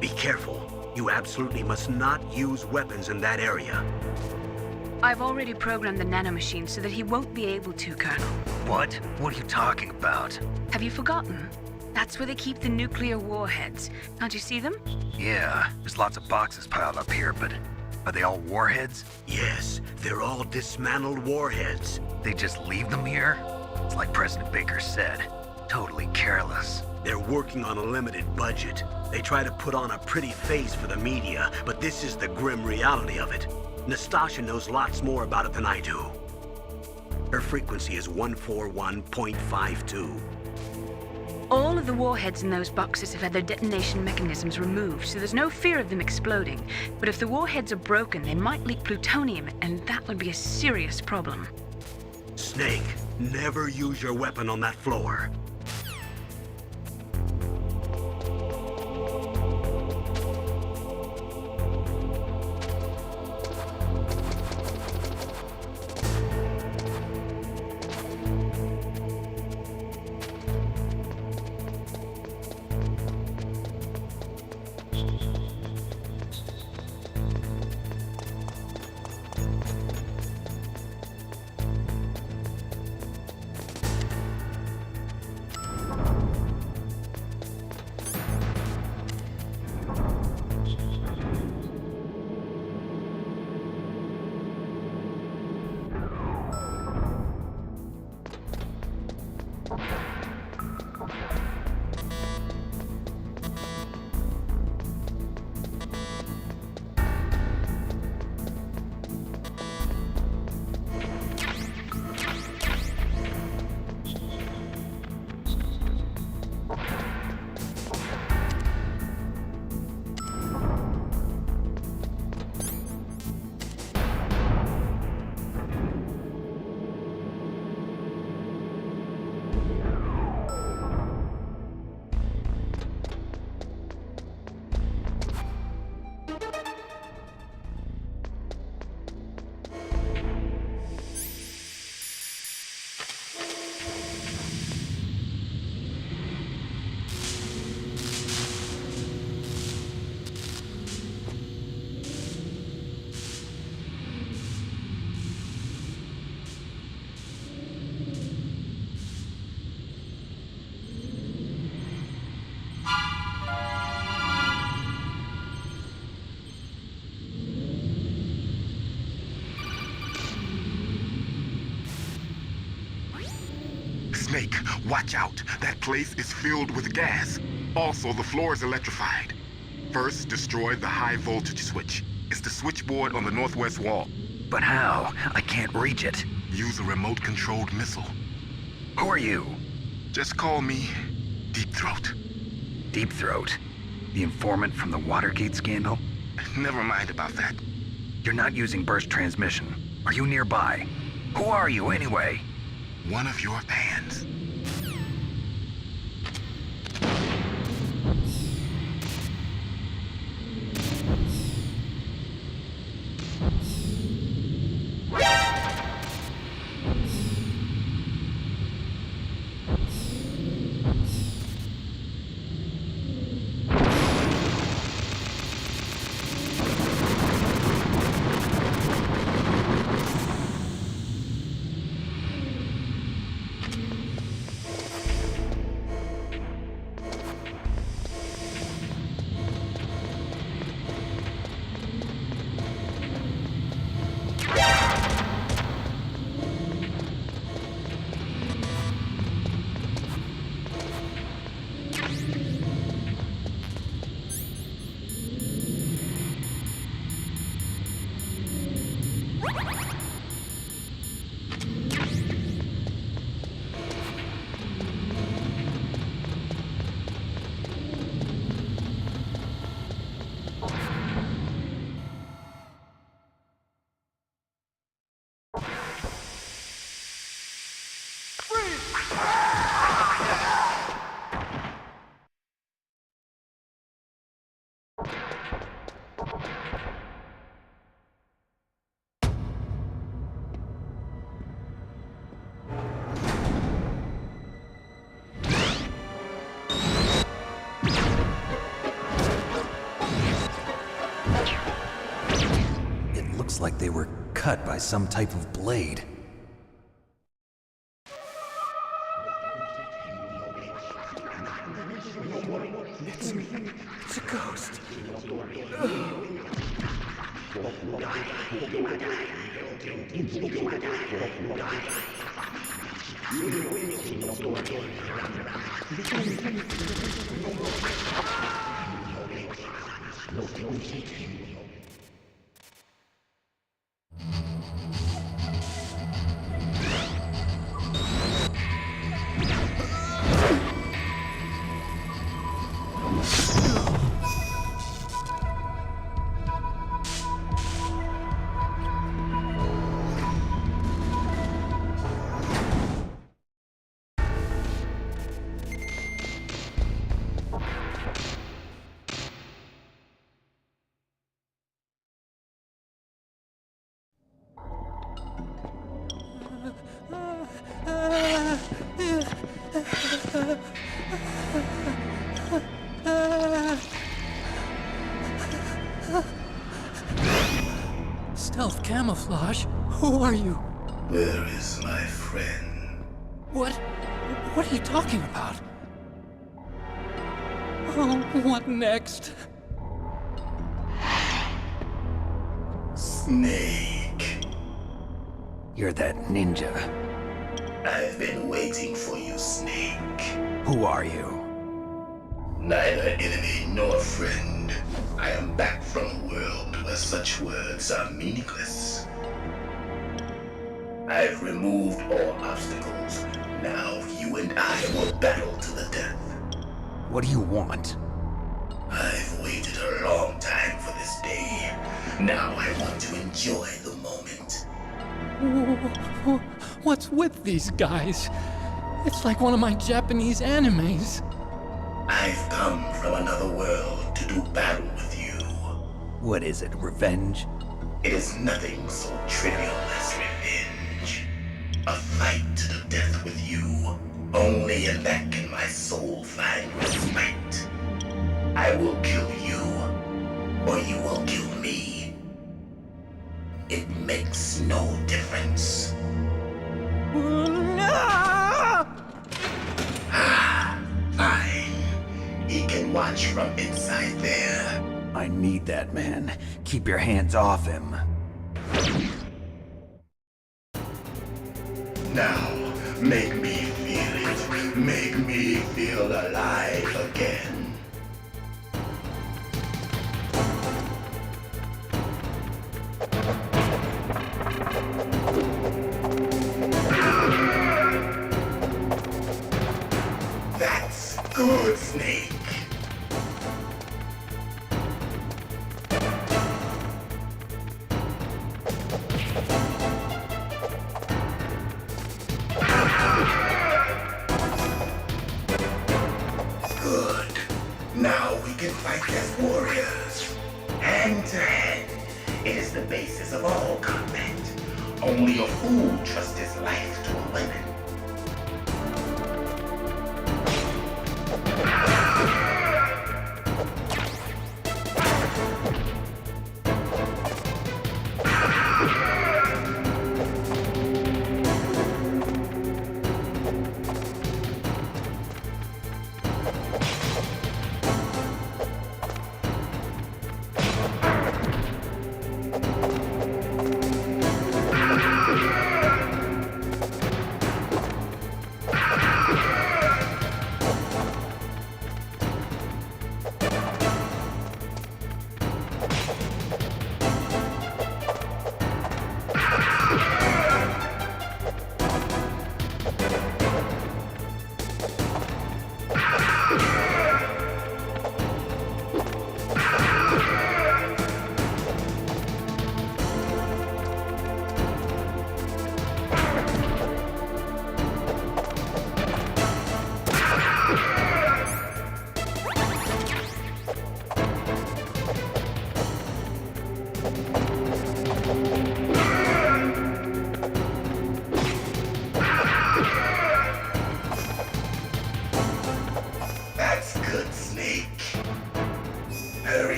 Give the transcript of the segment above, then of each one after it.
Be careful. You absolutely must not use weapons in that area. I've already programmed the nanomachine so that he won't be able to, Colonel. What? What are you talking about? Have you forgotten? That's where they keep the nuclear warheads. Can't you see them? Yeah, there's lots of boxes piled up here, but are they all warheads? Yes, they're all dismantled warheads. They just leave them here? It's like President Baker said. Totally careless. They're working on a limited budget. They try to put on a pretty face for the media, but this is the grim reality of it. Nastasha knows lots more about it than I do. Her frequency is 141.52. All of the warheads in those boxes have had their detonation mechanisms removed, so there's no fear of them exploding. But if the warheads are broken, they might leak plutonium, and that would be a serious problem. Snake, never use your weapon on that floor. Snake, watch out. That place is filled with gas. Also, the floor is electrified. First, destroy the high voltage switch. It's the switchboard on the northwest wall. But how? I can't reach it. Use a remote-controlled missile. Who are you? Just call me Deep Throat. Deep Throat? The informant from the Watergate scandal? Never mind about that. You're not using burst transmission. Are you nearby? Who are you, anyway? One of your fans. It looks like they were cut by some type of blade. It's a ghost. Stealth camouflage? Who are you? Where is my friend? What are you talking about? Oh, what next? Snake. You're that ninja. I've been waiting for you, Snake. Who are you? Neither enemy nor friend. I am back from a world where such words are meaningless. I've removed all obstacles. Now you and I will battle to the death. What do you want? I've waited a long time for this day. Now I want to enjoy the moment. What's with these guys? It's like one of my Japanese animes. I've come from another world to do battle with you. What is it, revenge? It is nothing so trivial as revenge. A fight to the death with you. Only in that can my soul find respite. I will kill you, or you will kill me. It makes no difference. Fine. He can watch from inside there. I need that man. Keep your hands off him. Now, make me feel it. Make me feel alive again. That's good, Snake. Good. Now we can fight as warriors. Hand to hand. It is the basis of all combat. Only a fool trusts his life to a weapon.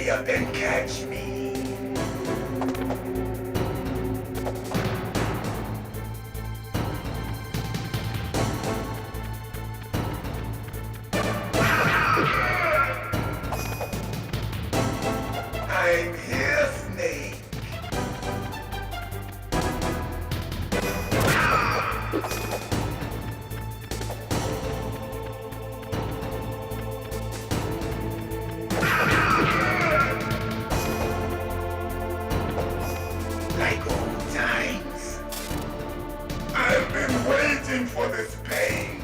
Hurry up and catch me. I'm here, Snake. Like old times. I've been waiting for this pain.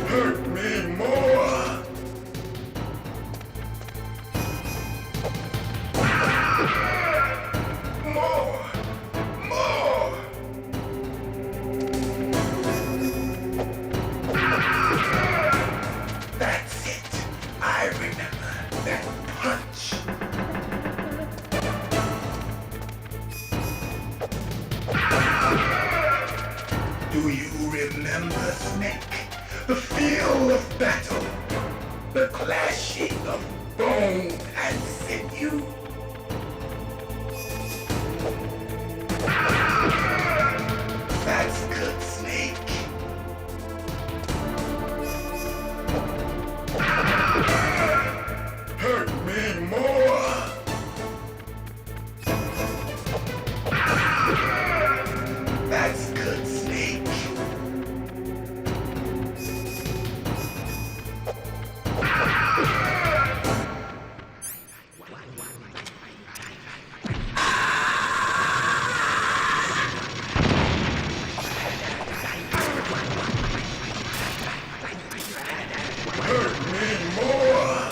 Hurt me more. More. More. That's it. I remember that punch. Do you remember, Snake? The feel of battle. The clashing of bone and sinew. That's good, Snake. Hurt me more. That's good, Snake. Hurt me more.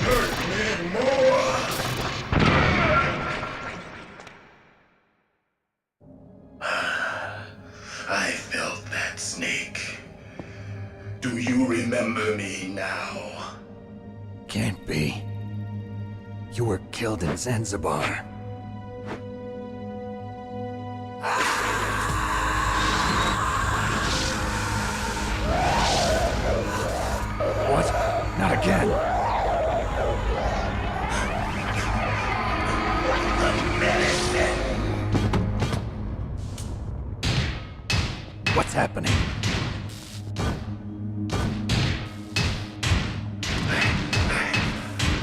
Hurt me more. I felt that, Snake. Do you remember me now? Can't be. You were killed in Zanzibar. What? Not again. What's happening?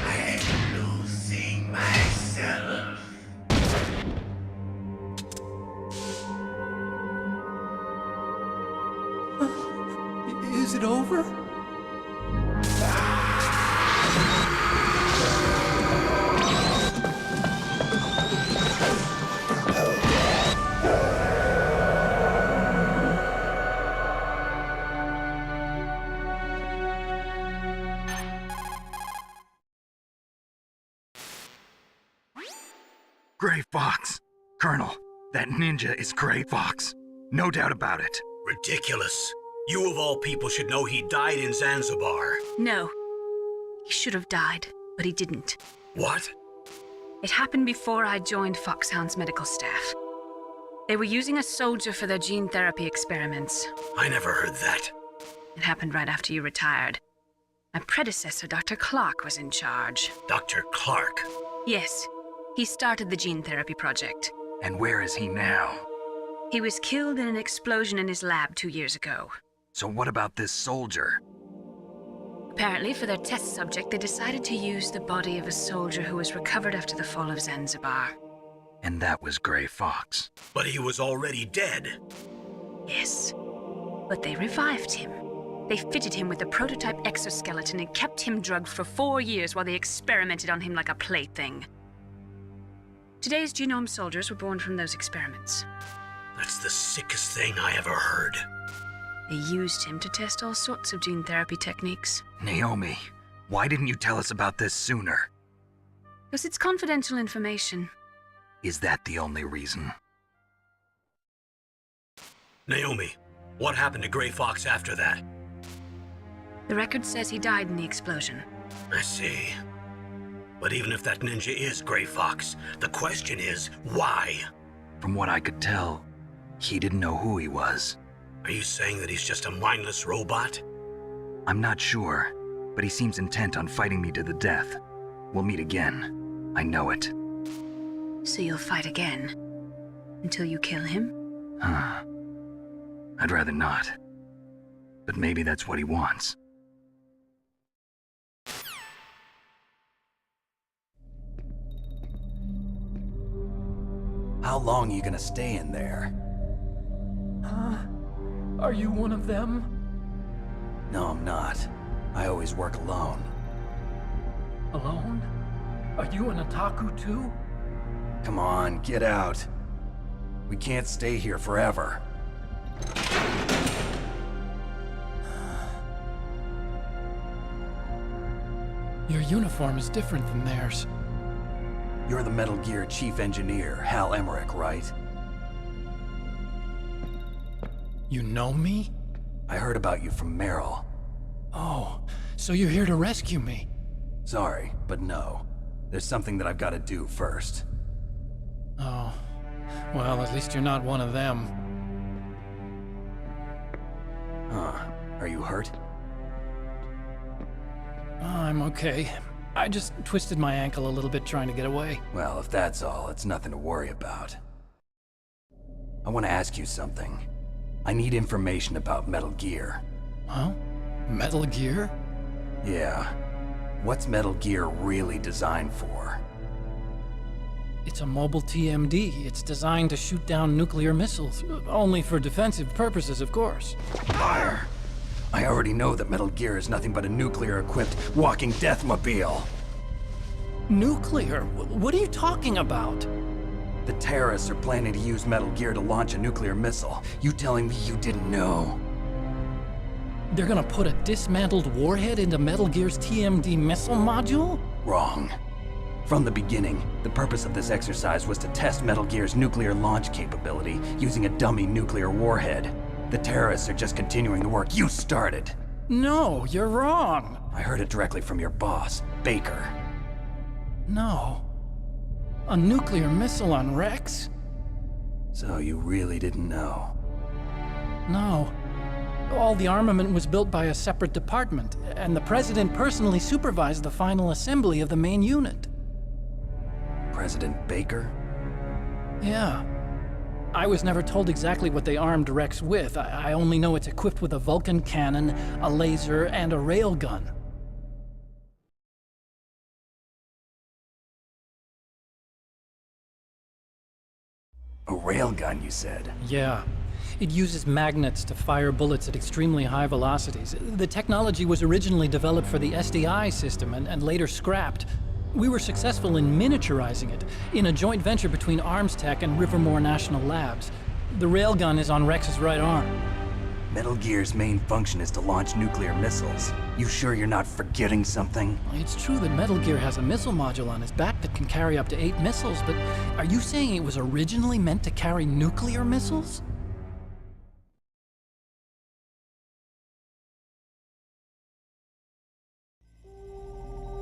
I'm losing myself. Is it over? Gray Fox. Colonel, that ninja is Gray Fox. No doubt about it. Ridiculous. You of all people should know he died in Zanzibar. No. He should have died, but he didn't. What? It happened before I joined Foxhound's medical staff. They were using a soldier for their gene therapy experiments. I never heard that. It happened right after you retired. My predecessor, Dr. Clark, was in charge. Dr. Clark. Yes, he started the gene therapy project. And where is he now? He was killed in an explosion in his lab 2 years ago. So what about this soldier? Apparently, for their test subject, they decided to use the body of a soldier who was recovered after the fall of Zanzibar. And that was Gray Fox. But he was already dead. Yes, but they revived him. They fitted him with a prototype exoskeleton and kept him drugged for 4 years while they experimented on him like a plaything. Today's genome soldiers were born from those experiments. That's the sickest thing I ever heard. They used him to test all sorts of gene therapy techniques. Naomi, why didn't you tell us about this sooner? Because it's confidential information. Is that the only reason? Naomi, what happened to Gray Fox after that? The record says he died in the explosion. I see. But even if that ninja is Gray Fox, the question is, why? From what I could tell, he didn't know who he was. Are you saying that he's just a mindless robot? I'm not sure, but he seems intent on fighting me to the death. We'll meet again. I know it. So you'll fight again? Until you kill him? Huh. I'd rather not. But maybe that's what he wants. How long are you gonna stay in there? Huh? Are you one of them? No, I'm not. I always work alone. Alone? Are you an otaku too? Come on, get out. We can't stay here forever. Your uniform is different than theirs. You're the Metal Gear Chief Engineer, Hal Emmerich, right? You know me? I heard about you from Meryl. Oh, so you're here to rescue me? Sorry, but no. There's something that I've got to do first. Oh, well, at least you're not one of them. Huh. Are you hurt? Oh, I'm okay. I just twisted my ankle a little bit trying to get away. Well, if that's all, it's nothing to worry about. I want to ask you something. I need information about Metal Gear. Huh? Metal Gear? Yeah. What's Metal Gear really designed for? It's a mobile TMD. It's designed to shoot down nuclear missiles. Only for defensive purposes, of course. Fire! I already know that Metal Gear is nothing but a nuclear-equipped walking deathmobile. Nuclear? What are you talking about? The terrorists are planning to use Metal Gear to launch a nuclear missile. You telling me you didn't know? They're gonna put a dismantled warhead into Metal Gear's TMD missile module? Wrong. From the beginning, the purpose of this exercise was to test Metal Gear's nuclear launch capability using a dummy nuclear warhead. The terrorists are just continuing the work you started. No, you're wrong. I heard it directly from your boss, Baker. No. A nuclear missile on Rex? So you really didn't know? No. All the armament was built by a separate department, and the President personally supervised the final assembly of the main unit. President Baker? Yeah. I was never told exactly what they armed Rex with. I only know it's equipped with a Vulcan cannon, a laser, and a railgun. A railgun, you said? Yeah. It uses magnets to fire bullets at extremely high velocities. The technology was originally developed for the SDI system and later scrapped. We were successful in miniaturizing it in a joint venture between Arms Tech and Rivermore National Labs. The railgun is on Rex's right arm. Metal Gear's main function is to launch nuclear missiles. You sure you're not forgetting something? It's true that Metal Gear has a missile module on his back that can carry up to 8 missiles, but are you saying it was originally meant to carry nuclear missiles?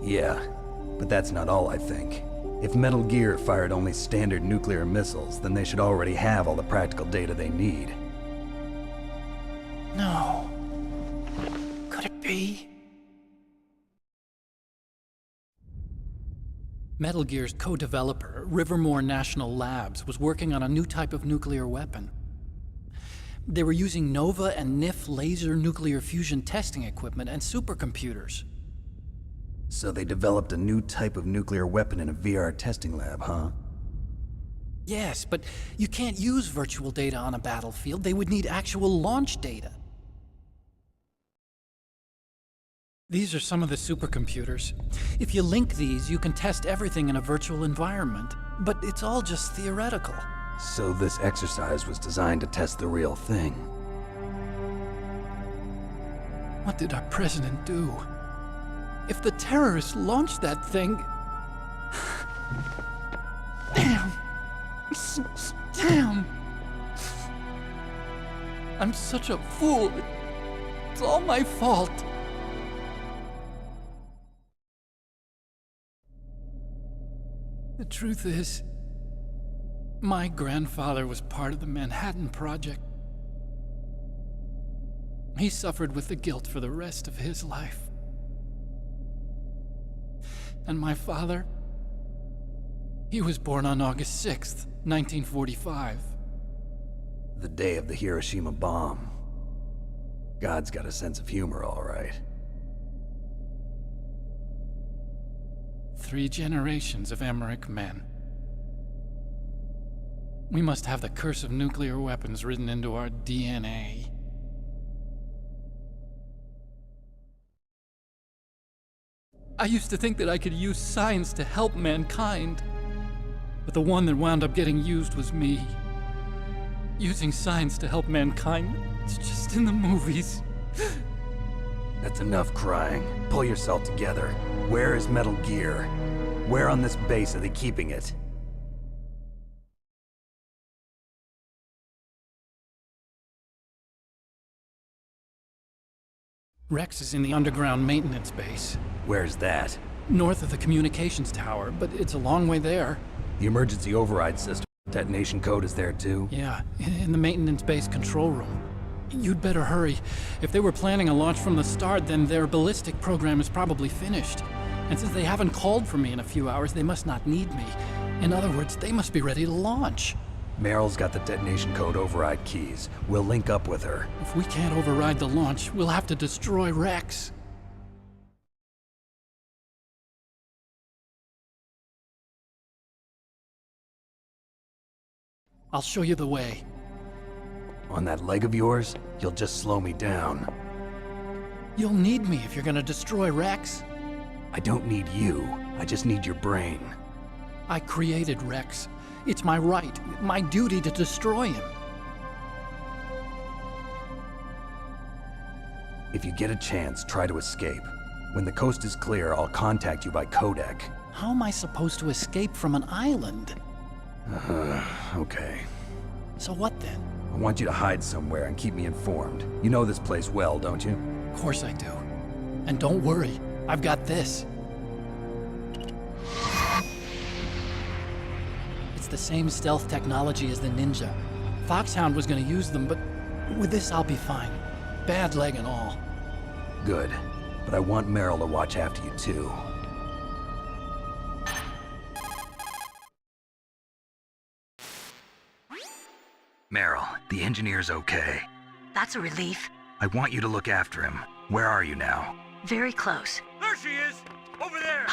Yeah, but that's not all I think. If Metal Gear fired only standard nuclear missiles, then they should already have all the practical data they need. No. Could it be? Metal Gear's co-developer, Rivermore National Labs, was working on a new type of nuclear weapon. They were using NOVA and NIF laser nuclear fusion testing equipment and supercomputers. So they developed a new type of nuclear weapon in a VR testing lab, huh? Yes, but you can't use virtual data on a battlefield. They would need actual launch data. These are some of the supercomputers. If you link these, you can test everything in a virtual environment. But it's all just theoretical. So this exercise was designed to test the real thing. What did our president do? If the terrorists launched that thing... Damn! Damn! I'm such a fool. It's all my fault. The truth is, my grandfather was part of the Manhattan Project. He suffered with the guilt for the rest of his life. And my father, he was born on August 6th, 1945. The day of the Hiroshima bomb. God's got a sense of humor, all right. 3 generations of Marhq men. We must have the curse of nuclear weapons written into our DNA. I used to think that I could use science to help mankind, but the one that wound up getting used was me. Using science to help mankind, it's just in the movies. That's enough crying. Pull yourself together. Where is Metal Gear? Where on this base are they keeping it? Rex is in the underground maintenance base, Where's that? north of the communications tower, but it's a long way there. The emergency override system. Detonation code is there too? Yeah, in the maintenance base control room. You'd better hurry. If they were planning a launch from the start, then their ballistic program is probably finished. And since they haven't called for me in a few hours, they must not need me. In other words, they must be ready to launch. Meryl's got the detonation code override keys. We'll link up with her. If we can't override the launch, we'll have to destroy Rex. I'll show you the way. On that leg of yours, you'll just slow me down. You'll need me if you're gonna destroy Rex. I don't need you. I just need your brain. I created Rex. It's my right, my duty to destroy him. If you get a chance, try to escape. When the coast is clear, I'll contact you by codec. How am I supposed to escape from an island? Okay. So what then? I want you to hide somewhere and keep me informed. You know this place well, don't you? Of course I do. And don't worry, I've got this. It's the same stealth technology as the Ninja. Foxhound was gonna use them, but with this I'll be fine. Bad leg and all. Good. But I want Meryl to watch after you too. Meryl, the engineer's okay. That's a relief. I want you to look after him. Where are you now? Very close. There she is! Over there!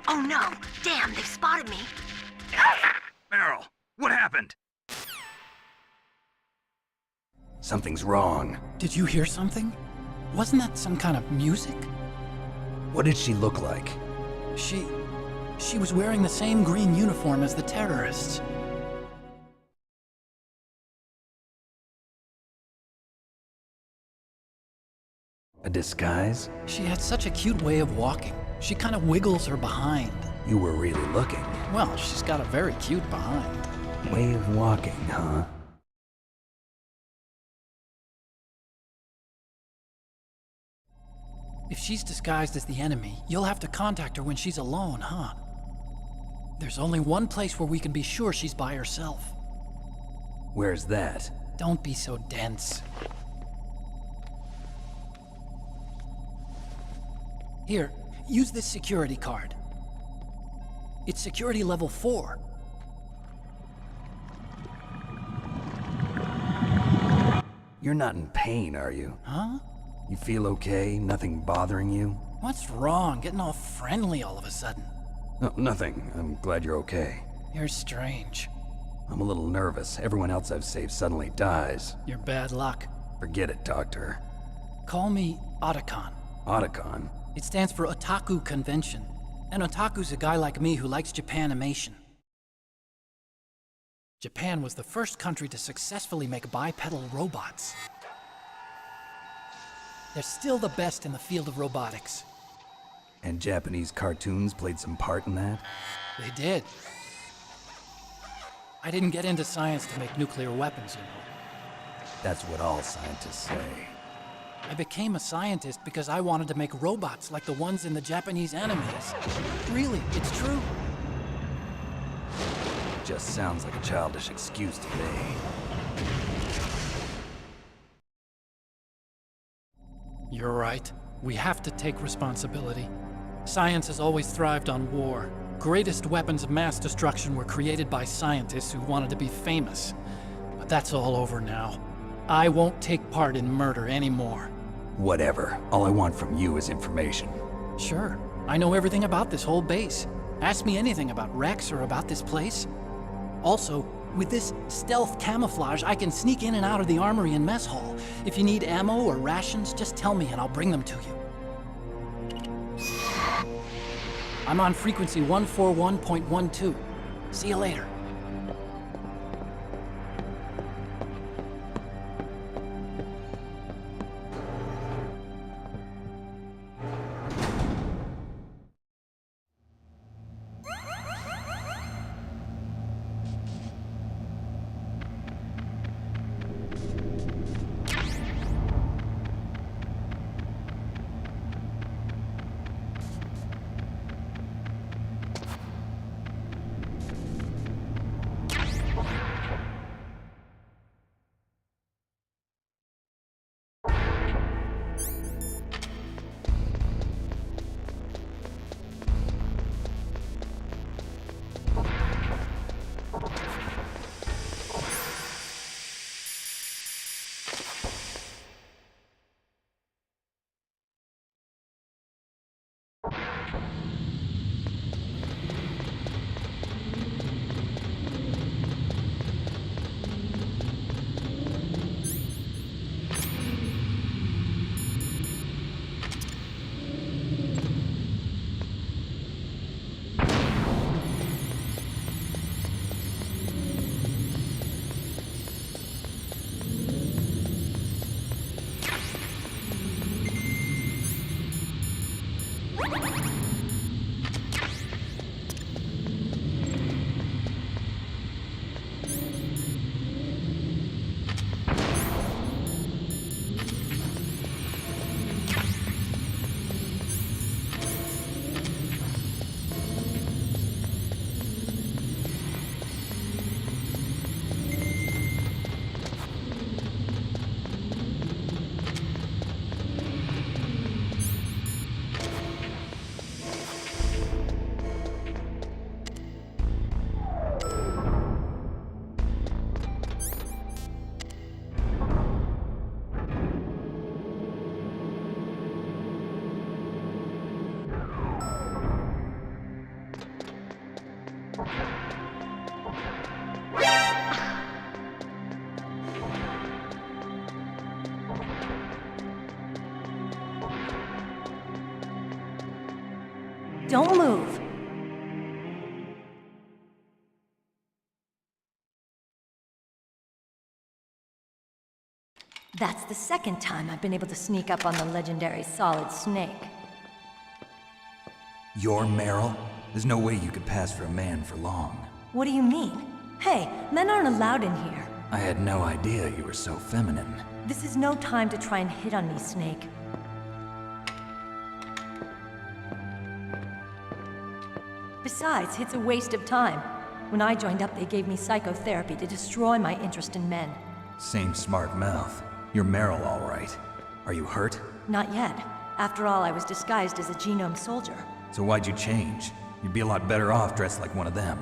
Oh no! Damn, they've spotted me. Meryl, what happened? Something's wrong. Did you hear something? Wasn't that some kind of music? What did she look like? She was wearing the same green uniform as the terrorists. A disguise? She had such a cute way of walking. She kind of wiggles her behind. You were really looking. Well, she's got a very cute behind. Way of walking, huh? If she's disguised as the enemy, you'll have to contact her when she's alone, huh? There's only one place where we can be sure she's by herself. Where's that? Don't be so dense. Here, use this security card. It's security level 4. You're not in pain, are you? Huh? You feel okay? Nothing bothering you? What's wrong? Getting all friendly all of a sudden. No, nothing. I'm glad you're okay. You're strange. I'm a little nervous. Everyone else I've saved suddenly dies. You're bad luck. Forget it, Doctor. Call me Otacon. Otacon? It stands for Otaku Convention. And Otaku's a guy like me who likes Japanimation. Japan was the first country to successfully make bipedal robots. They're still the best in the field of robotics. And Japanese cartoons played some part in that? They did. I didn't get into science to make nuclear weapons, you know. That's what all scientists say. I became a scientist because I wanted to make robots like the ones in the Japanese animes. Really, it's true. Just sounds like a childish excuse to me. You're right. We have to take responsibility. Science has always thrived on war. Greatest weapons of mass destruction were created by scientists who wanted to be famous. But that's all over now. I won't take part in murder anymore. Whatever. All I want from you is information. Sure. I know everything about this whole base. Ask me anything about Rex or about this place. Also, with this stealth camouflage, I can sneak in and out of the armory and mess hall. If you need ammo or rations, just tell me and I'll bring them to you. I'm on frequency 141.12. See you later. Don't move. That's the second time I've been able to sneak up on the legendary Solid Snake. You're Marhq? There's no way you could pass for a man for long. What do you mean? Hey, men aren't allowed in here. I had no idea you were so feminine. This is no time to try and hit on me, Snake. Besides, it's a waste of time. When I joined up, they gave me psychotherapy to destroy my interest in men. Same smart mouth. You're Marhq, all right. Are you hurt? Not yet. After all, I was disguised as a genome soldier. So why'd you change? You'd be a lot better off dressed like one of them.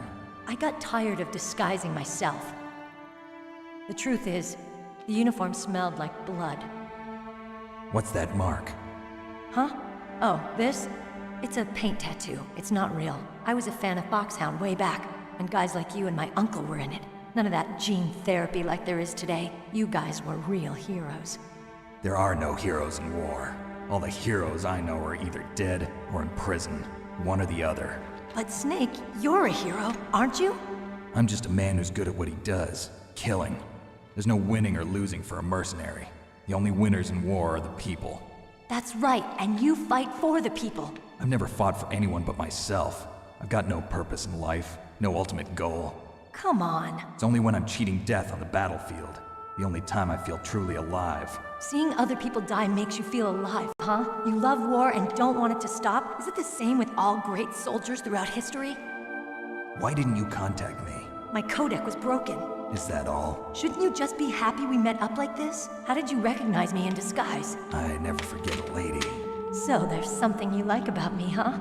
I got tired of disguising myself. The truth is, the uniform smelled like blood. What's that mark? Huh? Oh, this? It's a paint tattoo. It's not real. I was a fan of Foxhound way back, when guys like you and my uncle were in it. None of that gene therapy like there is today. You guys were real heroes. There are no heroes in war. All the heroes I know are either dead or in prison. One or the other. But Snake, you're a hero, aren't you? I'm just a man who's good at what he does. Killing. There's no winning or losing for a mercenary. The only winners in war are the people. That's right, and you fight for the people. I've never fought for anyone but myself. I've got no purpose in life, no ultimate goal. Come on. It's only when I'm cheating death on the battlefield. The only time I feel truly alive. Seeing other people die makes you feel alive, huh? You love war and don't want it to stop? Is it the same with all great soldiers throughout history? Why didn't you contact me? My codec was broken. Is that all? Shouldn't you just be happy we met up like this? How did you recognize me in disguise? I never forget a lady. So there's something you like about me, huh?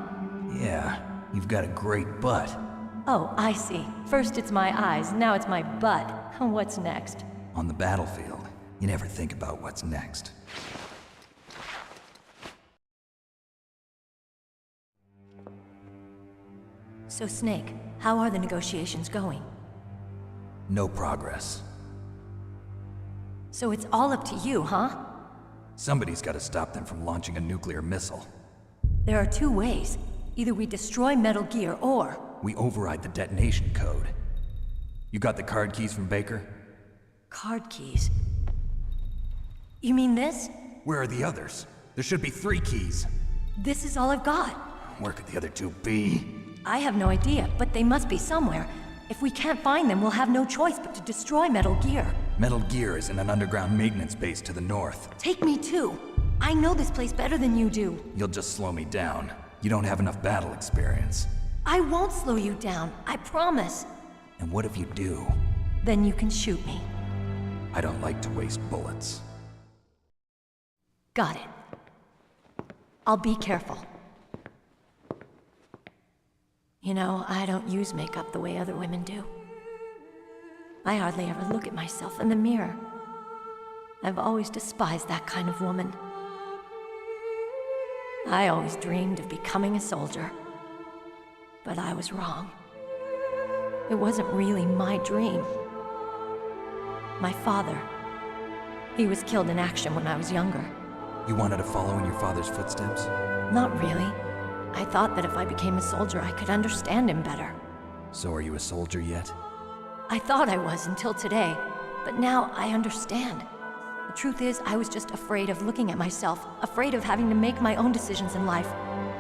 Yeah, you've got a great butt. Oh, I see. First it's my eyes, now it's my butt. What's next? On the battlefield, you never think about what's next. So Snake, how are the negotiations going? No progress. So it's all up to you, huh? Somebody's got to stop them from launching a nuclear missile. There are two ways. Either we destroy Metal Gear, or... We override the detonation code. You got the card keys from Baker? Card keys. You mean this? Where are the others? There should be 3 keys. This is all I've got. Where could the other 2 be? I have no idea, but they must be somewhere. If we can't find them, we'll have no choice but to destroy Metal Gear. Metal Gear is in an underground maintenance base to the north. Take me too. I know this place better than you do. You'll just slow me down. You don't have enough battle experience. I won't slow you down, I promise. And what if you do? Then you can shoot me. I don't like to waste bullets. Got it. I'll be careful. You know, I don't use makeup the way other women do. I hardly ever look at myself in the mirror. I've always despised that kind of woman. I always dreamed of becoming a soldier. But I was wrong. It wasn't really my dream. My father, he was killed in action when I was younger. You wanted to follow in your father's footsteps? Not really. I thought that if I became a soldier, I could understand him better. So are you a soldier yet? I thought I was until today, but now I understand. The truth is, I was just afraid of looking at myself, afraid of having to make my own decisions in life.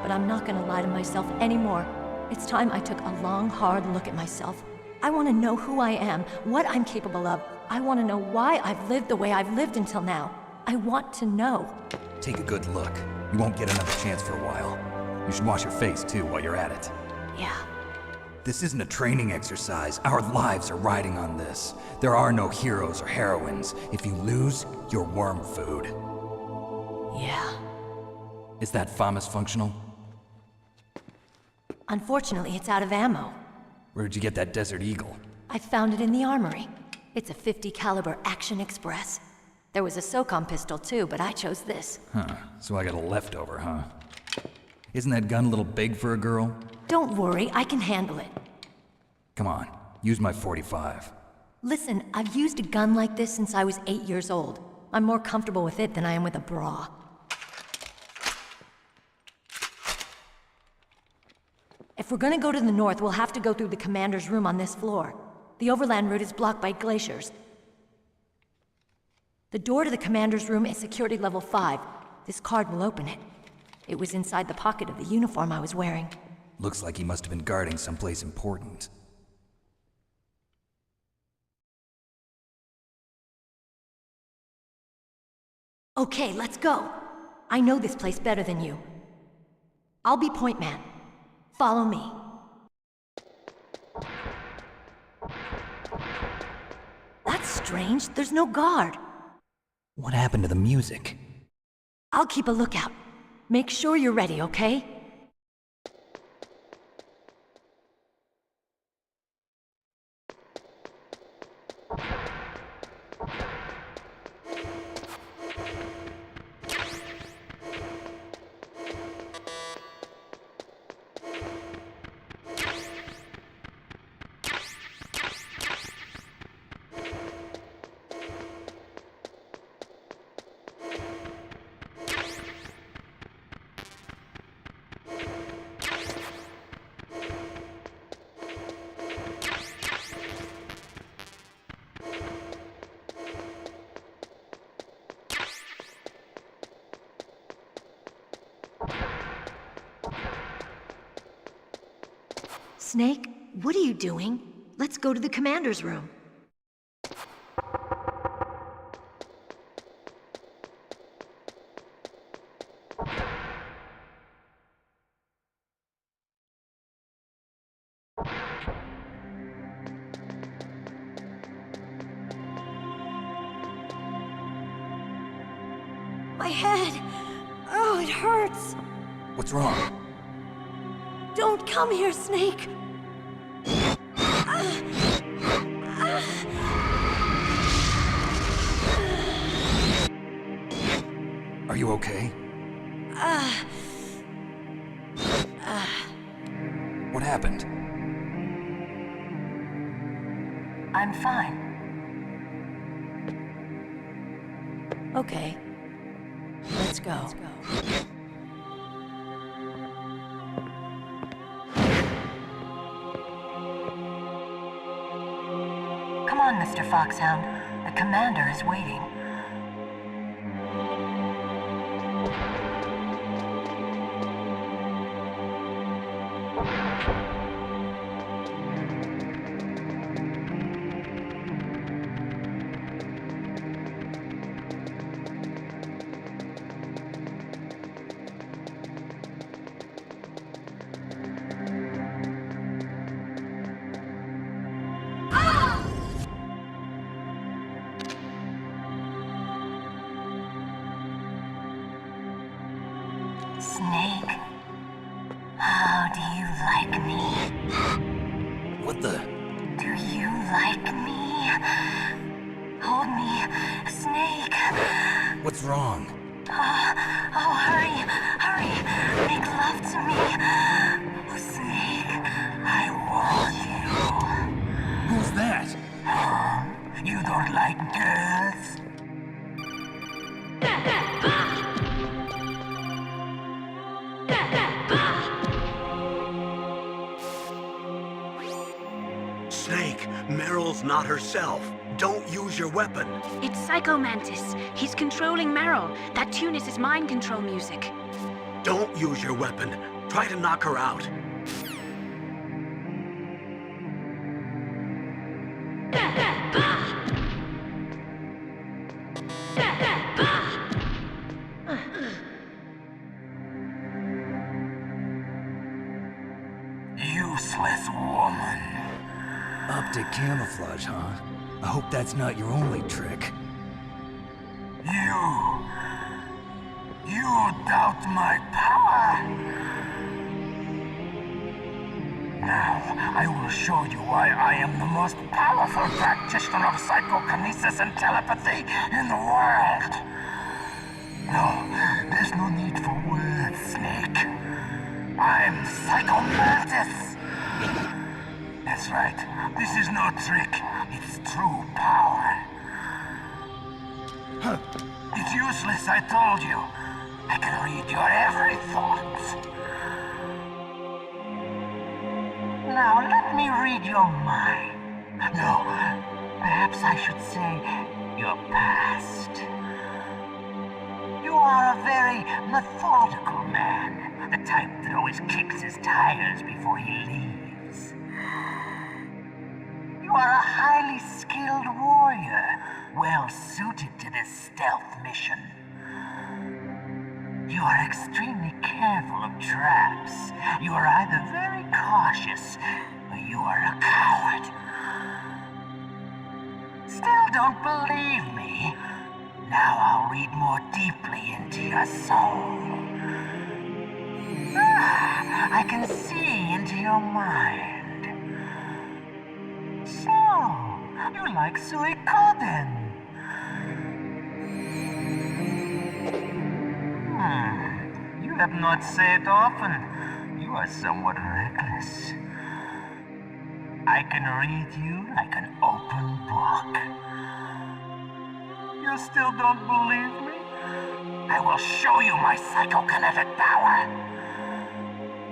But I'm not gonna lie to myself anymore. It's time I took a long, hard look at myself. I want to know who I am, what I'm capable of. I want to know why I've lived the way I've lived until now. I want to know. Take a good look. You won't get another chance for a while. You should wash your face, too, while you're at it. Yeah. This isn't a training exercise. Our lives are riding on this. There are no heroes or heroines. If you lose, you're worm food. Yeah. Is that FAMAS functional? Unfortunately, it's out of ammo. Where'd you get that Desert Eagle? I found it in the armory. It's a .50 caliber Action Express. There was a SOCOM pistol too, but I chose this. Huh, so I got a leftover, huh? Isn't that gun a little big for a girl? Don't worry, I can handle it. Come on, use my .45. Listen, I've used a gun like this since I was 8 years old. I'm more comfortable with it than I am with a bra. If we're gonna go to the north, we'll have to go through the commander's room on this floor. The overland route is blocked by glaciers. The door to the commander's room is security level 5. This card will open it. It was inside the pocket of the uniform I was wearing. Looks like he must have been guarding someplace important. Okay, let's go. I know this place better than you. I'll be point man. Follow me. That's strange. There's no guard. What happened to the music? I'll keep a lookout. Make sure you're ready, okay? Snake, what are you doing? Let's go to the commander's room. My head. Oh, it hurts. What's wrong? Don't come here, Snake. Are you okay? What happened? I'm fine. Okay. Let's go. Come on, Mr. Foxhound. The commander is waiting. Snake, how do you like me? What the? Do you like me? Hold me, Snake. What's wrong? Oh, hurry, hurry, make love to me. Oh, Snake, I want Who's that? you. You don't like girls? Snake, Meryl's not herself. Don't use your weapon. It's Psycho Mantis. He's controlling Meryl. That tune is his mind control music. Don't use your weapon. Try to knock her out. Useless woman. Optic camouflage, huh? I hope that's not your only trick. You doubt my power? Now, I will show you why I am the most powerful practitioner of psychokinesis and telepathy in the world. No, there's no need for words, Snake. I'm Psycho Mantis. That's right. This is no trick. It's true power. It's useless, I told you. I can read your every thought. Now let me read your mind. No, perhaps I should say your past. You are a very methodical man. The type that always kicks his tires before he leaves. You are a highly skilled warrior, well suited to this stealth mission. You are extremely careful of traps. You are either very cautious, or you are a coward. Still don't believe me? Now I'll read more deeply into your soul. I can see into your mind. So, you like suikoden? You have not said often. You are somewhat reckless. I can read you like an open book. You still don't believe me? I will show you my psychokinetic power.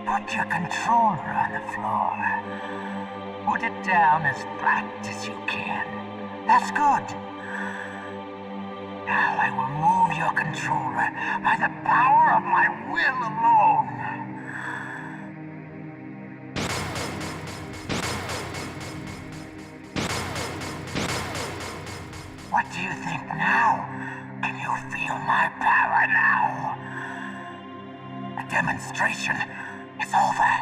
Put your controller on the floor. Put it down as flat as you can. That's good. Now I will move your controller by the power of my will alone. What do you think now? Can you feel my power now? The demonstration is over.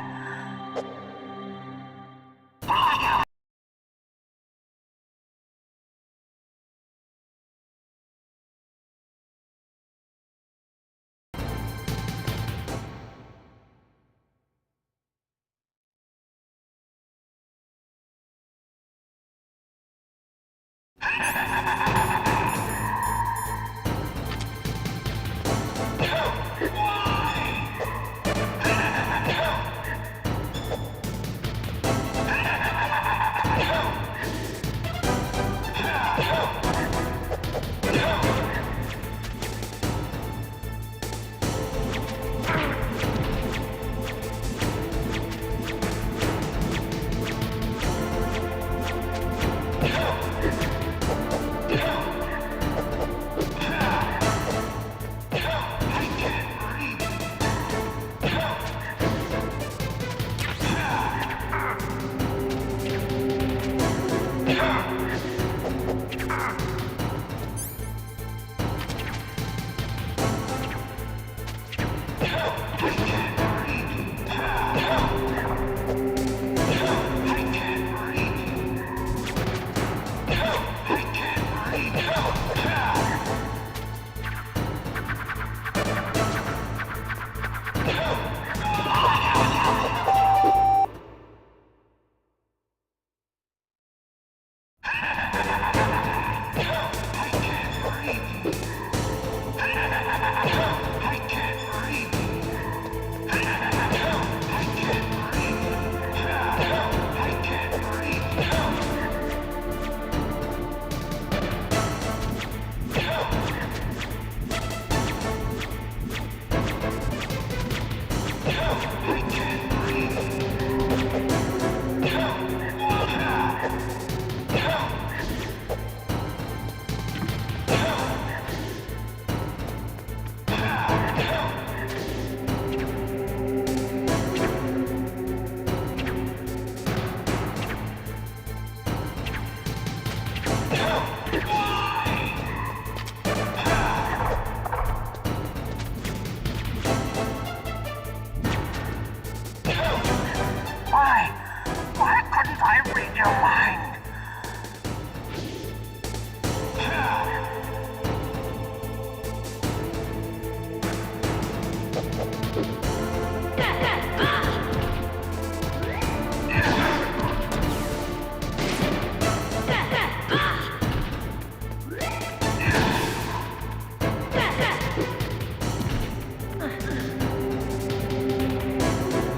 Why couldn't I read your mind?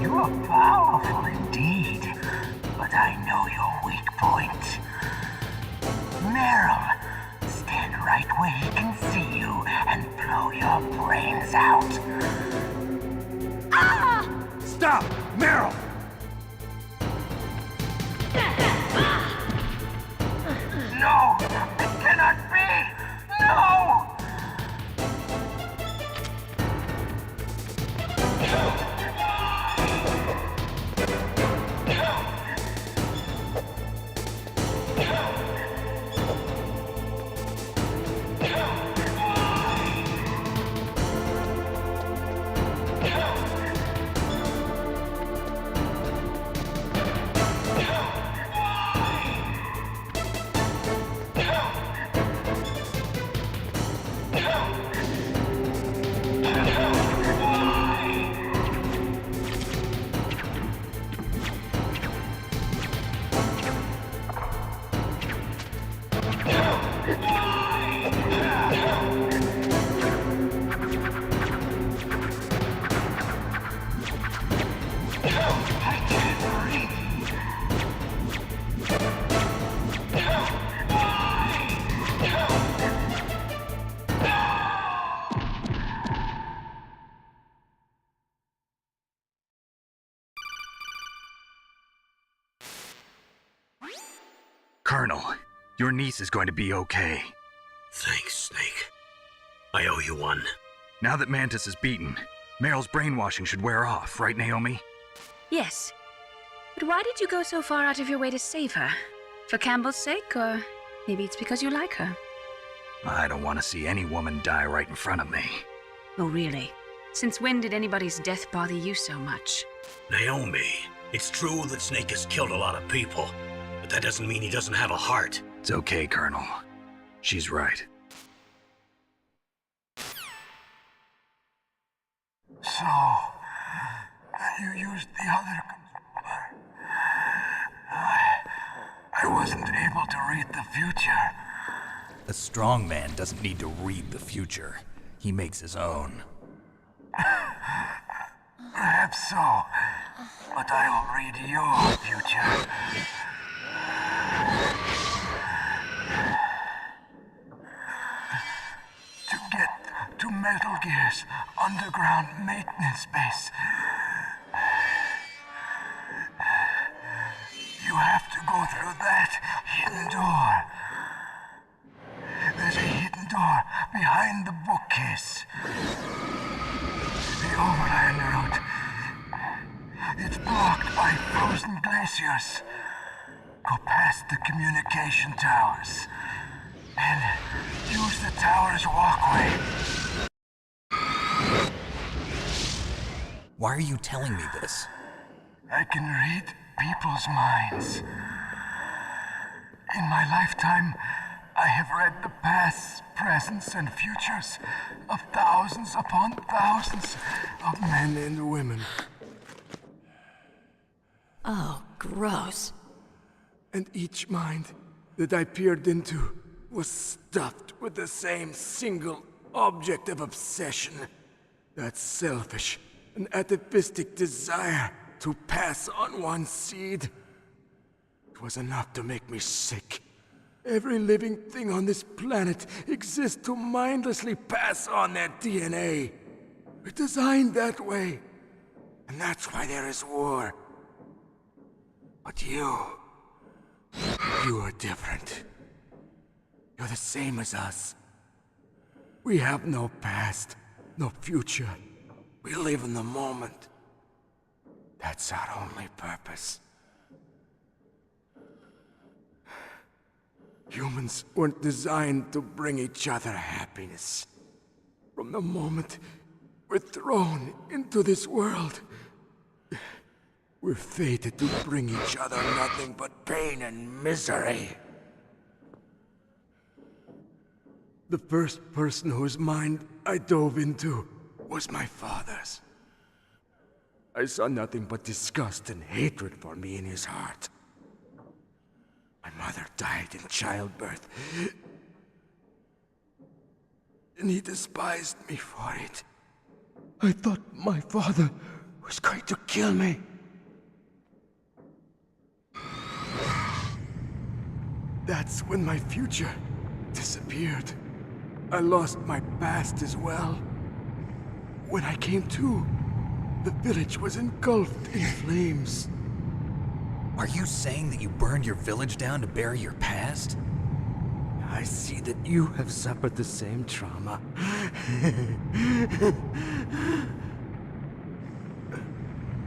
You're powerful indeed, but I know your weak point. Meryl, stand right where he can see you and blow your brains out. Stop! Meryl! No! It cannot be! No! Colonel, your niece is going to be okay. Thanks, Snake. I owe you one. Now that Mantis is beaten, Meryl's brainwashing should wear off, right, Naomi? Yes. But why did you go so far out of your way to save her? For Campbell's sake, or maybe it's because you like her? I don't want to see any woman die right in front of me. Oh, really? Since when did anybody's death bother you so much? Naomi, it's true that Snake has killed a lot of people, but that doesn't mean he doesn't have a heart. It's okay, Colonel. She's right. So, you used the other... I wasn't able to read the future. A strong man doesn't need to read the future. He makes his own. Perhaps so, but I will read your future. To get to Metal Gear's underground maintenance base, you have to go through that hidden door. There's a hidden door behind the bookcase. The overland route. It's blocked by frozen glaciers. Go past the communication towers and use the tower's walkway. Why are you telling me this? I can read people's minds. In my lifetime, I have read the pasts, presents, and futures of thousands upon thousands of men and women. Oh, gross. And each mind that I peered into was stuffed with the same single object of obsession. That selfish and atavistic desire to pass on one's seed. It was enough to make me sick. Every living thing on this planet exists to mindlessly pass on their DNA. We're designed that way. And that's why there is war. But you are different. You're the same as us. We have no past, no future. We live in the moment. That's our only purpose. Humans weren't designed to bring each other happiness. From the moment we're thrown into this world, we're fated to bring each other nothing but pain and misery. The first person whose mind I dove into was my father's. I saw nothing but disgust and hatred for me in his heart. My mother died in childbirth, and he despised me for it. I thought my father was going to kill me. That's when my future disappeared. I lost my past as well. When I came to, the village was engulfed in flames. Are you saying that you burned your village down to bury your past? I see that you have suffered the same trauma.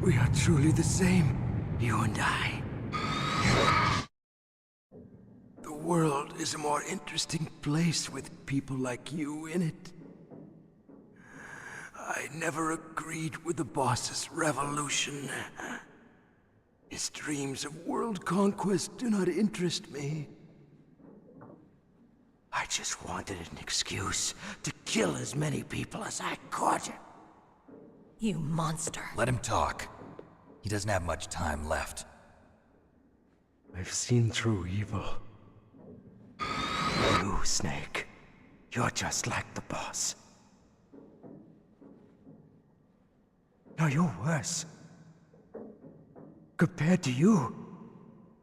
We are truly the same, you and I. The world is a more interesting place with people like you in it. I never agreed with the boss's revolution. His dreams of world conquest do not interest me. I just wanted an excuse to kill as many people as I could. You monster. Let him talk. He doesn't have much time left. I've seen through evil. You, Snake. You're just like the boss. No, you're worse. Compared to you,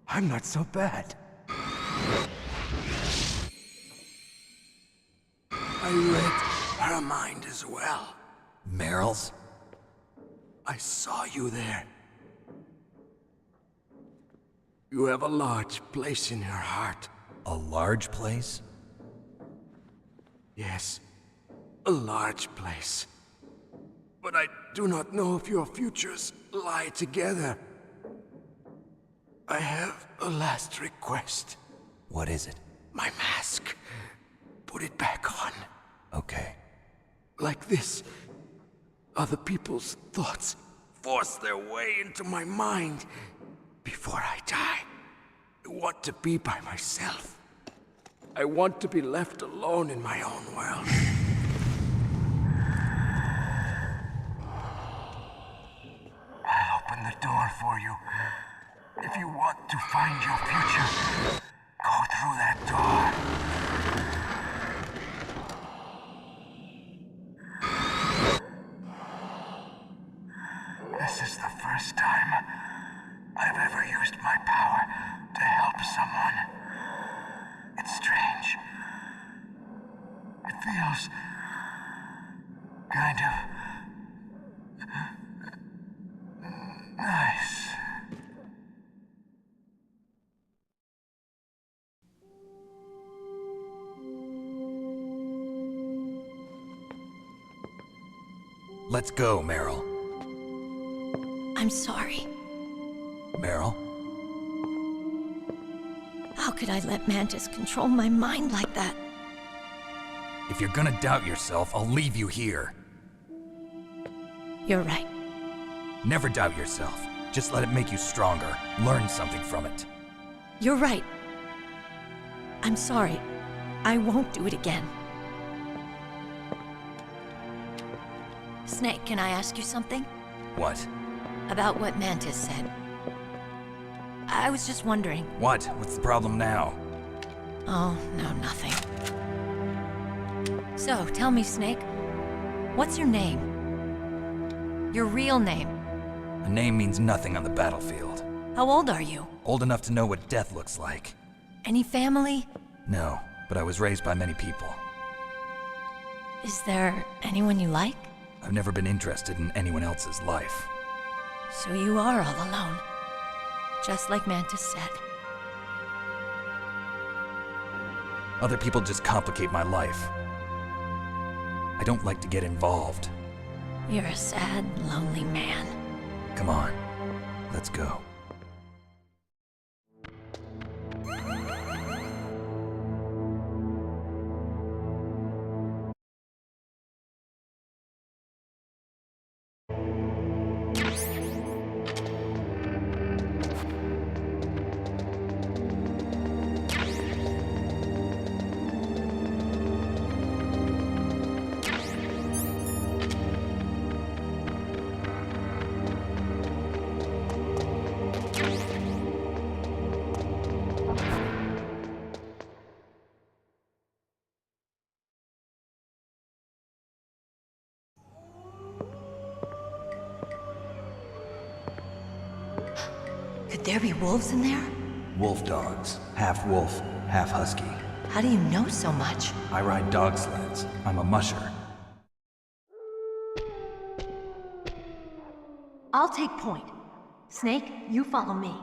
I'm not so bad. I read her mind as well. Meryl's? I saw you there. You have a large place in her heart. A large place? Yes, a large place. But I do not know if your futures lie together. I have a last request. What is it? My mask. Put it back on. Okay. Like this, other people's thoughts force their way into my mind. Before I die, I want to be by myself. I want to be left alone in my own world. I'll open the door for you. If you want to find your future, go through that door. feels kind of nice. Let's go, Meryl. I'm sorry. Meryl? How could I let Mantis control my mind like that? If you're gonna doubt yourself, I'll leave you here. You're right. Never doubt yourself. Just let it make you stronger. Learn something from it. You're right. I'm sorry. I won't do it again. Snake, can I ask you something? What? About what Mantis said. I was just wondering. What? What's the problem now? Oh, no, nothing. So, tell me, Snake. What's your name? Your real name? A name means nothing on the battlefield. How old are you? Old enough to know what death looks like. Any family? No, but I was raised by many people. Is there anyone you like? I've never been interested in anyone else's life. So you are all alone. Just like Mantis said. Other people just complicate my life. I don't like to get involved. You're a sad, lonely man. Come on, let's go. Could there be wolves in there? Wolf dogs. Half wolf, half husky. How do you know so much? I ride dog sleds. I'm a musher. I'll take point. Snake, you follow me.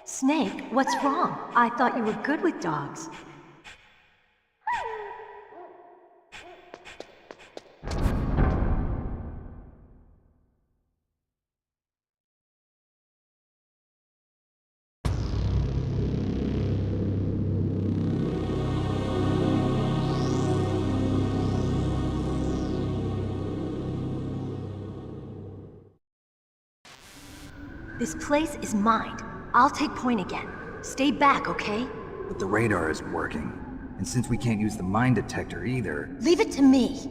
Snake, what's wrong? I thought you were good with dogs. This place is mine. I'll take point again. Stay back, okay? But the radar isn't working. And since we can't use the mine detector either... Leave it to me.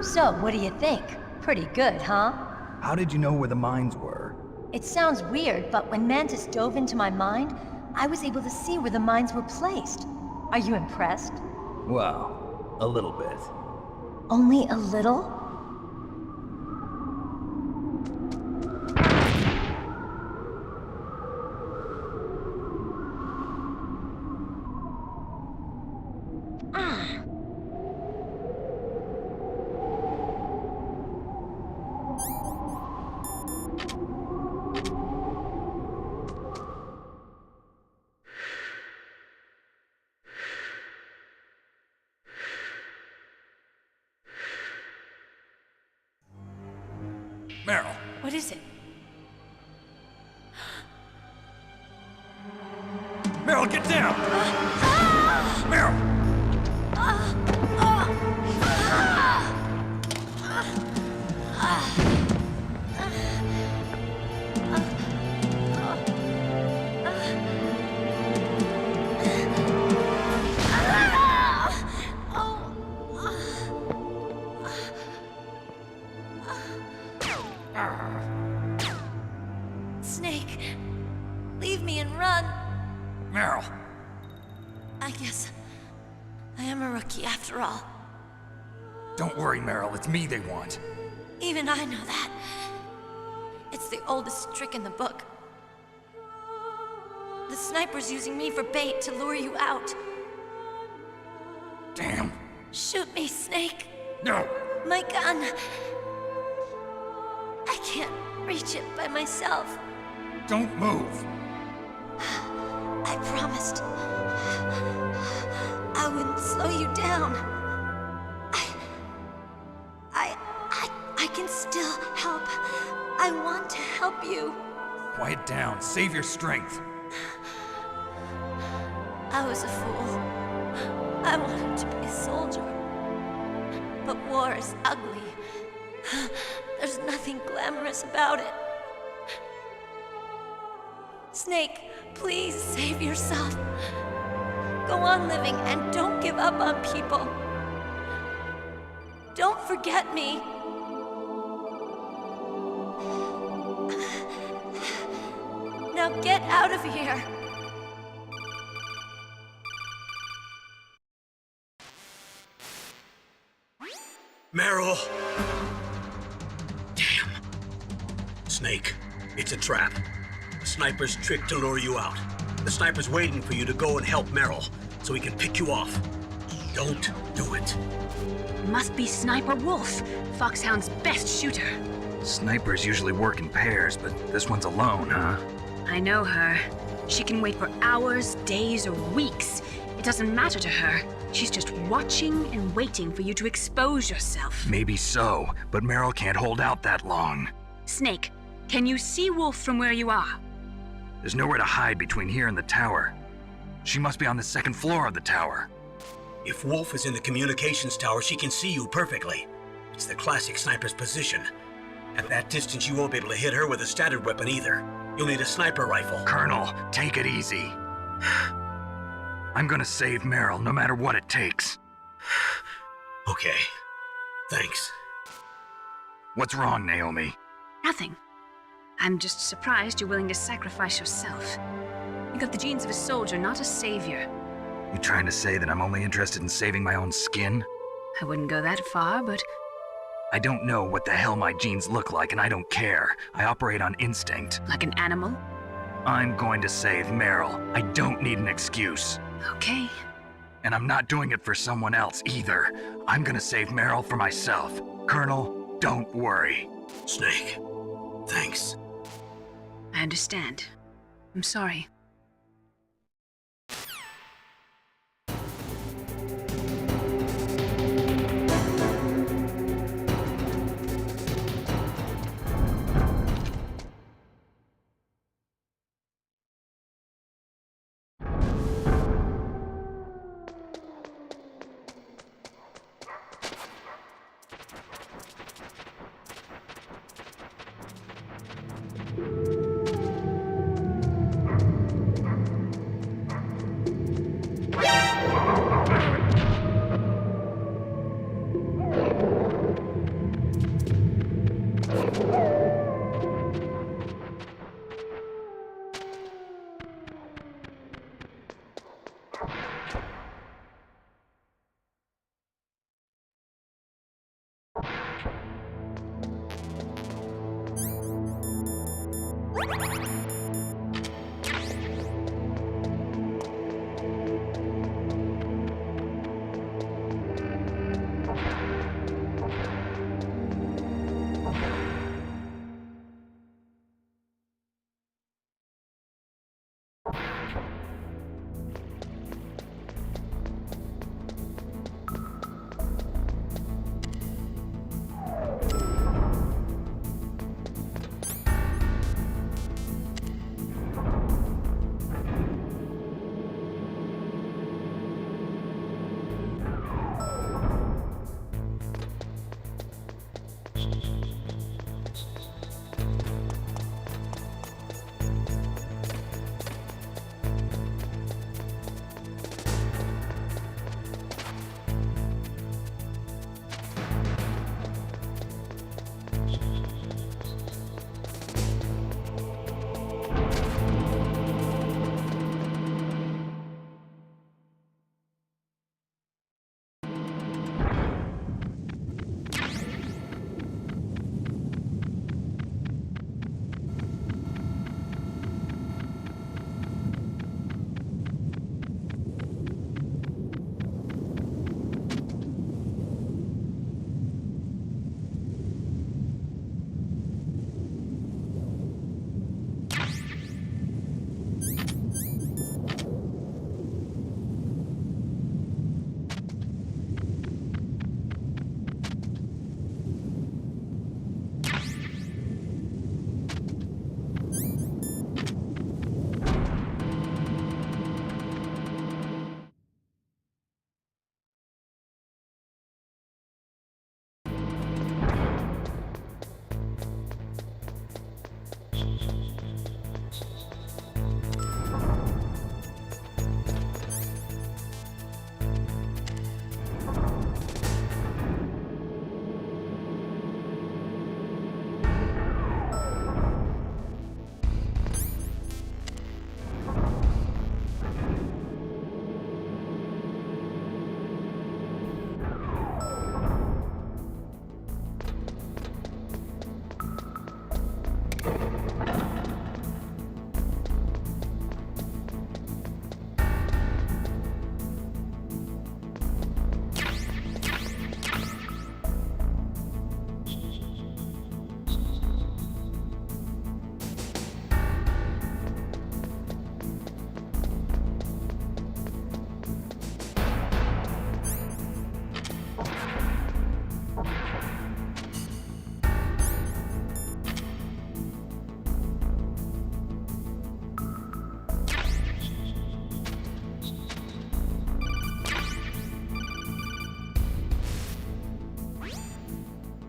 So, what do you think? Pretty good, huh? How did you know where the mines were? It sounds weird, but when Mantis dove into my mind, I was able to see where the mines were placed. Are you impressed? Well, a little bit. Only a little? Meryl! What is it? Meryl, get down! Meryl! Snake, leave me and run. Meryl! I guess I am a rookie after all. Don't worry, Meryl. It's me they want. Even I know that. It's the oldest trick in the book. The sniper's using me for bait to lure you out. Damn. Shoot me, Snake. No! My gun. I can't reach it by myself. Don't move! I promised I wouldn't slow you down. I can still help. I want to help you. Quiet down. Save your strength. I was a fool. I wanted to be a soldier. But war is ugly. There's nothing glamorous about it. Snake, please save yourself. Go on living and don't give up on people. Don't forget me. Now get out of here. Meryl! Damn. Snake, it's a trap. The sniper's trick to lure you out. The sniper's waiting for you to go and help Meryl, so he can pick you off. Don't do it. Must be Sniper Wolf, Foxhound's best shooter. Snipers usually work in pairs, but this one's alone, huh? I know her. She can wait for hours, days, or weeks. It doesn't matter to her. She's just watching and waiting for you to expose yourself. Maybe so, but Meryl can't hold out that long. Snake, can you see Wolf from where you are? There's nowhere to hide between here and the tower. She must be on the second floor of the tower. If Wolf is in the communications tower, she can see you perfectly. It's the classic sniper's position. At that distance, you won't be able to hit her with a standard weapon either. You'll need a sniper rifle. Colonel, take it easy. I'm gonna save Meryl, no matter what it takes. Okay. Thanks. What's wrong, Naomi? Nothing. I'm just surprised you're willing to sacrifice yourself. You got the genes of a soldier, not a savior. You trying to say that I'm only interested in saving my own skin? I wouldn't go that far, but I don't know what the hell my genes look like, and I don't care. I operate on instinct. like an animal? I'm going to save Meryl. I don't need an excuse. Okay. And I'm not doing it for someone else either. I'm gonna save Meryl for myself. Colonel, don't worry. Snake, thanks. I understand. I'm sorry.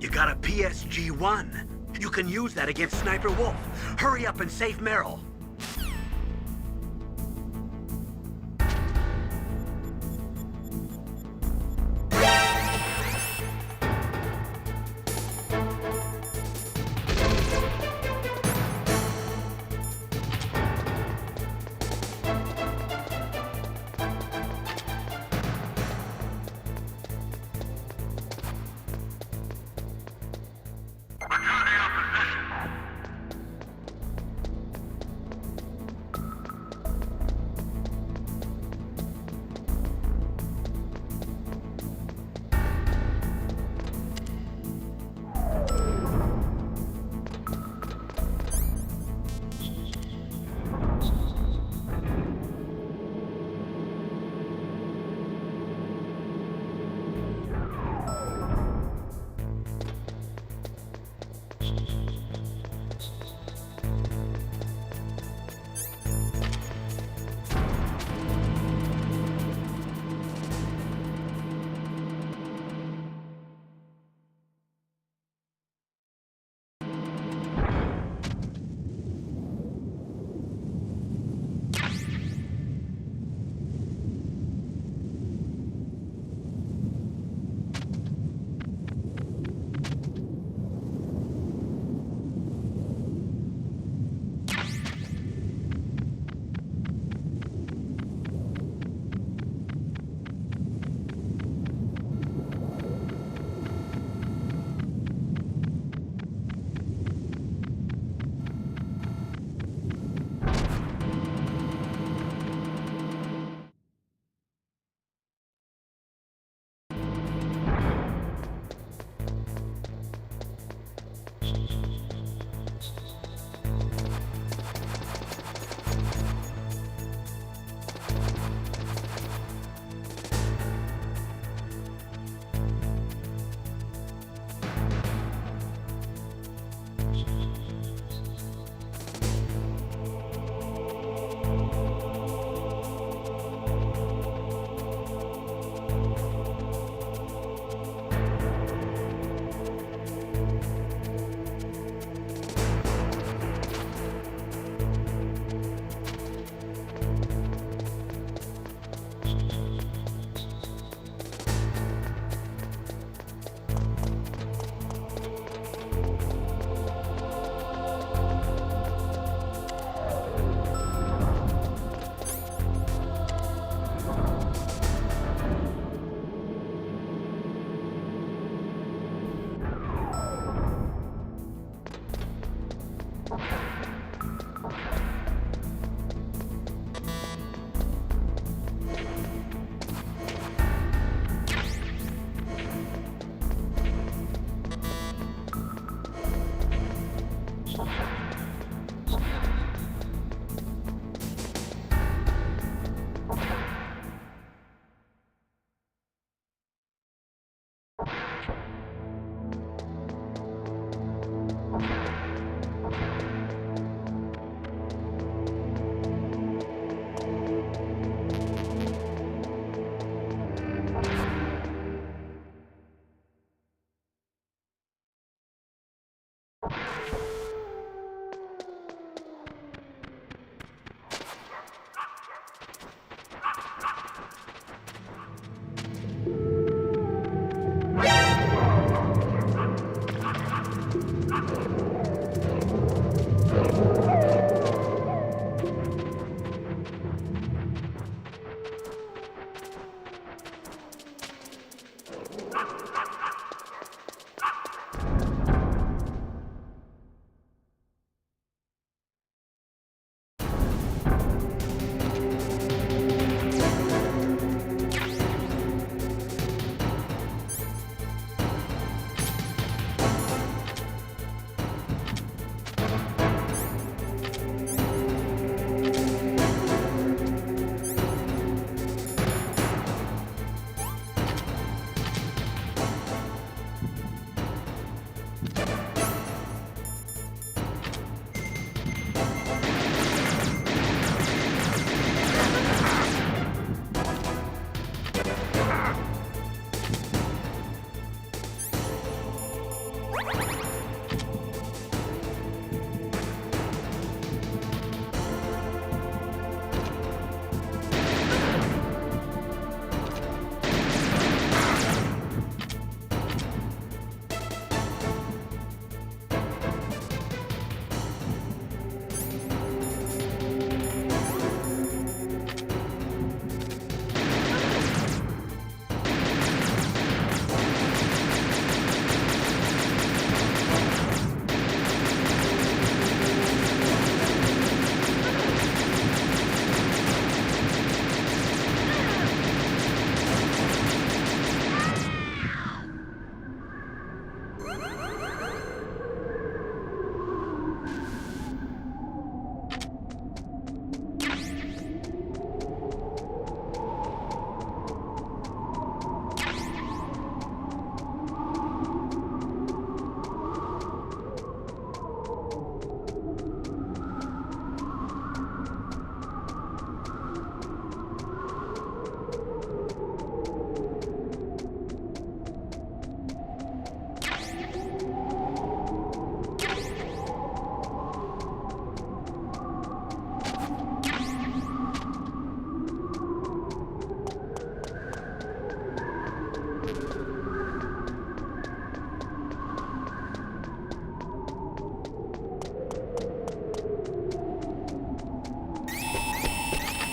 You got a PSG-1. You can use that against Sniper Wolf. Hurry up and save Meryl.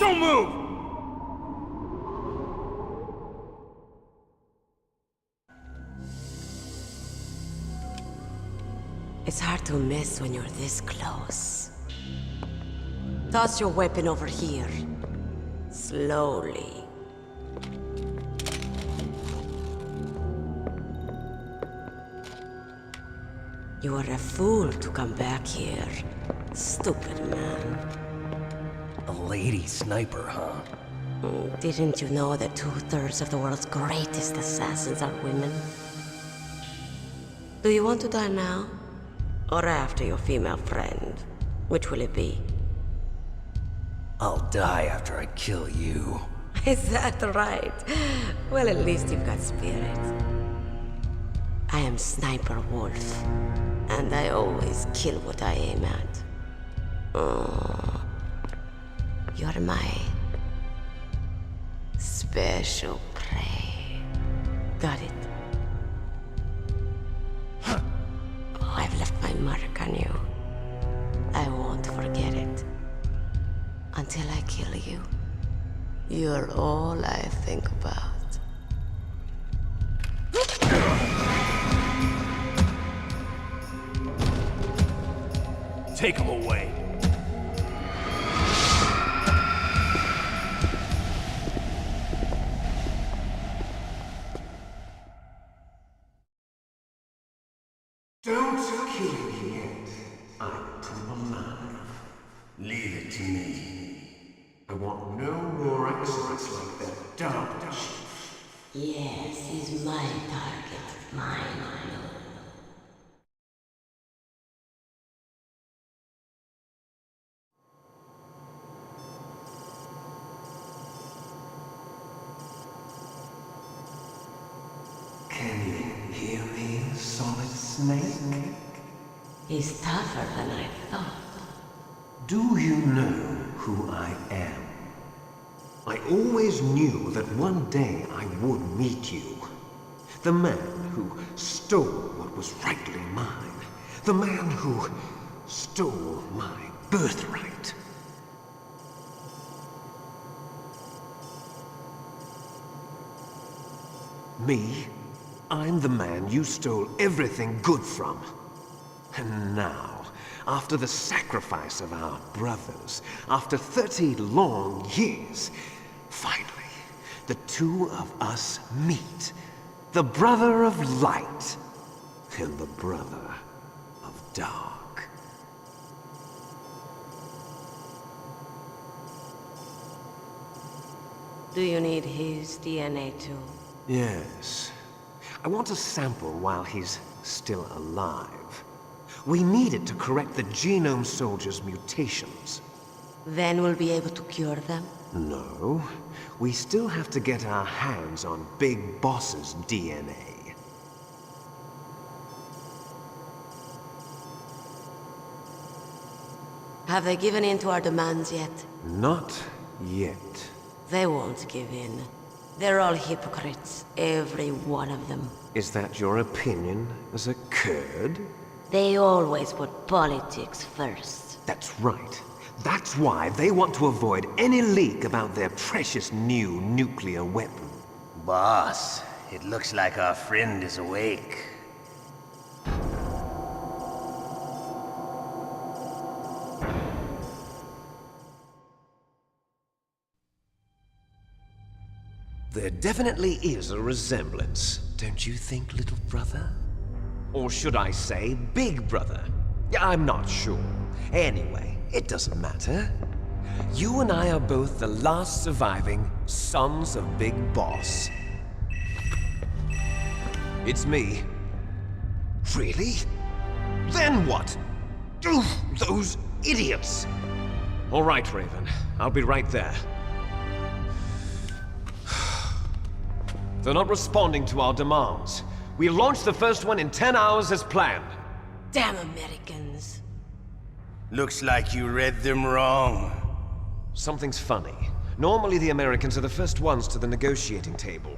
Don't move! It's hard to miss when you're this close. Toss your weapon over here. Slowly. You were a fool to come back here. Stupid man. A lady sniper, huh? Didn't you know that 2/3 of the world's greatest assassins are women? Do you want to die now? Or after your female friend? Which will it be? I'll die after I kill you. Is that right? Well, at least you've got spirit. I am Sniper Wolf, and I always kill what I aim at. Oh, you're my special prey. Got it? I've left my mark on you. I won't forget it. Until I kill you. You're all I think about. Take him away. Don't kill me yet. I'm too alive. Leave it to me. I want no more accidents like that dark chief. Yes, he's my target. Mine. Can you hear me, Solid Snake? He's tougher than I thought. Do you know who I am? I always knew that one day I would meet you. The man who stole what was rightly mine. The man who stole my birthright. Me? I'm the man you stole everything good from. And now, after the sacrifice of our brothers, after 30 long years, finally, the two of us meet. The brother of light and the brother of dark. Do you need his DNA too? Yes. I want a sample while he's still alive. We need it to correct the Genome Soldier's mutations. Then we'll be able to cure them? No. We still have to get our hands on Big Boss's DNA. Have they given in to our demands yet? Not yet. They won't give in. They're all hypocrites, every one of them. Is that your opinion as a Kurd? They always put politics first. That's right. That's why they want to avoid any leak about their precious new nuclear weapon. Boss, it looks like our friend is awake. There definitely is a resemblance, don't you think, little brother? Or should I say, big brother? I'm not sure. Anyway, it doesn't matter. You and I are both the last surviving sons of Big Boss. It's me. Really? Then what? Oof, those idiots! All right, Raven. I'll be right there. They're not responding to our demands. We launched the first one in 10 hours as planned. Damn Americans. Looks like you read them wrong. Something's funny. Normally the Americans are the first ones to the negotiating table.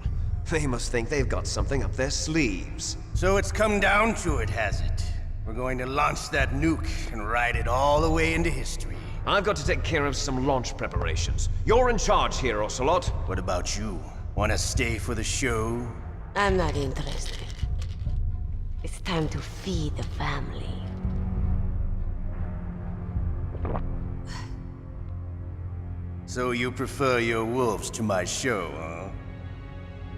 They must think they've got something up their sleeves. So it's come down to it, has it? We're going to launch that nuke and ride it all the way into history. I've got to take care of some launch preparations. You're in charge here, Ocelot. What about you? Wanna stay for the show? I'm not interested. It's time to feed the family. So you prefer your wolves to my show, huh?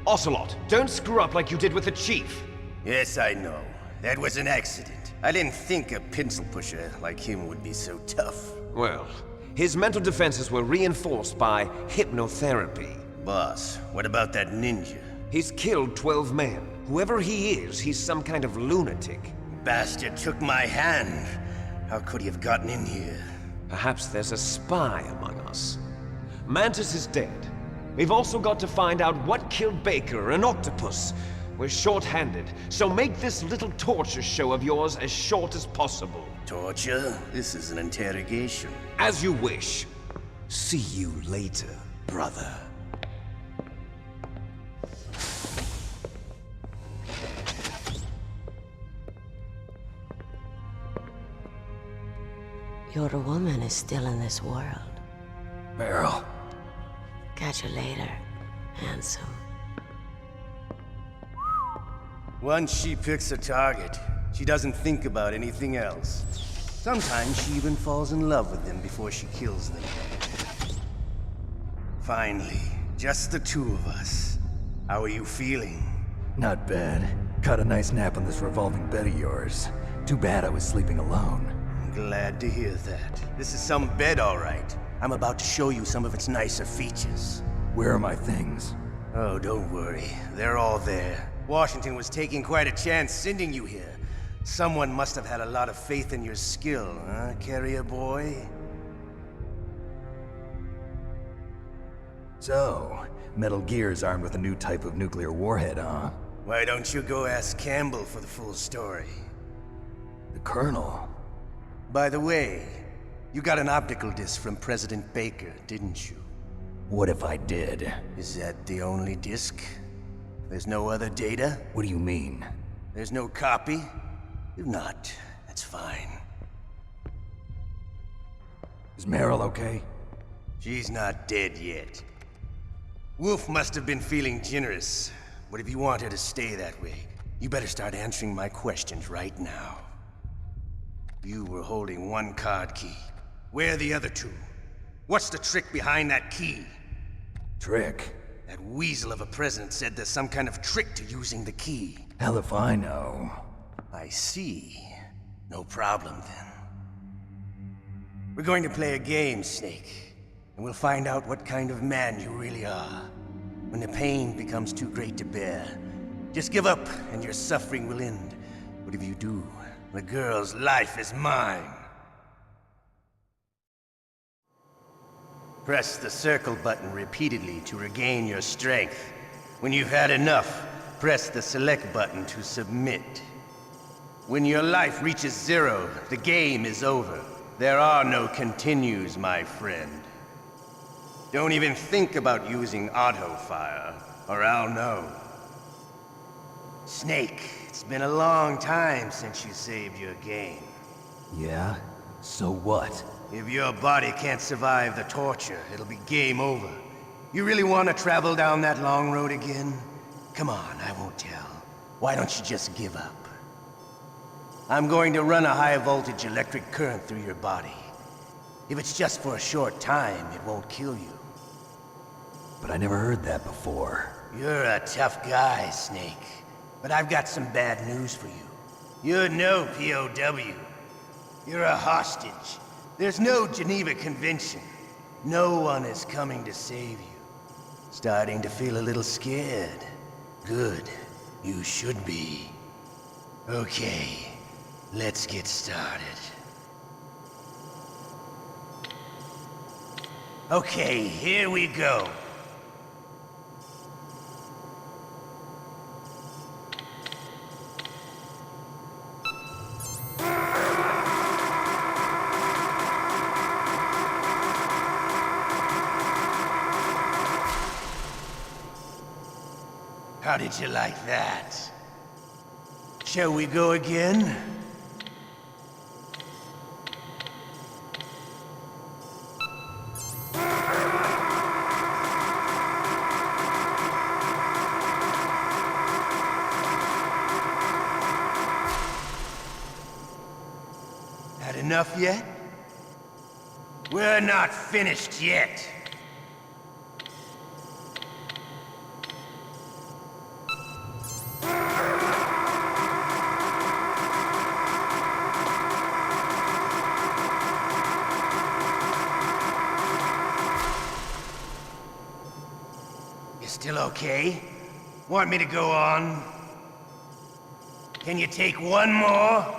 Ocelot, don't screw up like you did with the Chief. Yes, I know. That was an accident. I didn't think a pencil pusher like him would be so tough. Well, his mental defenses were reinforced by hypnotherapy. Boss, what about that ninja? He's killed 12 men. Whoever he is, he's some kind of lunatic. Bastard took my hand. How could he have gotten in here? Perhaps there's a spy among us. Mantis is dead. We've also got to find out what killed Baker and Octopus. We're short-handed, so make this little torture show of yours as short as possible. Torture? This is an interrogation. As you wish. See you later, brother. Your woman is still in this world. Meryl. Catch you later, handsome. Once she picks a target, she doesn't think about anything else. Sometimes she even falls in love with them before she kills them. Finally, just the two of us. How are you feeling? Not bad. Caught a nice nap on this revolving bed of yours. Too bad I was sleeping alone. I'm glad to hear that. This is some bed, all right. I'm about to show you some of its nicer features. Where are my things? Oh, don't worry. They're all there. Washington was taking quite a chance sending you here. Someone must have had a lot of faith in your skill, huh, carrier boy? So, Metal Gear's armed with a new type of nuclear warhead, huh? Why don't you go ask Campbell for the full story? The Colonel? By the way, you got an optical disc from President Baker, didn't you? What if I did? Is that the only disc? There's no other data? What do you mean? There's no copy? If not, that's fine. Is Meryl okay? She's not dead yet. Wolf must have been feeling generous. But if you want her to stay that way, you better start answering my questions right now. You were holding one card key. Where are the other two? What's the trick behind that key? Trick? That weasel of a president said there's some kind of trick to using the key. Hell if I know. I see. No problem then. We're going to play a game, Snake. And we'll find out what kind of man you really are. When the pain becomes too great to bear, just give up and your suffering will end. But if you do, the girl's life is mine. Press the circle button repeatedly to regain your strength. When you've had enough, press the select button to submit. When your life reaches 0, the game is over. There are no continues, my friend. Don't even think about using auto-fire, or I'll know. Snake, it's been a long time since you saved your game. Yeah? So what? If your body can't survive the torture, it'll be game over. You really want to travel down that long road again? Come on, I won't tell. Why don't you just give up? I'm going to run a high-voltage electric current through your body. If it's just for a short time, it won't kill you. But I never heard that before. You're a tough guy, Snake. But I've got some bad news for you. You're no POW. You're a hostage. There's no Geneva Convention. No one is coming to save you. Starting to feel a little scared. Good. You should be. Okay, let's get started. Okay, here we go. How did you like that? Shall we go again? Had enough yet? We're not finished yet. You still okay? Want me to go on? Can you take one more?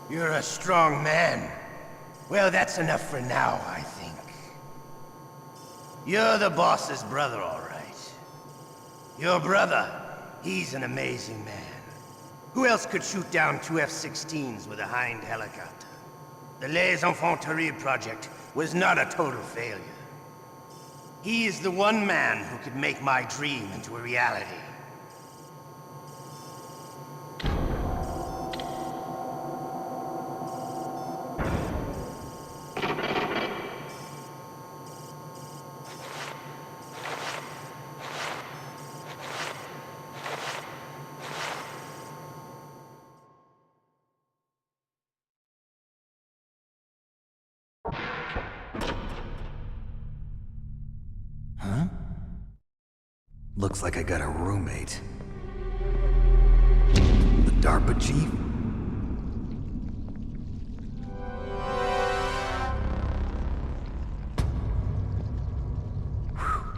You're a strong man. Well, that's enough for now, I think. You're the boss's brother, all right. Your brother, he's an amazing man. Who else could shoot down 2 F-16s with a Hind helicopter? The Les Enfants Terribles project was not a total failure. He is the one man who could make my dream into a reality. Huh? Looks like I got a roommate. The DARPA chief? Whew.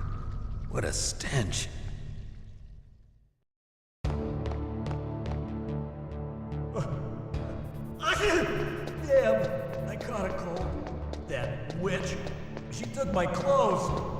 What a stench. Damn, I caught a cold. That witch, she took my clothes.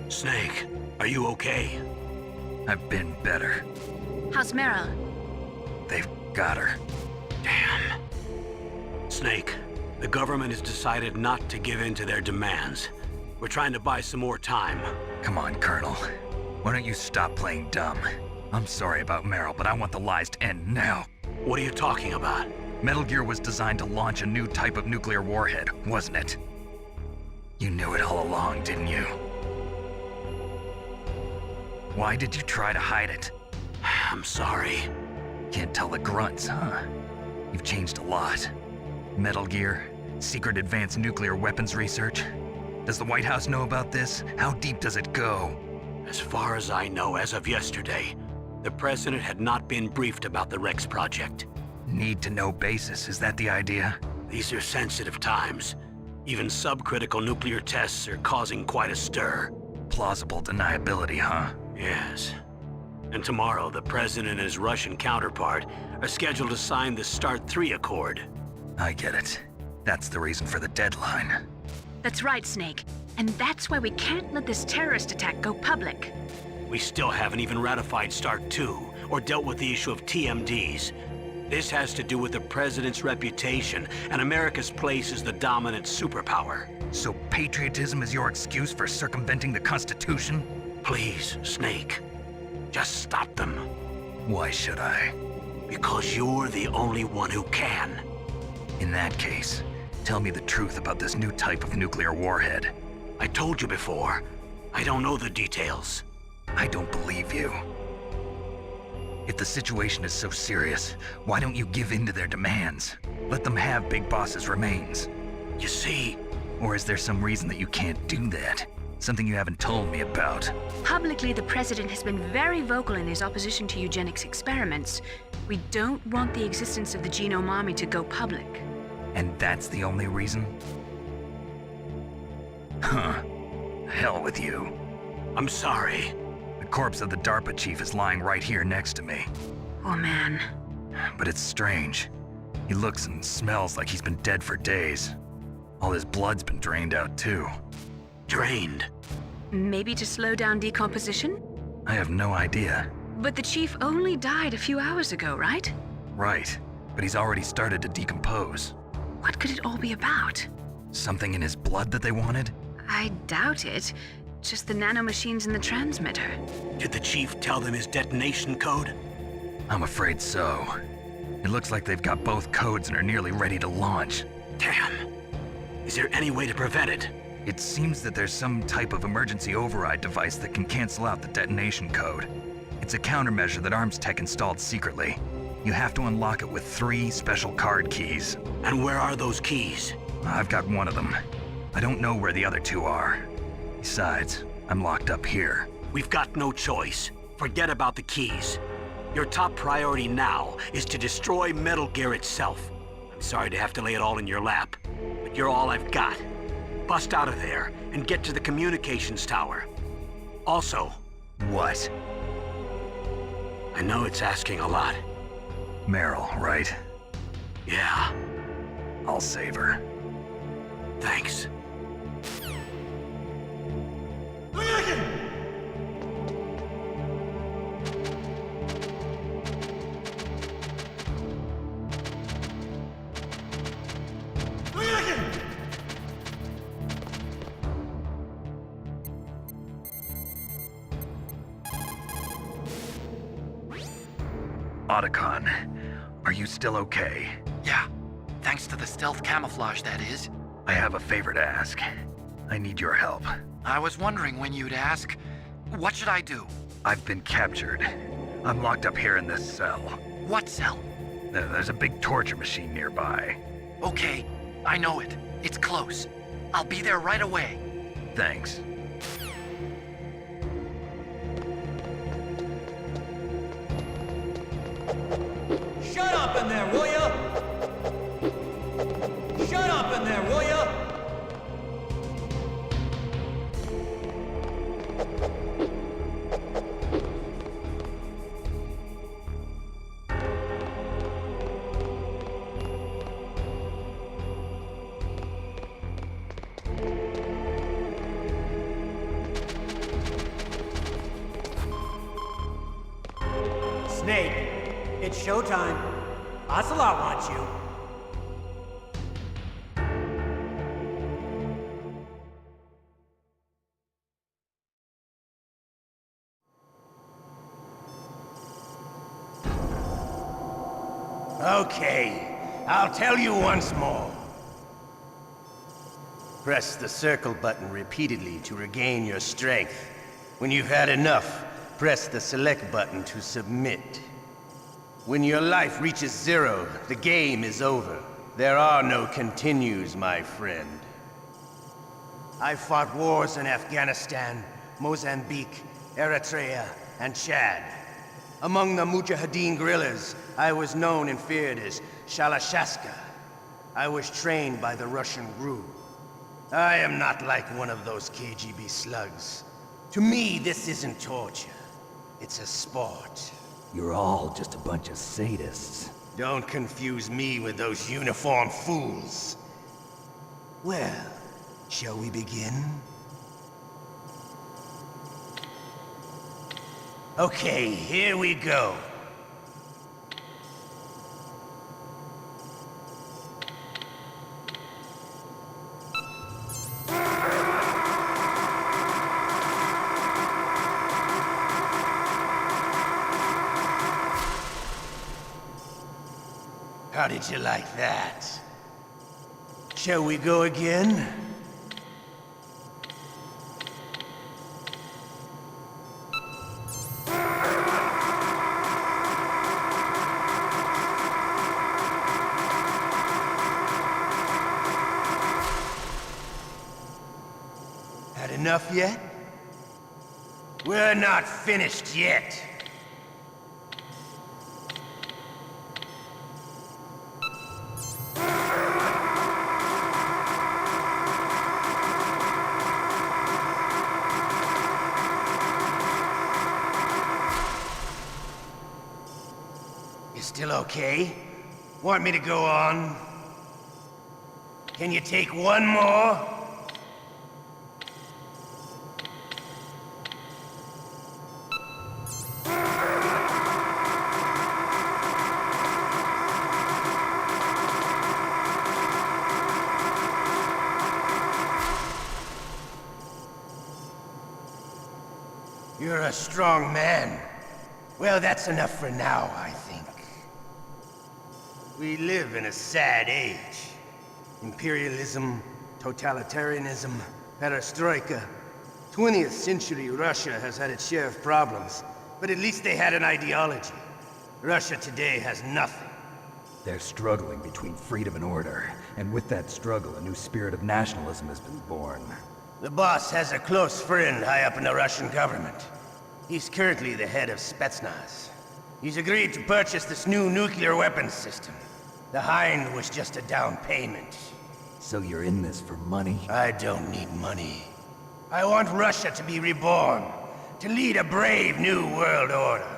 Snake, are you okay? I've been better. How's Meryl? They've got her. Damn. Snake, the government has decided not to give in to their demands. We're trying to buy some more time. Come on, Colonel. Why don't you stop playing dumb? I'm sorry about Meryl, but I want the lies to end now. What are you talking about? Metal Gear was designed to launch a new type of nuclear warhead, wasn't it? You knew it all along, didn't you? Why did you try to hide it? I'm sorry. Can't tell the grunts, huh? You've changed a lot. Metal Gear, secret advanced nuclear weapons research. Does the White House know about this? How deep does it go? As far as I know, as of yesterday, the president had not been briefed about the Rex project. Need-to-know basis, is that the idea? These are sensitive times. Even subcritical nuclear tests are causing quite a stir. Plausible deniability, huh? Yes. And tomorrow, the president and his Russian counterpart are scheduled to sign the START 3 Accord. I get it. That's the reason for the deadline. That's right, Snake. And that's why we can't let this terrorist attack go public. We still haven't even ratified START 2 or dealt with the issue of TMDs. This has to do with the president's reputation and America's place as the dominant superpower. So patriotism is your excuse for circumventing the Constitution? Please, Snake. Just stop them. Why should I? Because you're the only one who can. In that case, tell me the truth about this new type of nuclear warhead. I told you before. I don't know the details. I don't believe you. If the situation is so serious, why don't you give in to their demands? Let them have Big Boss's remains. You see... Or is there some reason that you can't do that? Something you haven't told me about. Publicly, the president has been very vocal in his opposition to eugenics experiments. We don't want the existence of the genome army to go public. And that's the only reason? Huh. Hell with you. I'm sorry. The corpse of the DARPA chief is lying right here next to me. Oh man. But it's strange. He looks and smells like he's been dead for days. All his blood's been drained out too. Drained? Maybe to slow down decomposition? I have no idea. But the chief only died a few hours ago, right? Right, but he's already started to decompose. What could it all be about? Something in his blood that they wanted? I doubt it. Just the nanomachines in the transmitter. Did the chief tell them his detonation code? I'm afraid so. It looks like they've got both codes and are nearly ready to launch. Damn. Is there any way to prevent it? It seems that there's some type of emergency override device that can cancel out the detonation code. It's a countermeasure that Arms Tech installed secretly. You have to unlock it with 3 special card keys. And where are those keys? I've got one of them. I don't know where the other 2 are. Besides, I'm locked up here. We've got no choice. Forget about the keys. Your top priority now is to destroy Metal Gear itself. I'm sorry to have to lay it all in your lap, but you're all I've got. Bust out of there and get to the communications tower. Also... What? I know it's asking a lot. Meryl, right? Yeah. I'll save her. Thanks. Otacon, are you still okay? Yeah, thanks to the stealth camouflage, that is. I have a favor to ask. I need your help. I was wondering when you'd ask. What should I do? I've been captured. I'm locked up here in this cell. What cell? There's a big torture machine nearby. Okay, I know it. It's close. I'll be there right away. Thanks. Shut up in there, will ya? Shut up in there, will ya? Snake, it's showtime. Ocelot wants you. Okay, I'll tell you once more. Press the circle button repeatedly to regain your strength. When you've had enough, press the select button to submit. When your life reaches 0, the game is over. There are no continues, my friend. I fought wars in Afghanistan, Mozambique, Eritrea, and Chad. Among the Mujahideen guerrillas, I was known and feared as Shalashaska. I was trained by the Russian GRU. I am not like one of those KGB slugs. To me, this isn't torture. It's a sport. You're all just a bunch of sadists. Don't confuse me with those uniformed fools. Well, shall we begin? Okay, here we go. How did you like that? Shall we go again? Had enough yet? We're not finished yet. Still okay? Want me to go on? Can you take one more? You're a strong man. Well, that's enough for now, I think. We live in a sad age. Imperialism, totalitarianism, perestroika. 20th century Russia has had its share of problems, but at least they had an ideology. Russia today has nothing. They're struggling between freedom and order, and with that struggle, a new spirit of nationalism has been born. The boss has a close friend high up in the Russian government. He's currently the head of Spetsnaz. He's agreed to purchase this new nuclear weapons system. The Hind was just a down payment. So you're in this for money? I don't need money. I want Russia to be reborn, to lead a brave new world order.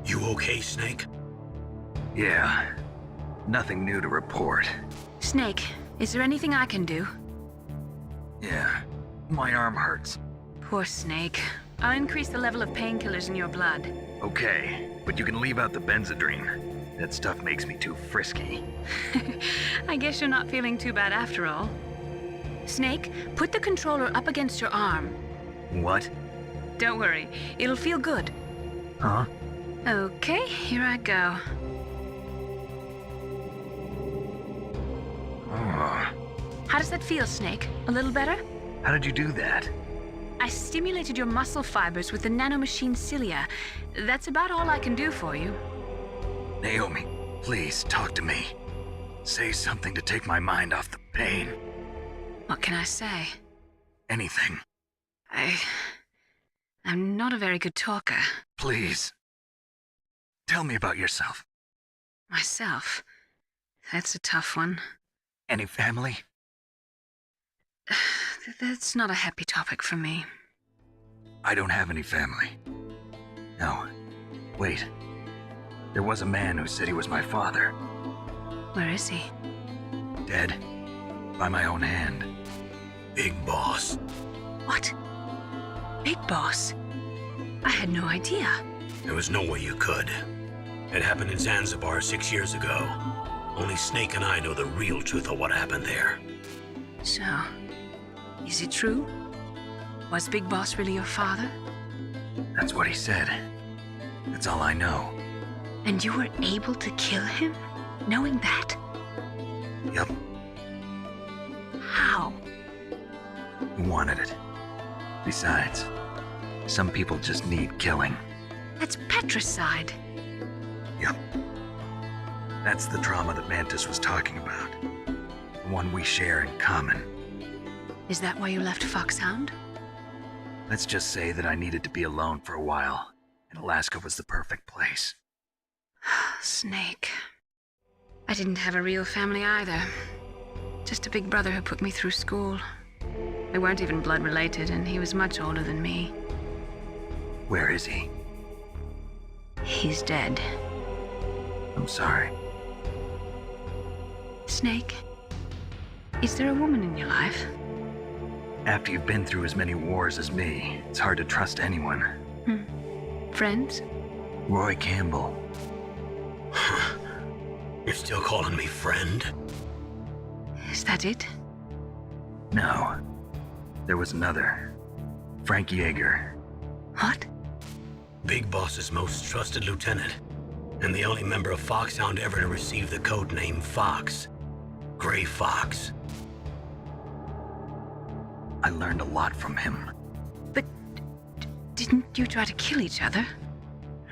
You okay, Snake? Yeah. Nothing new to report. Snake, is there anything I can do? Yeah. My arm hurts. Poor Snake. I'll increase the level of painkillers in your blood. Okay, but you can leave out the Benzedrine. That stuff makes me too frisky. I guess you're not feeling too bad after all. Snake, put the controller up against your arm. What? Don't worry, it'll feel good. Huh? Okay, here I go. Oh. How does that feel, Snake? A little better? How did you do that? I stimulated your muscle fibers with the nanomachine cilia. That's about all I can do for you. Naomi, please talk to me. Say something to take my mind off the pain. What can I say? Anything. I'm not a very good talker. Please. Tell me about yourself. Myself? That's a tough one. Any family? That's not a happy topic for me. I don't have any family. No. Wait. There was a man who said he was my father. Where is he? Dead. By my own hand. Big Boss. What? Big Boss? I had no idea. There was no way you could. It happened in Zanzibar 6 years ago. Only Snake and I know the real truth of what happened there. So, is it true? Was Big Boss really your father? That's what he said. That's all I know. And you were able to kill him, knowing that? Yup. How? He wanted it. Besides, some people just need killing. That's patricide. Yup. That's the trauma that Mantis was talking about. The one we share in common. Is that why you left Foxhound? Let's just say that I needed to be alone for a while, and Alaska was the perfect place. Snake. I didn't have a real family either. Just a big brother who put me through school. We weren't even blood related, and he was much older than me. Where is he? He's dead. I'm sorry. Snake, is there a woman in your life? After you've been through as many wars as me, it's hard to trust anyone. Friends? Roy Campbell. You're still calling me friend? Is that it? No. There was another. Frank Yeager. What? Big Boss's most trusted lieutenant, and the only member of Foxhound ever to receive the code name Fox. Gray Fox. I learned a lot from him. But didn't you try to kill each other?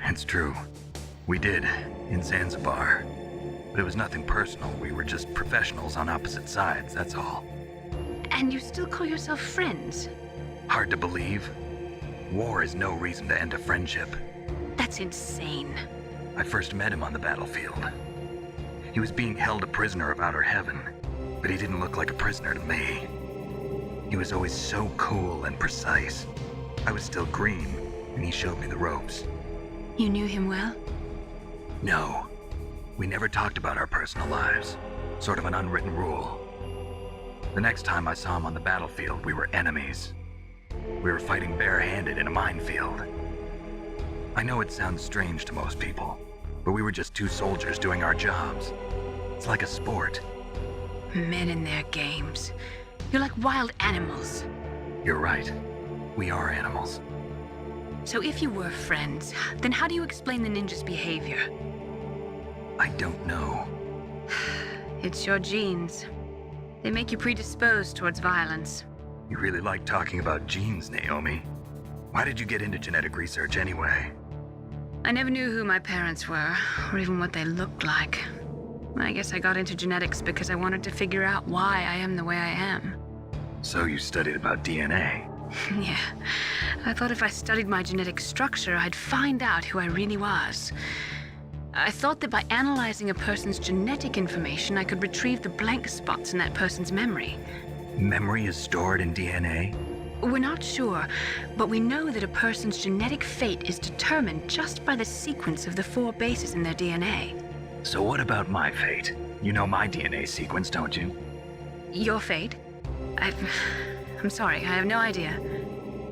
It's true. We did, in Zanzibar. But it was nothing personal. We were just professionals on opposite sides, that's all. And you still call yourself friends? Hard to believe. War is no reason to end a friendship. That's insane. I first met him on the battlefield. He was being held a prisoner of outer heaven, but he didn't look like a prisoner to me. He was always so cool and precise. I was still green, and he showed me the ropes. You knew him well? No. We never talked about our personal lives. Sort of an unwritten rule. The next time I saw him on the battlefield, we were enemies. We were fighting barehanded in a minefield. I know it sounds strange to most people, but we were just two soldiers doing our jobs. It's like a sport. Men and their games. You're like wild animals. You're right. We are animals. So if you were friends, then how do you explain the ninja's behavior? I don't know. It's your genes. They make you predisposed towards violence. You really like talking about genes, Naomi. Why did you get into genetic research anyway? I never knew who my parents were, or even what they looked like. I guess I got into genetics because I wanted to figure out why I am the way I am. So you studied about DNA? Yeah. I thought if I studied my genetic structure, I'd find out who I really was. I thought that by analyzing a person's genetic information, I could retrieve the blank spots in that person's memory. Memory is stored in DNA? We're not sure, but we know that a person's genetic fate is determined just by the sequence of the 4 bases in their DNA. So what about my fate? You know my DNA sequence, don't you? Your fate? I'm sorry, I have no idea.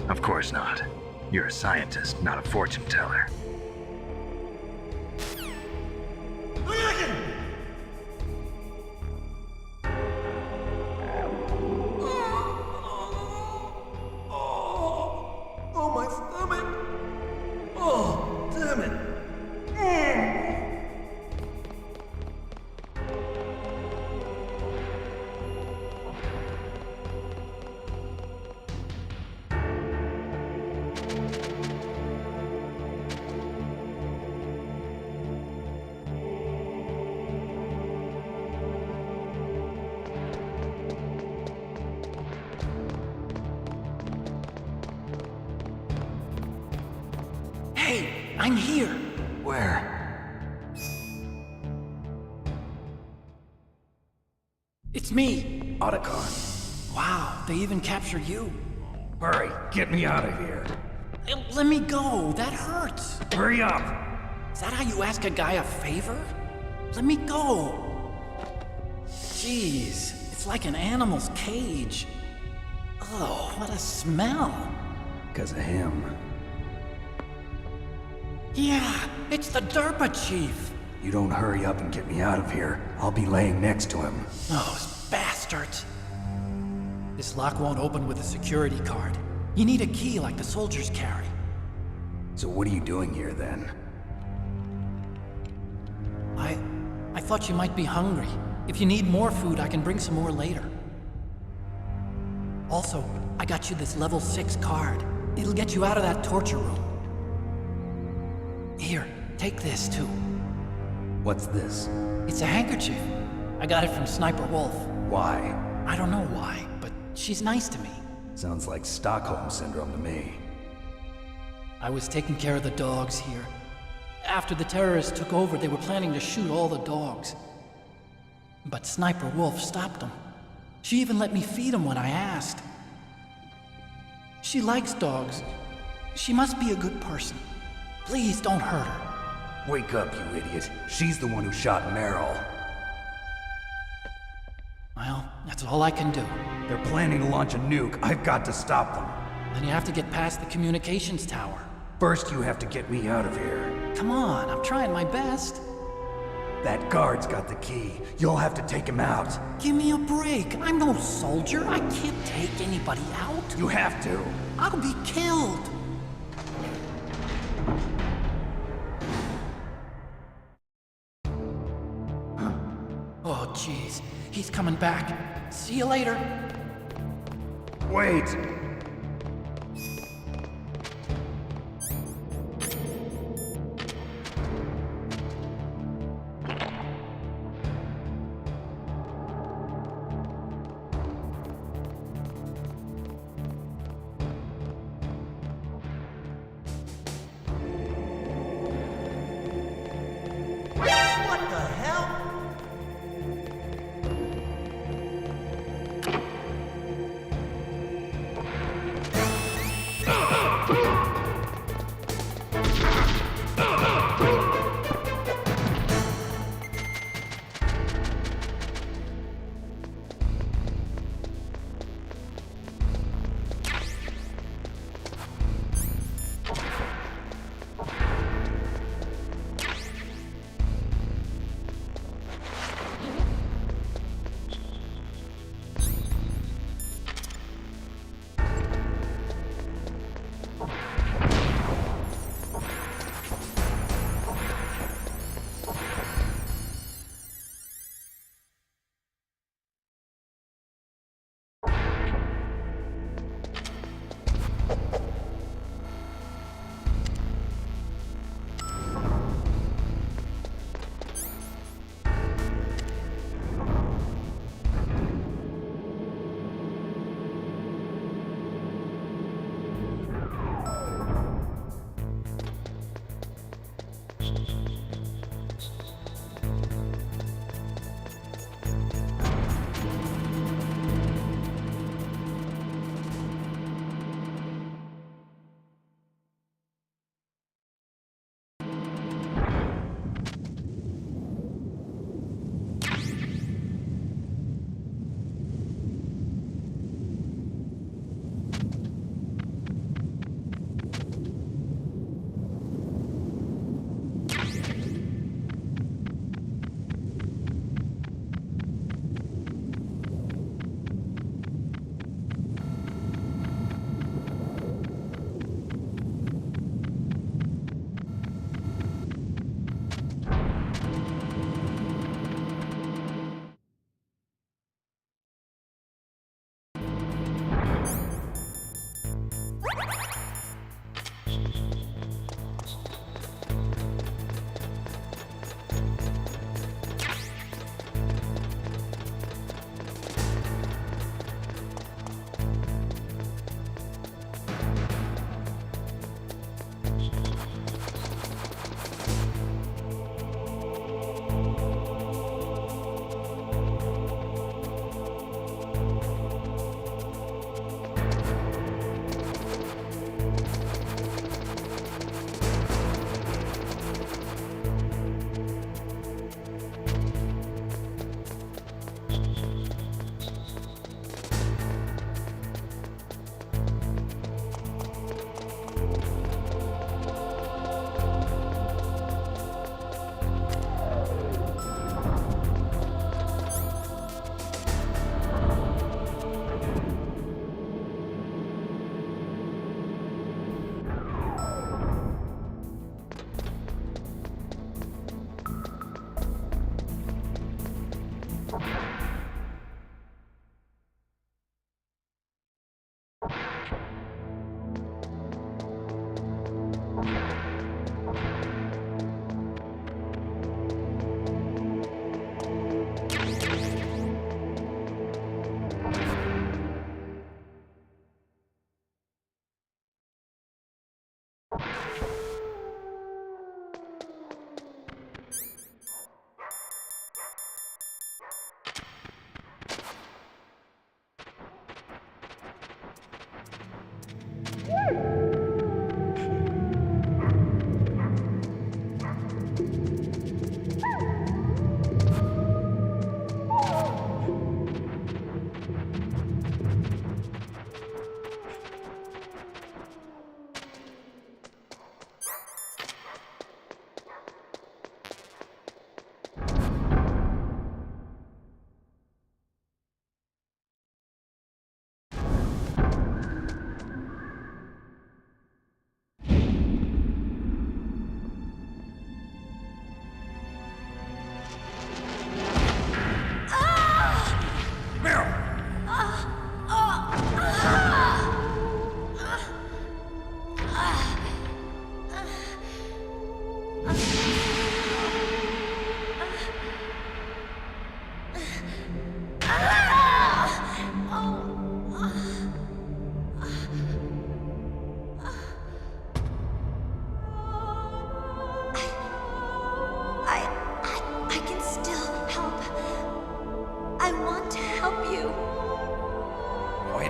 Of course not. You're a scientist, not a fortune teller. Oh, my stomach! Oh, damn it! Hey, I'm here. Where? It's me. Otacon. Wow, they even captured you. Hurry, get me out of here. Let me go. That hurts. Hurry up. Is that how you ask a guy a favor? Let me go. Jeez, it's like an animal's cage. Oh, what a smell. Because of him. Yeah, it's the Derpa Chief. You don't hurry up and get me out of here, I'll be laying next to him. Those bastards. This lock won't open with a security card. You need a key like the soldiers carry. So what are you doing here then? I thought you might be hungry. If you need more food, I can bring some more later. Also, I got you this level 6 card. It'll get you out of that torture room. Here, take this too. What's this? It's a handkerchief. I got it from Sniper Wolf. Why? I don't know why, but she's nice to me. Sounds like Stockholm Syndrome to me. I was taking care of the dogs here. After the terrorists took over, they were planning to shoot all the dogs. But Sniper Wolf stopped them. She even let me feed them when I asked. She likes dogs. She must be a good person. Please don't hurt her. Wake up, you idiot. She's the one who shot Meryl. Well, that's all I can do. They're planning to launch a nuke. I've got to stop them. Then you have to get past the communications tower. First, you have to get me out of here. Come on, I'm trying my best. That guard's got the key. You'll have to take him out. Give me a break. I'm no soldier. I can't take anybody out. You have to. I'll be killed. Oh, jeez. He's coming back. See you later. Wait! What the hell?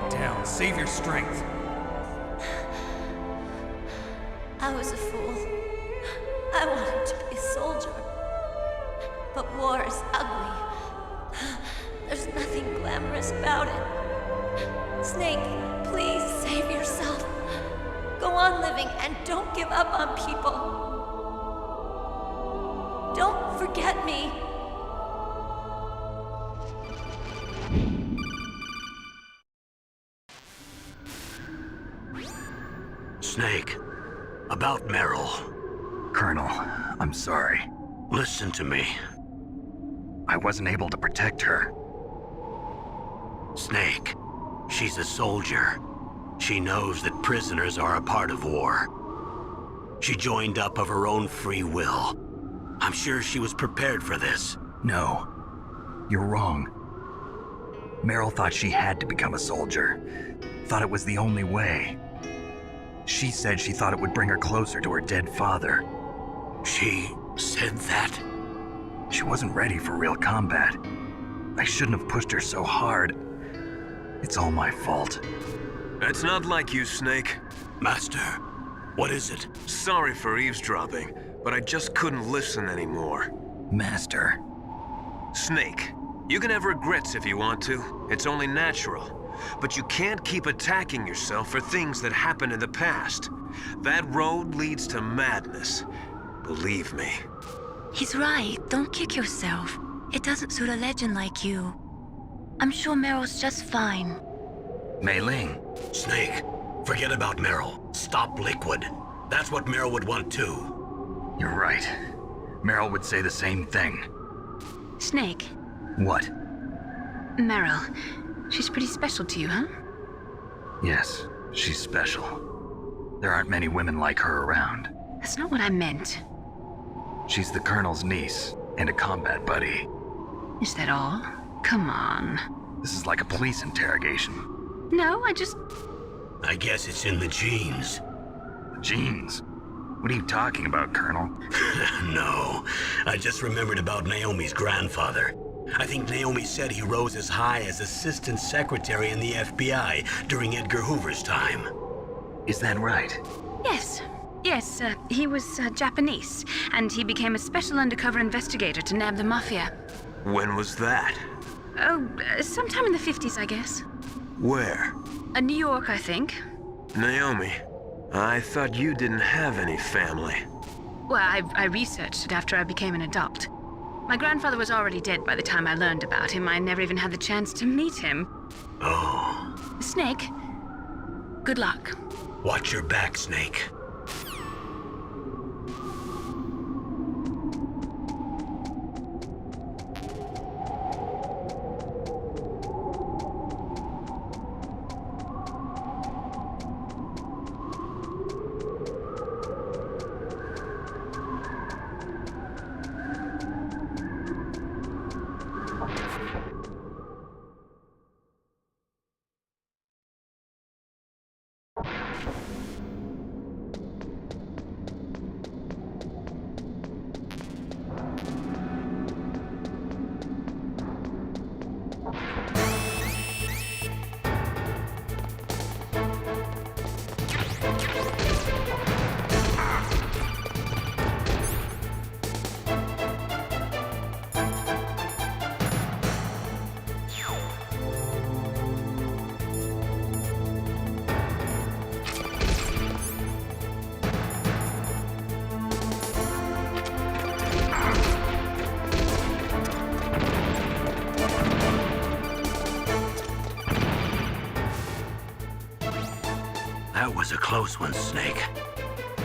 it down. Save your strength. I was a fool. I wanted to be a soldier. But war is ugly. There's nothing glamorous about it. Snake, please save yourself. Go on living and don't give up on people. Don't forget me. Snake, about Meryl. Colonel, I'm sorry. Listen to me. I wasn't able to protect her. Snake, she's a soldier. She knows that prisoners are a part of war. She joined up of her own free will. I'm sure she was prepared for this. No, you're wrong. Meryl thought she had to become a soldier. Thought it was the only way. She said she thought it would bring her closer to her dead father. She said that? She wasn't ready for real combat. I shouldn't have pushed her so hard. It's all my fault. It's not like you, Snake. Master, what is it? Sorry for eavesdropping, but I just couldn't listen anymore. Master. Snake, you can have regrets if you want to. It's only natural. But you can't keep attacking yourself for things that happened in the past. That road leads to madness. Believe me. He's right. Don't kick yourself. It doesn't suit a legend like you. I'm sure Meryl's just fine. Mei Ling. Snake, forget about Meryl. Stop Liquid. That's what Meryl would want too. You're right. Meryl would say the same thing. Snake. What? Meryl. She's pretty special to you, huh? Yes, she's special. There aren't many women like her around. That's not what I meant. She's the Colonel's niece and a combat buddy. Is that all? Come on. This is like a police interrogation. No, I guess it's in the genes. The genes? What are you talking about, Colonel? No, I just remembered about Naomi's grandfather. I think Naomi said he rose as high as assistant secretary in the FBI during Edgar Hoover's time. Is that right? Yes. Yes, he was Japanese, and he became a special undercover investigator to nab the mafia. When was that? Oh, sometime in the 50s, I guess. Where? New York, I think. Naomi, I thought you didn't have any family. Well, I researched it after I became an adult. My grandfather was already dead by the time I learned about him. I never even had the chance to meet him. Oh. Snake, good luck. Watch your back, Snake. That was a close one, Snake.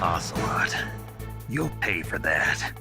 Ocelot, you'll pay for that.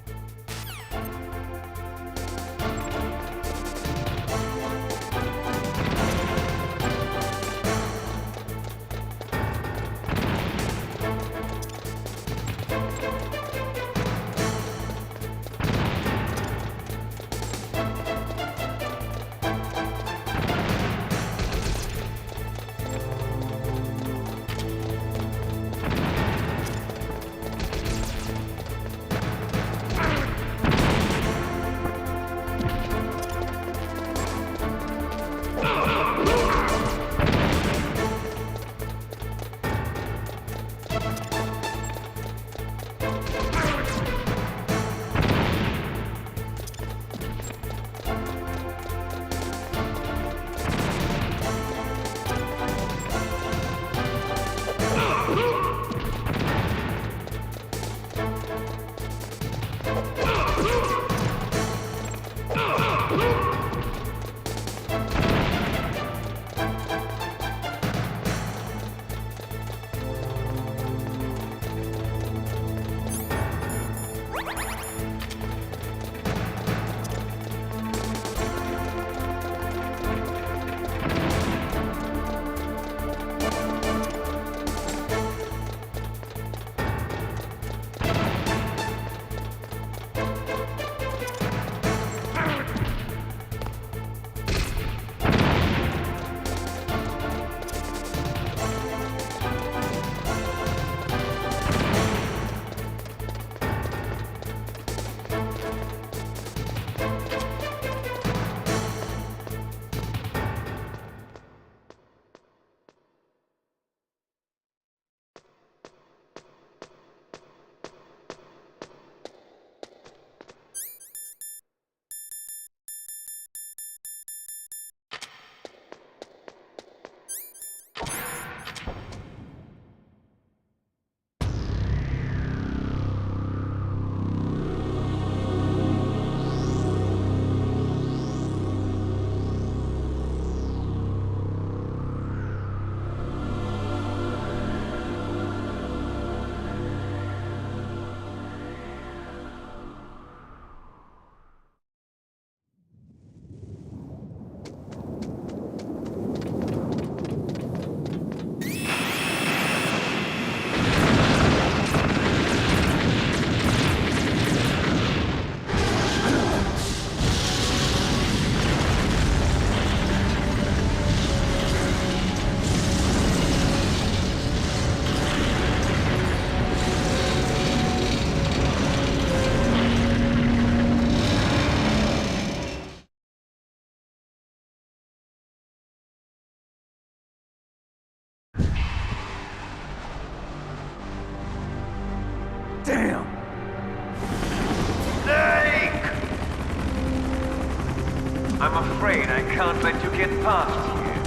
past here.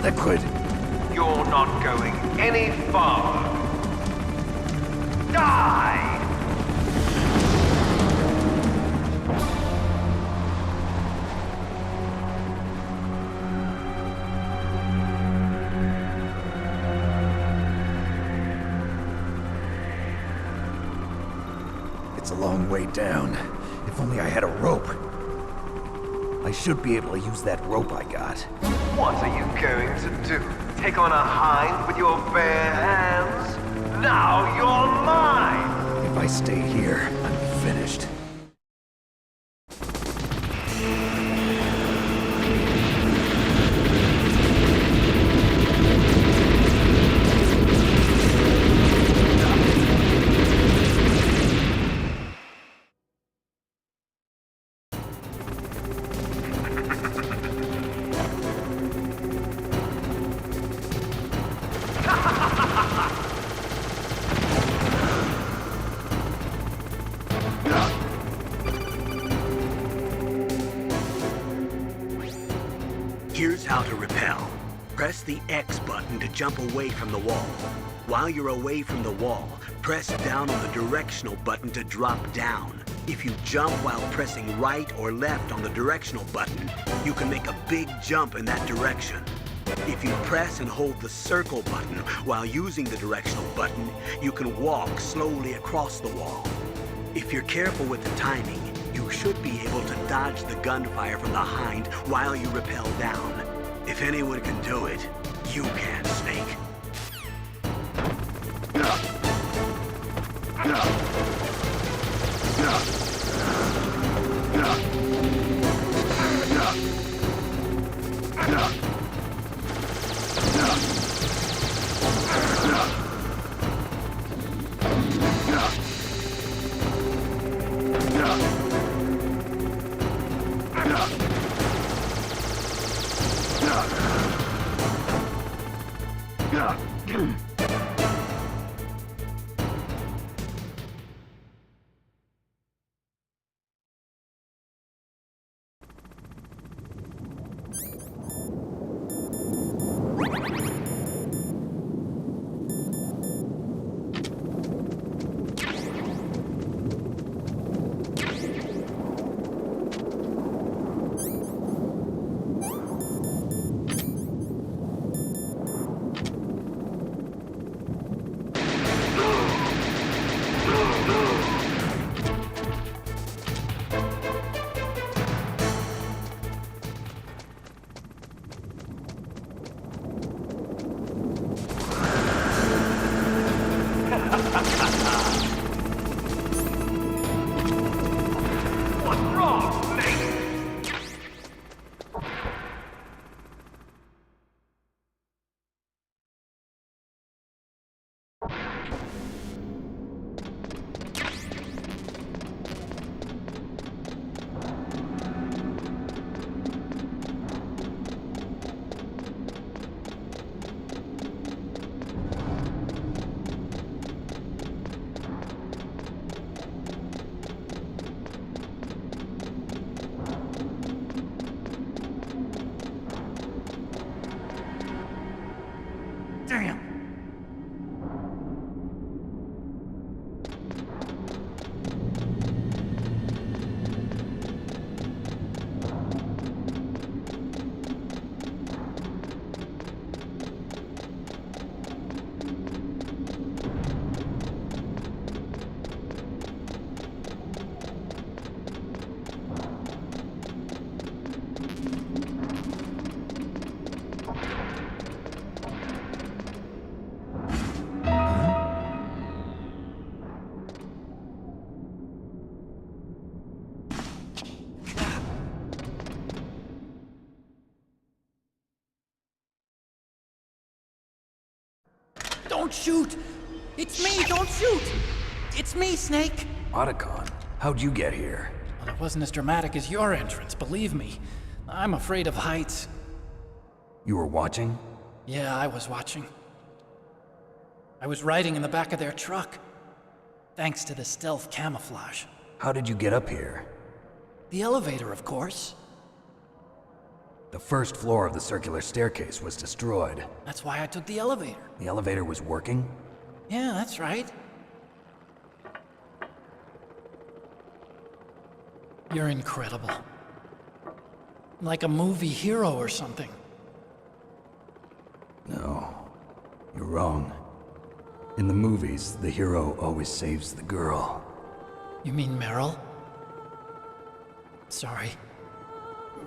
Liquid. You're not going any farther. Die! It's a long way down. If only I had a rope. I should be able to use that rope I got. What are you going to do? Take on a hind with your bare hands? Now you're mine! If I stay here, I'm finished. Here's how to repel. Press the X button to jump away from the wall. While you're away from the wall, press down on the directional button to drop down. If you jump while pressing right or left on the directional button, you can make a big jump in that direction. If you press and hold the circle button while using the directional button, you can walk slowly across the wall. If you're careful with the timing, you should be able to dodge the gunfire from the hind while you rappel down. If anyone can do it, you can, Snake. What's wrong, Snake? Damn! Don't shoot! It's me, don't shoot! It's me, Snake! Otacon, how'd you get here? Well, it wasn't as dramatic as your entrance, believe me. I'm afraid of heights. You were watching? Yeah, I was watching. I was riding in the back of their truck. Thanks to the stealth camouflage. How did you get up here? The elevator, of course. The first floor of the circular staircase was destroyed. That's why I took the elevator. The elevator was working? Yeah, that's right. You're incredible. Like a movie hero or something. No, you're wrong. In the movies, the hero always saves the girl. You mean Meryl? Sorry.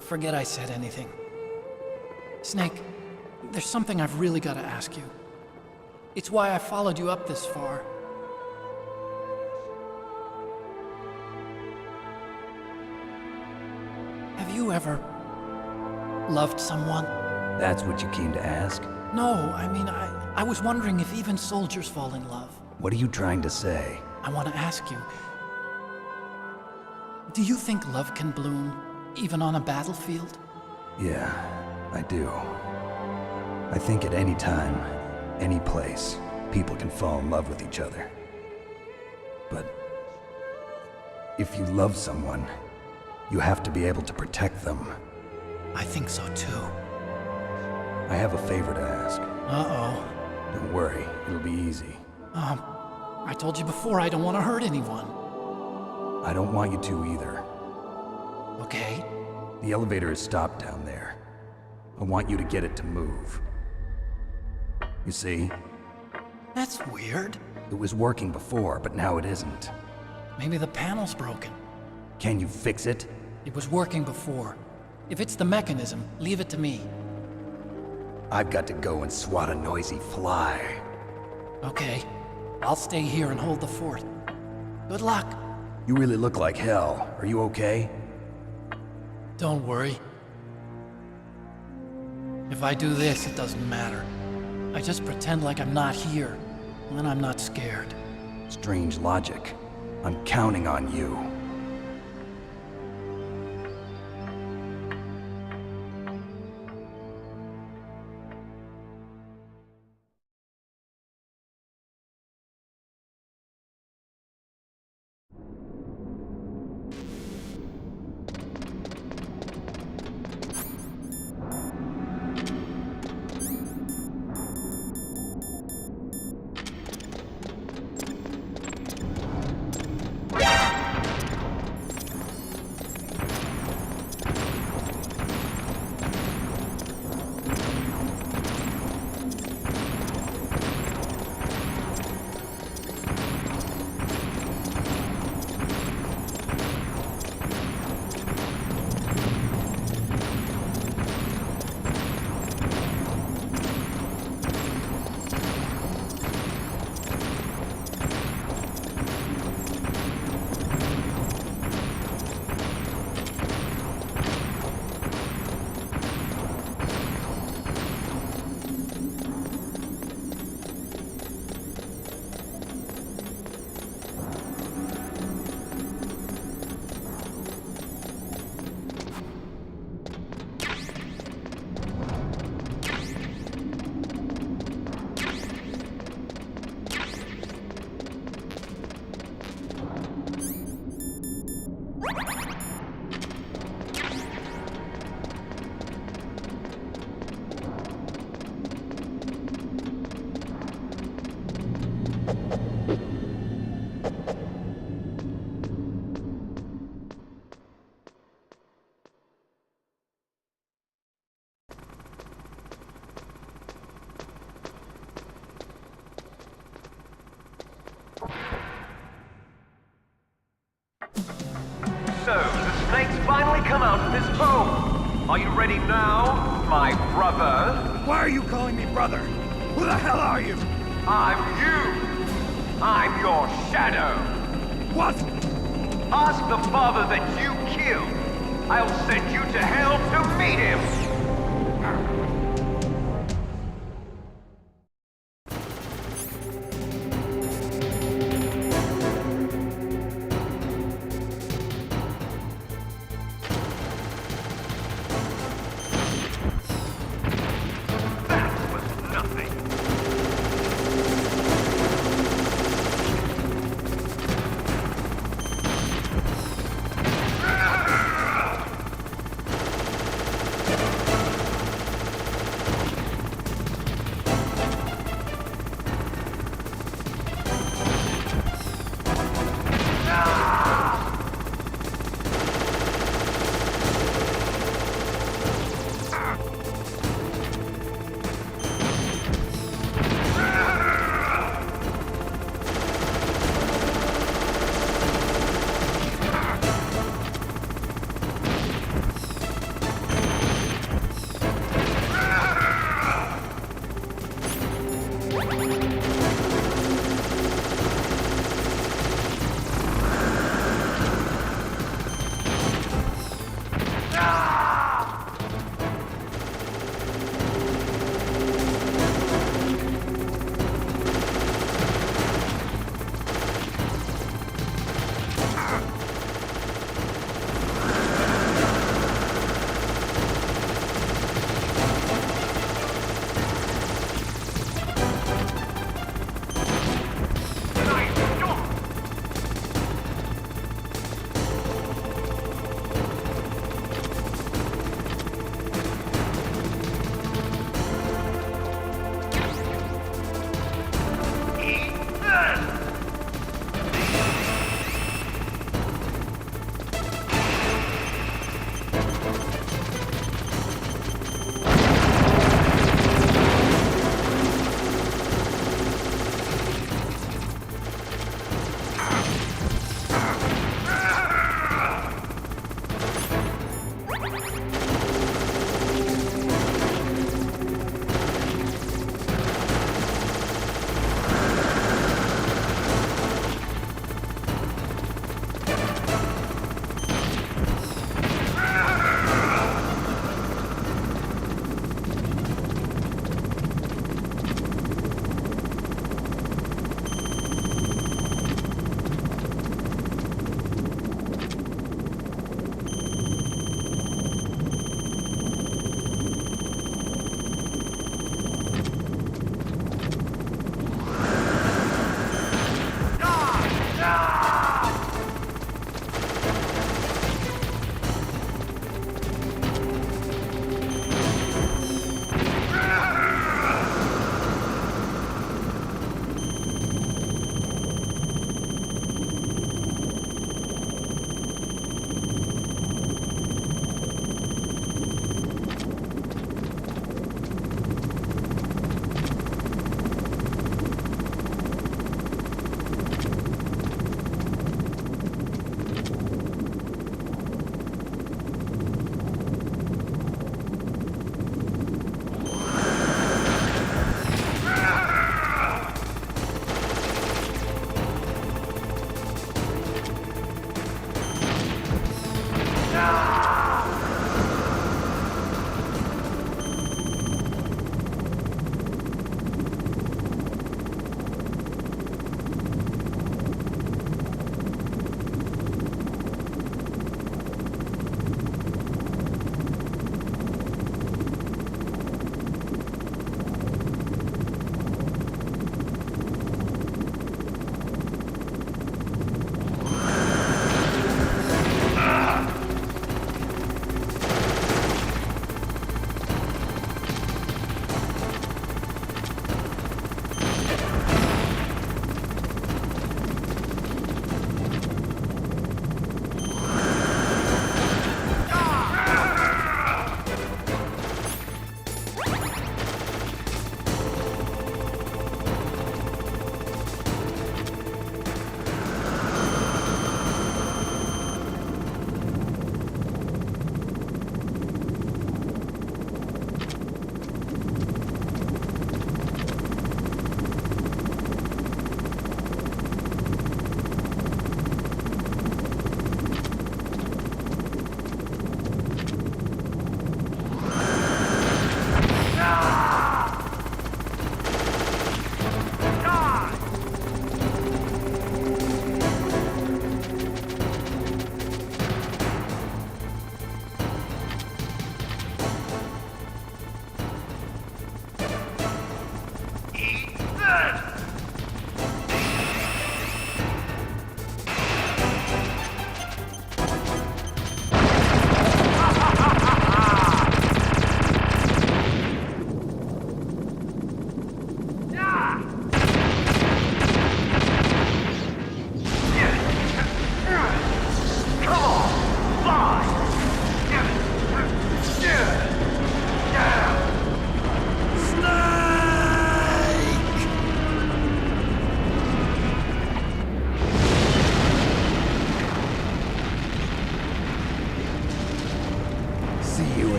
Forget I said anything. Snake, there's something I've really got to ask you. It's why I followed you up this far. Have you ever loved someone? That's what you came to ask? No, I mean, I was wondering if even soldiers fall in love. What are you trying to say? I want to ask you, do you think love can bloom, even on a battlefield? Yeah, I do. I think at any time, any place, people can fall in love with each other. But if you love someone, you have to be able to protect them. I think so too. I have a favor to ask. Uh-oh. Don't worry, it'll be easy. I told you before I don't want to hurt anyone. I don't want you to either. Okay. The elevator is stopped down there. I want you to get it to move. You see? That's weird. It was working before, but now it isn't. Maybe the panel's broken. Can you fix it? It was working before. If it's the mechanism, leave it to me. I've got to go and swat a noisy fly. Okay. I'll stay here and hold the fort. Good luck. You really look like hell. Are you okay? Don't worry. If I do this, it doesn't matter. I just pretend like I'm not here, and then I'm not scared. Strange logic. I'm counting on you. So, the snake's finally come out of his home. Are you ready now, my brother? Why are you calling me brother? Who the hell are you? I'm you. I'm your shadow. What? Ask the father that you killed. I'll send you to hell to meet him.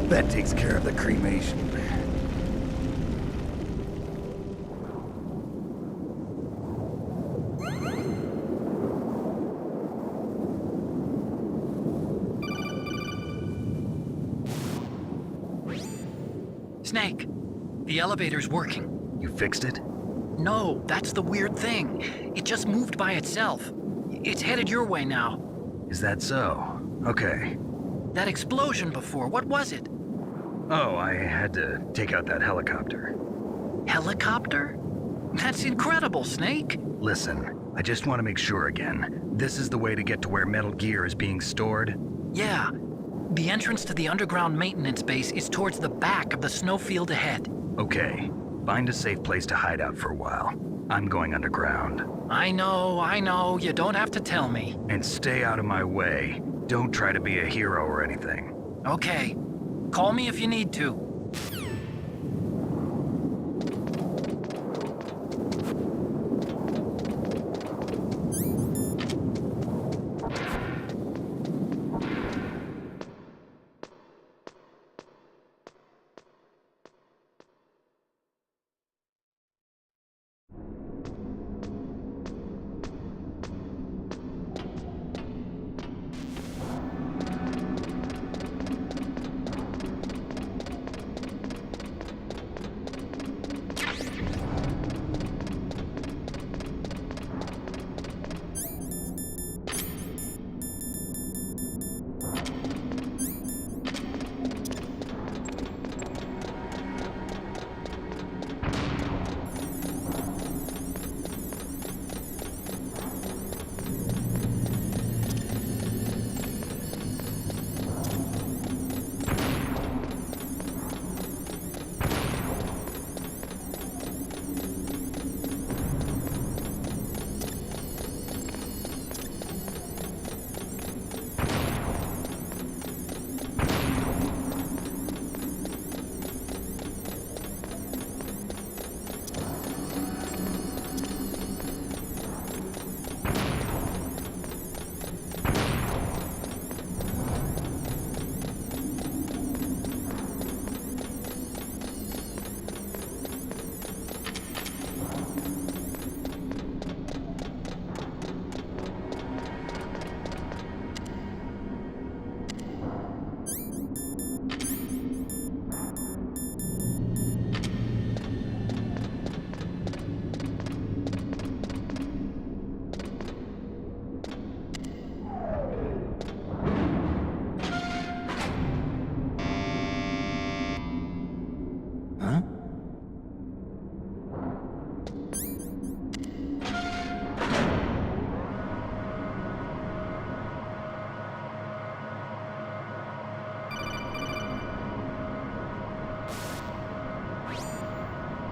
That takes care of the cremation. Snake, the elevator's working. You fixed it? No, that's the weird thing. It just moved by itself. It's headed your way now. Is that so? Okay. That explosion before, what was it? Oh, I had to take out that helicopter. Helicopter? That's incredible, Snake. Listen, I just want to make sure again. This is the way to get to where Metal Gear is being stored? Yeah. The entrance to the underground maintenance base is towards the back of the snowfield ahead. Okay. Find a safe place to hide out for a while. I'm going underground. I know. You don't have to tell me. And stay out of my way. Don't try to be a hero or anything. Okay. Call me if you need to.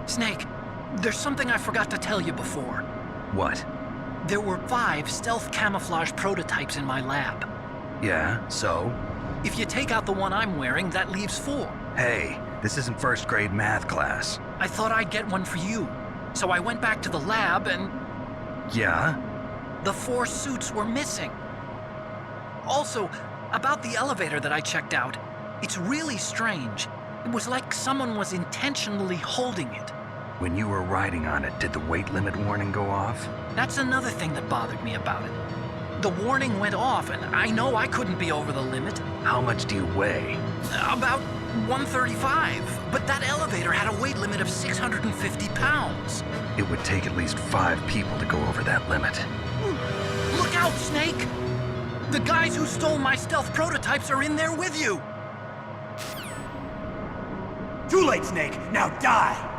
Snake, there's something I forgot to tell you before. What? There were 5 stealth camouflage prototypes in my lab. Yeah, so? If you take out the one I'm wearing, that leaves 4. Hey, this isn't first grade math class. I thought I'd get one for you. So I went back to the lab and... Yeah? The 4 suits were missing. Also, about the elevator that I checked out, it's really strange. It was like someone was intentionally holding it. When you were riding on it, did the weight limit warning go off? That's another thing that bothered me about it. The warning went off, and I know I couldn't be over the limit. How much do you weigh? About 135, but that elevator had a weight limit of 650 pounds. It would take at least 5 people to go over that limit. Look out, Snake! The guys who stole my stealth prototypes are in there with you! Too late, Snake! Now die!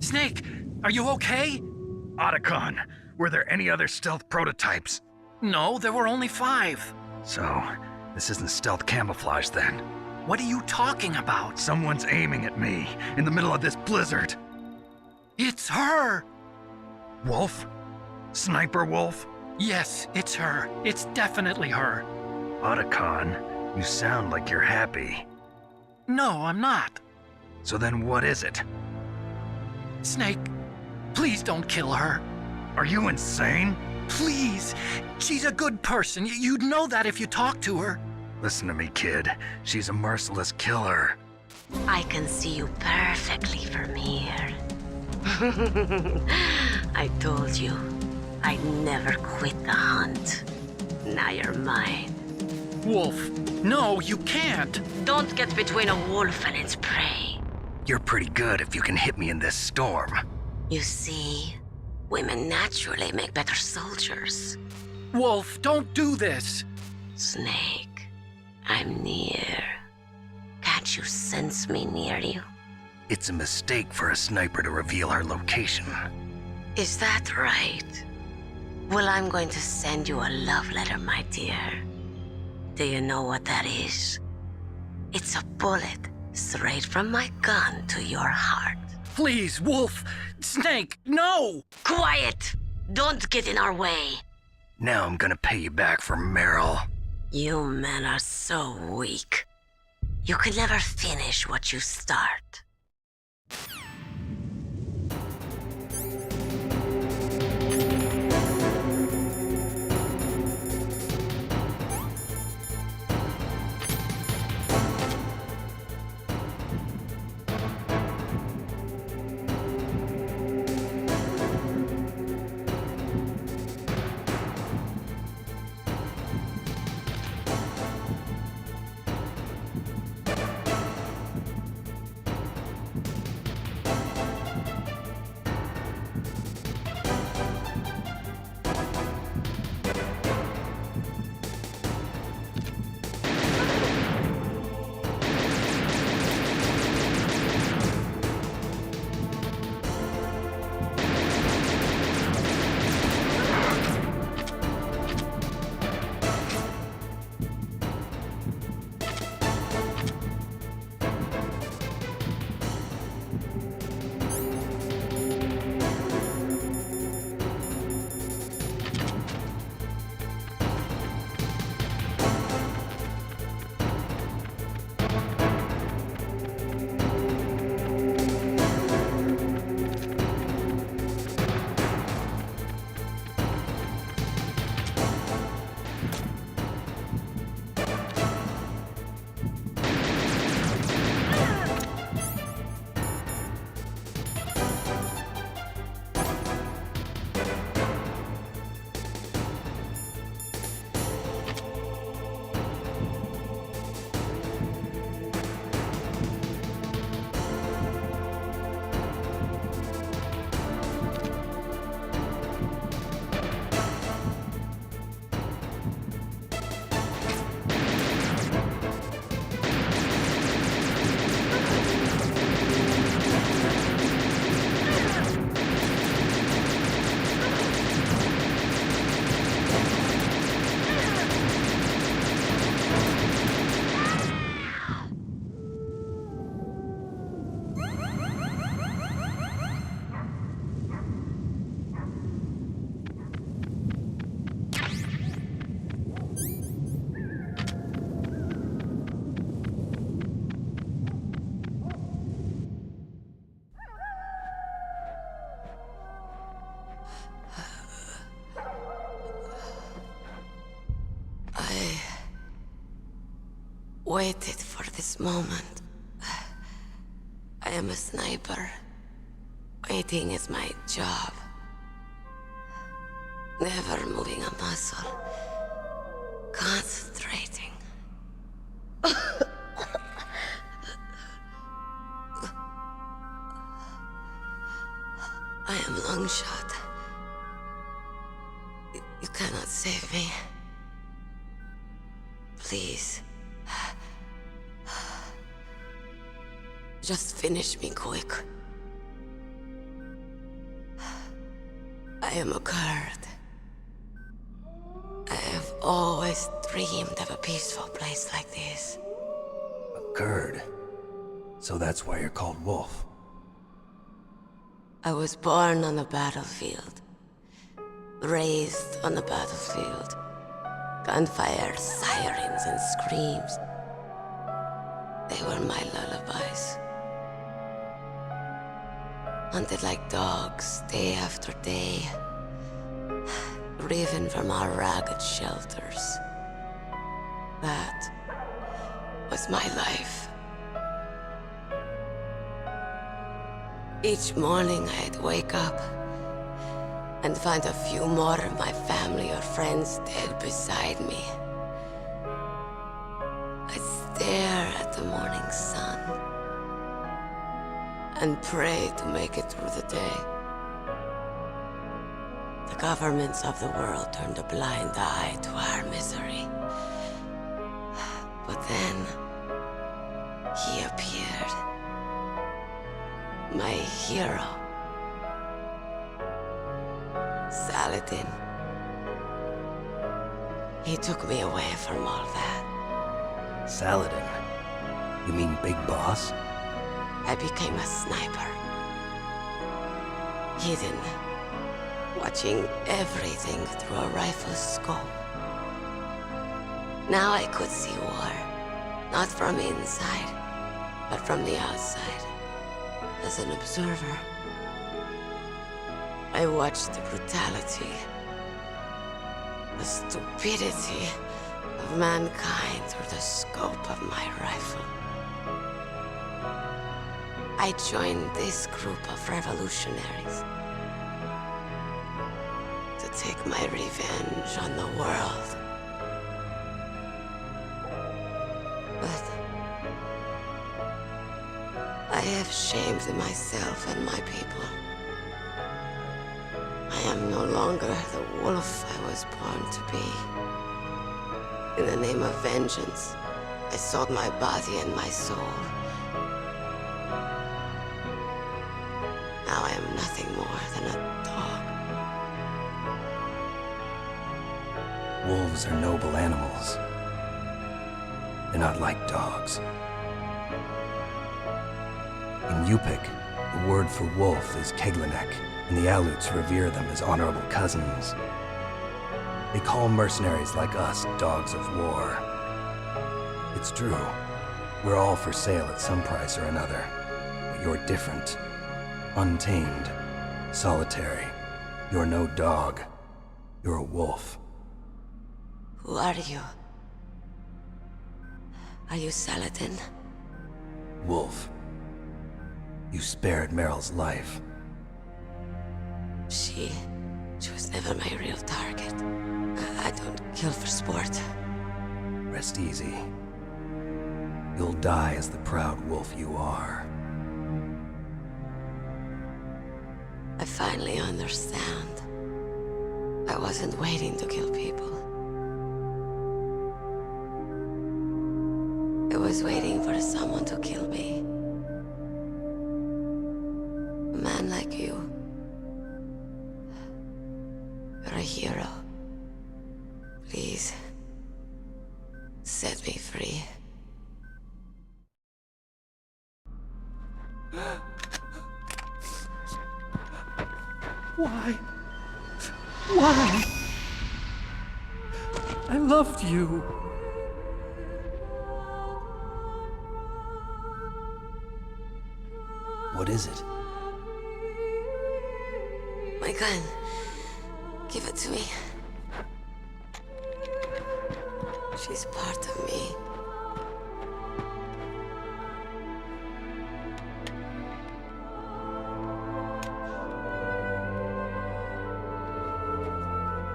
Snake, are you okay? Otacon, were there any other stealth prototypes? No, there were only 5. So, this isn't stealth camouflage then? What are you talking about? Someone's aiming at me, in the middle of this blizzard. It's her! Wolf? Sniper Wolf? Yes, it's her. It's definitely her. Otacon, you sound like you're happy. No, I'm not. So then what is it? Snake, please don't kill her. Are you insane? Please! She's a good person. You'd know that if you talked to her. Listen to me, kid. She's a merciless killer. I can see you perfectly from here. I told you, I'd never quit the hunt. Now you're mine. Wolf, no, you can't. Don't get between a wolf and its prey. You're pretty good if you can hit me in this storm. You see, women naturally make better soldiers. Wolf, don't do this. Snake, I'm near. Can't you sense me near you? It's a mistake for a sniper to reveal her location. Is that right? Well, I'm going to send you a love letter, my dear. Do you know what that is? It's a bullet straight from my gun to your heart. Please, Wolf! Snake, no! Quiet! Don't get in our way. Now I'm gonna pay you back for Meryl. You men are so weak. You can never finish what you start. Waited for this moment. I am a sniper. Waiting is my job. Never moving a muscle. Concentrating. I am long shot. You cannot save me. Please. Just finish me quick. I am a Kurd. I have always dreamed of a peaceful place like this. A Kurd? So that's why you're called Wolf. I was born on the battlefield. Raised on the battlefield. Gunfire, sirens, and screams. They were my lullabies. Hunted like dogs, day after day. Driven from our ragged shelters. That was my life. Each morning I'd wake up and find a few more of my family or friends dead beside me. I'd stare at the morning sun and pray to make it through the day. The governments of the world turned a blind eye to our misery. But then, he appeared. My hero. Saladin. He took me away from all that. Saladin? You mean Big Boss? I became a sniper. Hidden. Watching everything through a rifle's scope. Now I could see war. Not from inside, but from the outside. As an observer. I watched the brutality, the stupidity of mankind through the scope of my rifle. I joined this group of revolutionaries to take my revenge on the world. But I have shamed myself and my people. I am no longer the wolf I was born to be. In the name of vengeance, I sold my body and my soul. Now I am nothing more than a dog. Wolves are noble animals. They're not like dogs. In Yupik, the word for wolf is Keglanek, and the Aleuts revere them as honorable cousins. They call mercenaries like us dogs of war. It's true. We're all for sale at some price or another. But you're different. Untamed. Solitary. You're no dog. You're a wolf. Who are you? Are you Saladin? Wolf. You spared Meryl's life. She was never my real target. I don't kill for sport. Rest easy. You'll die as the proud wolf you are. I finally understand. I wasn't waiting to kill people. I was waiting for someone to kill me. A man like you. You're a hero. Please, set me free. Why? Why? I loved you. What is it? My gun. Give it to me. She's part of me.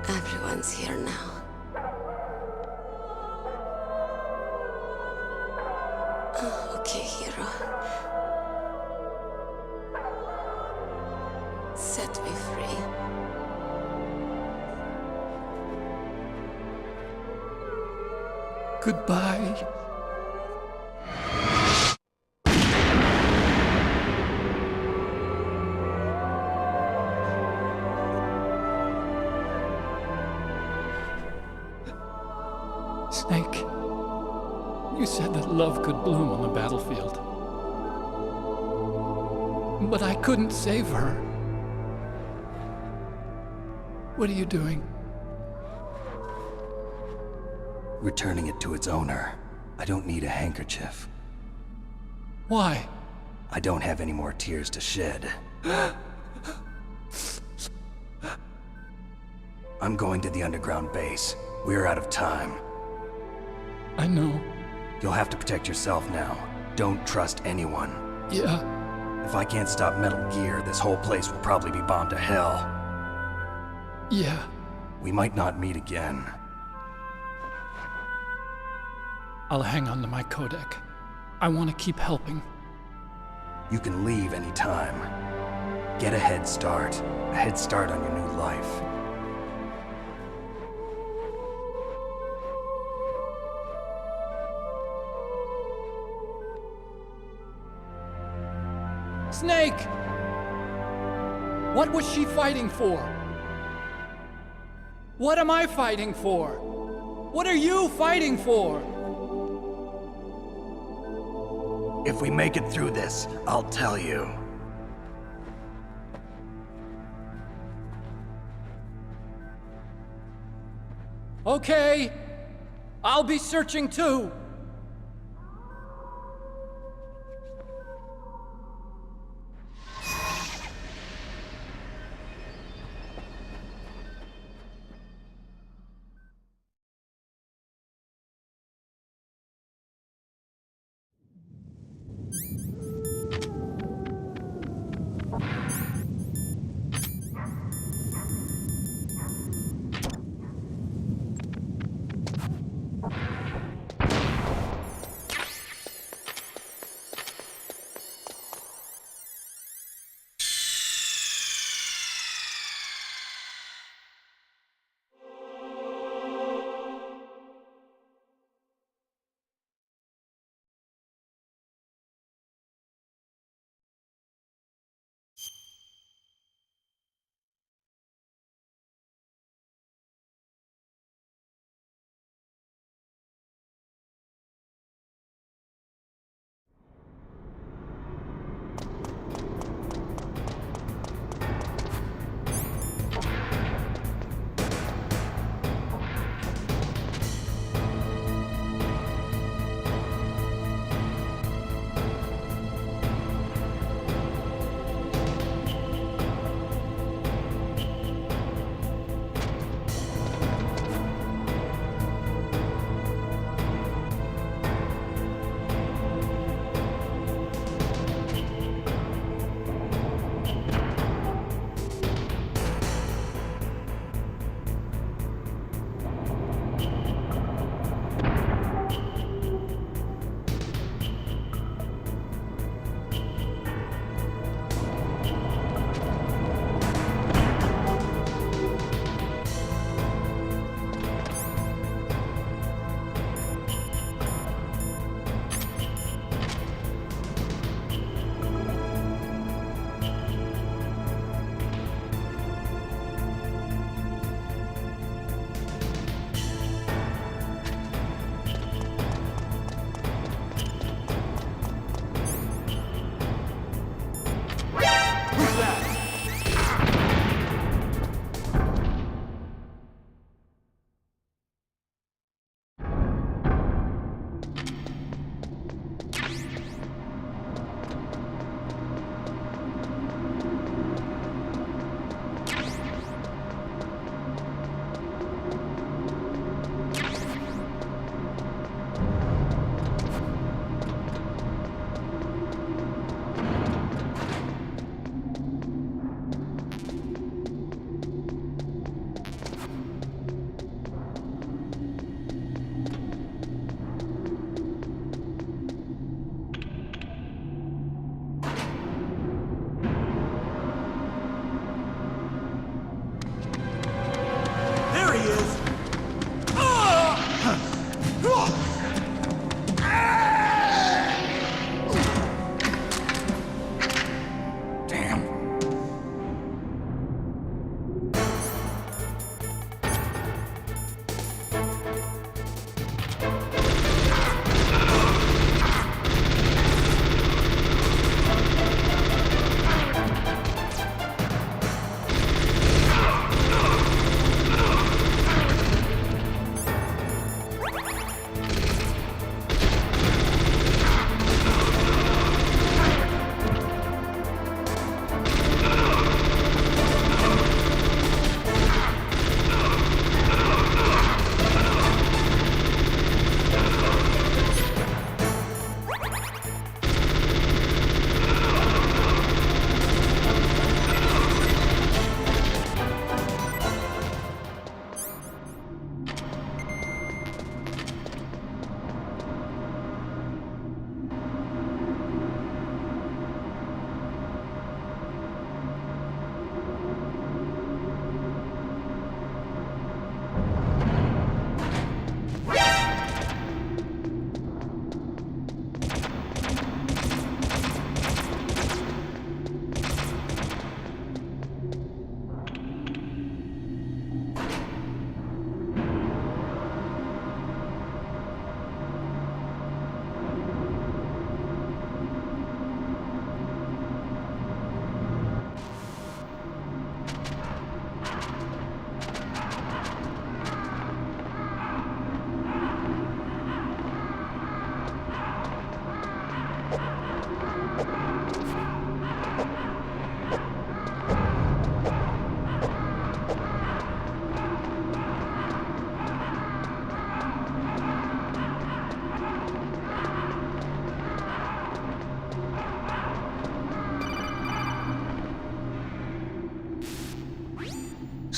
Everyone's here now. Oh, okay, hero. Set me free. Goodbye. Snake, you said that love could bloom on the battlefield. But I couldn't save her. What are you doing? Returning it to its owner. I don't need a handkerchief. Why? I don't have any more tears to shed. I'm going to the underground base. We're out of time. I know. You'll have to protect yourself now. Don't trust anyone. Yeah. If I can't stop Metal Gear, this whole place will probably be bombed to hell. Yeah. We might not meet again. I'll hang on to my codec. I want to keep helping. You can leave anytime. Get a head start. A head start on your new life. Snake! What was she fighting for? What am I fighting for? What are you fighting for? If we make it through this, I'll tell you. Okay. I'll be searching too.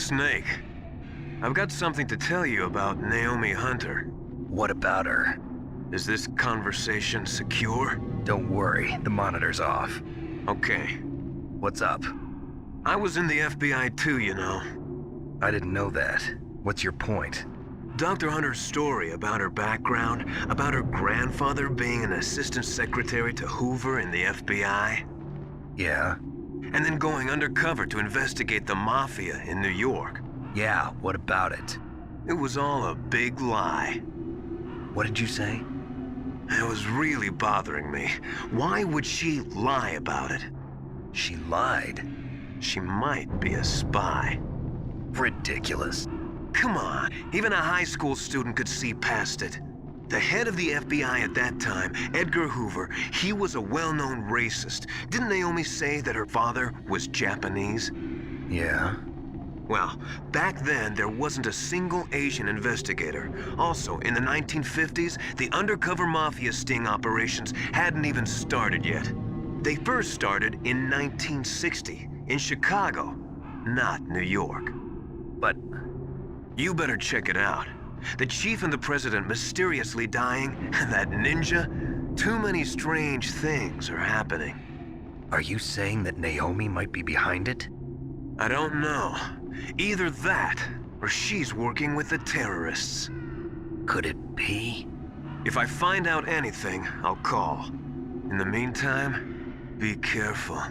Snake, I've got something to tell you about Naomi Hunter. What about her? Is this conversation secure? Don't worry, the monitor's off. Okay. What's up? I was in the FBI too, you know. I didn't know that. What's your point? Dr. Hunter's story about her background, about her grandfather being an assistant secretary to Hoover in the FBI. Yeah? And then going undercover to investigate the Mafia in New York. Yeah, what about it? It was all a big lie. What did you say? It was really bothering me. Why would she lie about it? She lied? She might be a spy. Ridiculous. Come on, even a high school student could see past it. The head of the FBI at that time, Edgar Hoover, he was a well-known racist. Didn't Naomi say that her father was Japanese? Yeah. Well, back then, there wasn't a single Asian investigator. Also, in the 1950s, the undercover mafia sting operations hadn't even started yet. They first started in 1960, in Chicago, not New York. But you better check it out. The chief and the president mysteriously dying, and that ninja. Too many strange things are happening. Are you saying that Naomi might be behind it? I don't know. Either that, or she's working with the terrorists. Could it be? If I find out anything, I'll call. In the meantime, be careful.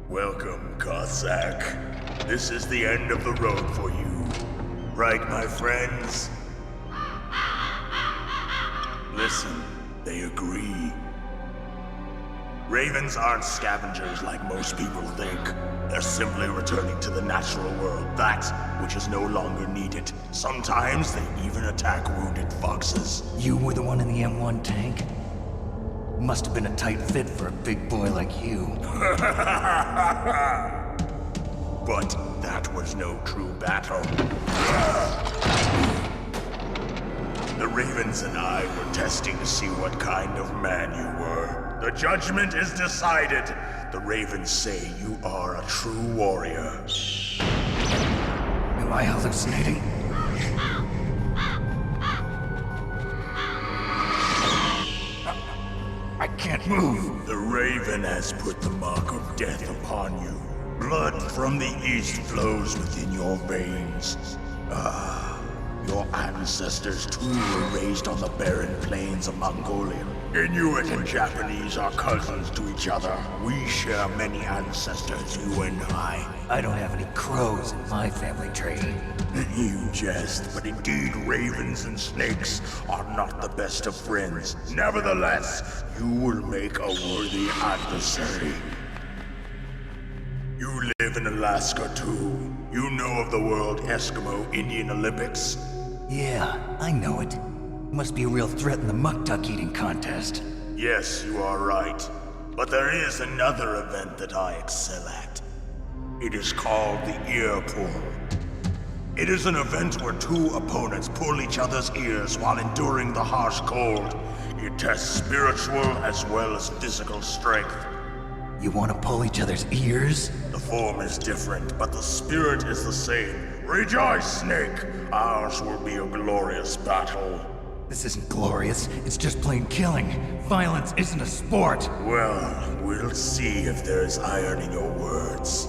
Welcome, Cossack. This is the end of the road for you. Right, my friends? Listen, they agree. Ravens aren't scavengers like most people think. They're simply returning to the natural world, that which is no longer needed. Sometimes they even attack wounded foxes. You were the one in the M1 tank? Must have been a tight fit for a big boy like you. But that was no true battle. The Ravens and I were testing to see what kind of man you were. The judgment is decided. The Ravens say you are a true warrior. Am I hallucinating? I can't move. The Raven has put the mark of death upon you. Blood from the east flows within your veins. Your ancestors too were raised on the barren plains of Mongolia. Inuit and Japanese are cousins to each other. We share many ancestors, you and I. I don't have any crows in my family tree. You jest, but indeed ravens and snakes are not the best of friends. Nevertheless, you will make a worthy adversary. You live in Alaska too. You know of the World Eskimo Indian Olympics? Yeah, I know it. Must be a real threat in the muck duck eating contest. Yes, you are right. But there is another event that I excel at. It is called the ear pull. It is an event where two opponents pull each other's ears while enduring the harsh cold. It tests spiritual as well as physical strength. You want to pull each other's ears? The form is different, but the spirit is the same. Rejoice, Snake! Ours will be a glorious battle. This isn't glorious, it's just plain killing. Violence isn't a sport. Well, we'll see if there's iron in your words.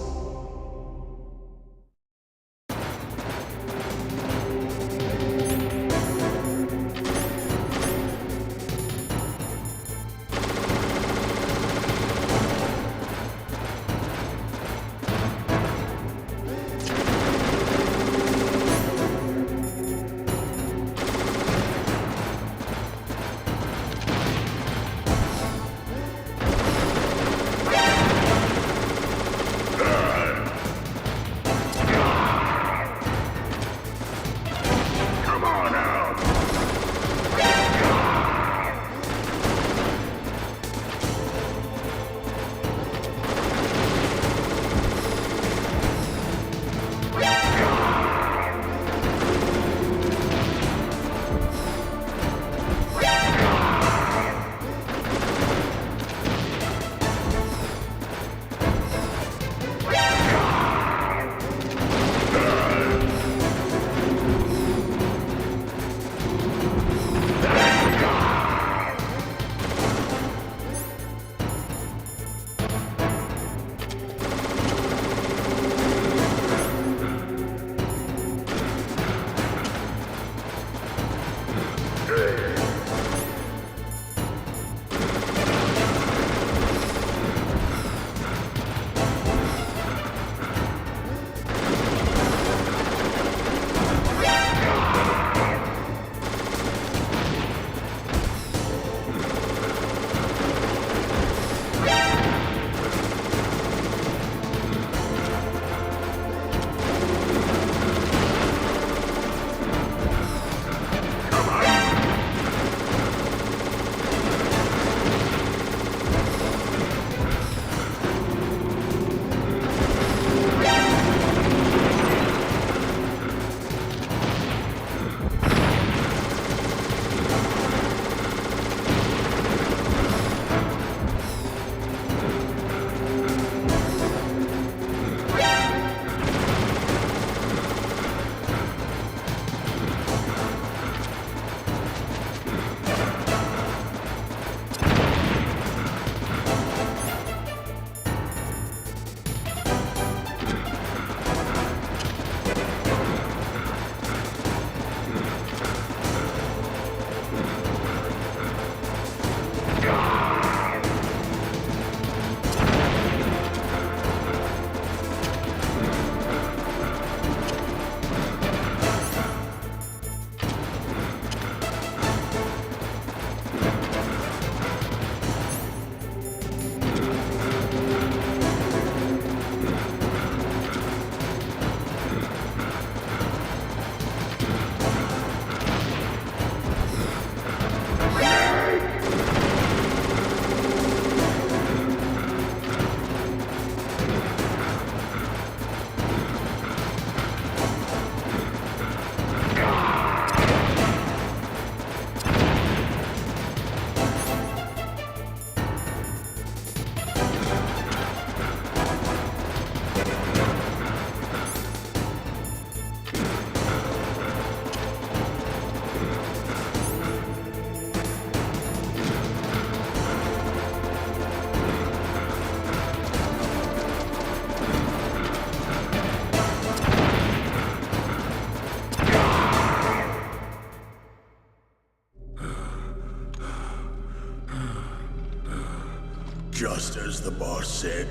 Just as the boss said,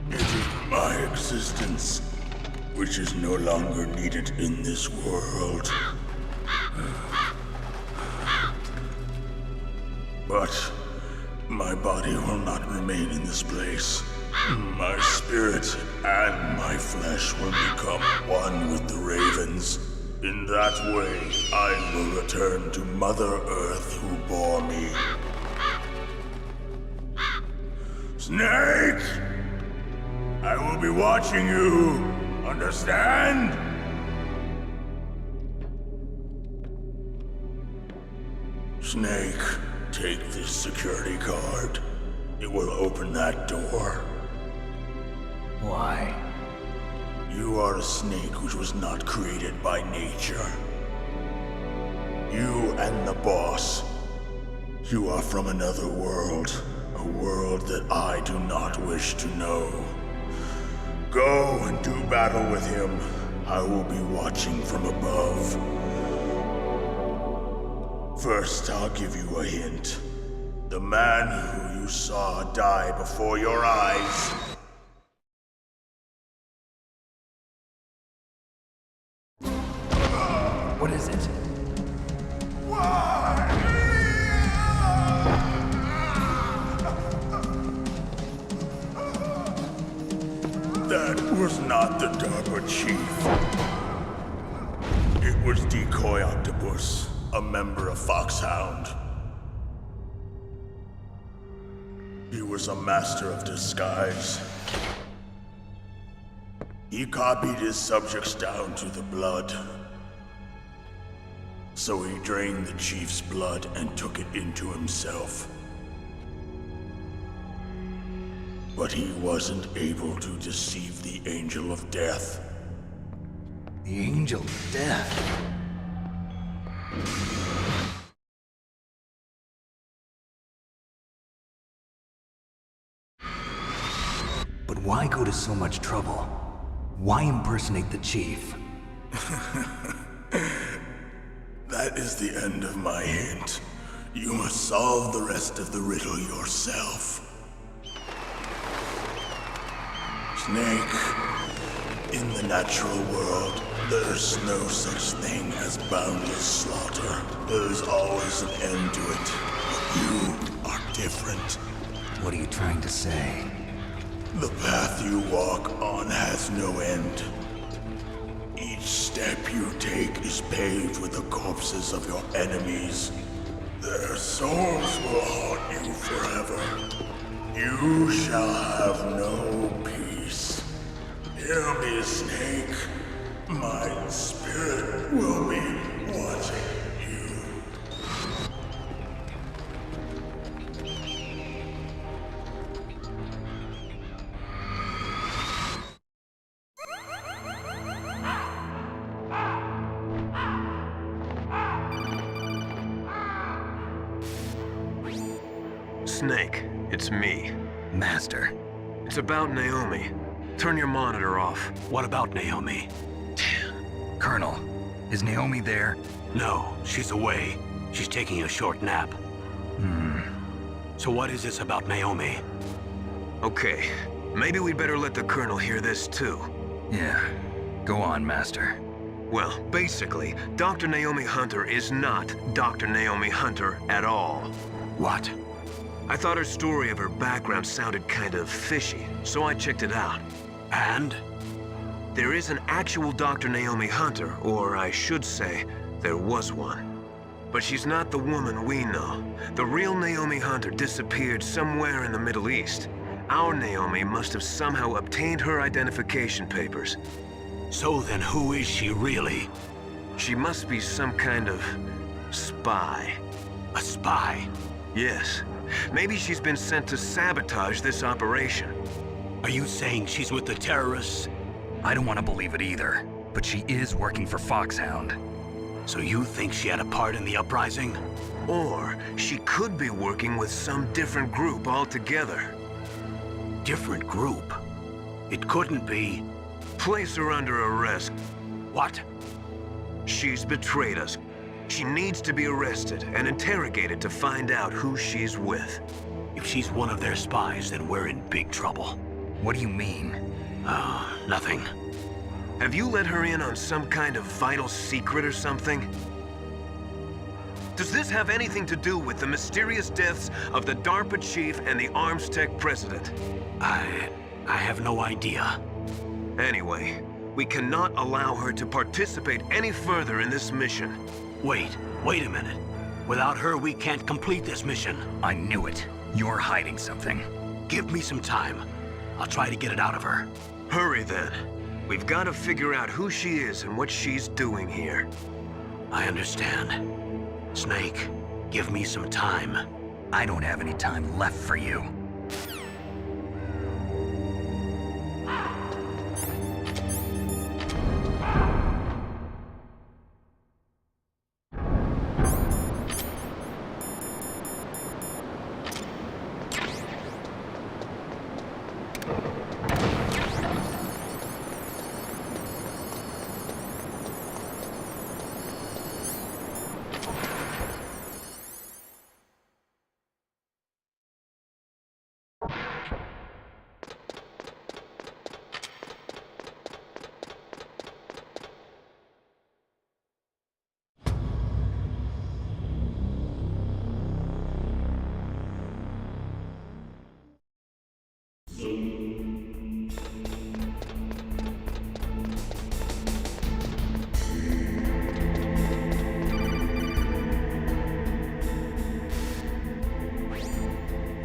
it is my existence which is no longer needed in this world. But my body will not remain in this place. My spirit and my flesh will become one with the ravens. In that way, I will return to Mother Earth who bore me. Snake! I will be watching you. Understand? Snake, take this security card. It will open that door. Why? You are a snake which was not created by nature. You and the boss. You are from another world. A world that I do not wish to know. Go and do battle with him. I will be watching from above. First, I'll give you a hint. The man who you saw die before your eyes. What is it? That was not the DARPA chief. It was Decoy Octopus, a member of Foxhound. He was a master of disguise. He copied his subjects down to the blood. So he drained the chief's blood and took it into himself. But he wasn't able to deceive the Angel of Death. The Angel of Death? But why go to so much trouble? Why impersonate the chief? That is the end of my hint. You must solve the rest of the riddle yourself. Snake, in the natural world, there's no such thing as boundless slaughter. There's always an end to it. But you are different. What are you trying to say? The path you walk on has no end. Each step you take is paved with the corpses of your enemies. Their souls will haunt you forever. You shall have no peace. Hear me, Snake. My spirit will be watching you. Snake, it's me. Master. It's about Naomi. Turn your monitor off. What about Naomi? Colonel, is Naomi there? No, she's away. She's taking a short nap. So what is this about Naomi? Okay, maybe we'd better let the Colonel hear this too. Yeah. Go on, Master. Well, basically, Dr. Naomi Hunter is not Dr. Naomi Hunter at all. What? I thought her story of her background sounded kind of fishy, so I checked it out. And? There is an actual Dr. Naomi Hunter, or I should say, there was one. But she's not the woman we know. The real Naomi Hunter disappeared somewhere in the Middle East. Our Naomi must have somehow obtained her identification papers. So then who is she really? She must be some kind of spy. A spy? Yes. Maybe she's been sent to sabotage this operation. Are you saying she's with the terrorists? I don't want to believe it either, but she is working for Foxhound. So you think she had a part in the uprising? Or she could be working with some different group altogether. Different group? It couldn't be. Place her under arrest. What? She's betrayed us. She needs to be arrested and interrogated to find out who she's with. If she's one of their spies, then we're in big trouble. What do you mean? Nothing. Have you let her in on some kind of vital secret or something? Does this have anything to do with the mysterious deaths of the DARPA chief and the Arms Tech president? I have no idea. Anyway, we cannot allow her to participate any further in this mission. Wait a minute. Without her, we can't complete this mission. I knew it. You're hiding something. Give me some time. I'll try to get it out of her. Hurry then. We've got to figure out who she is and what she's doing here. I understand. Snake, give me some time. I don't have any time left for you.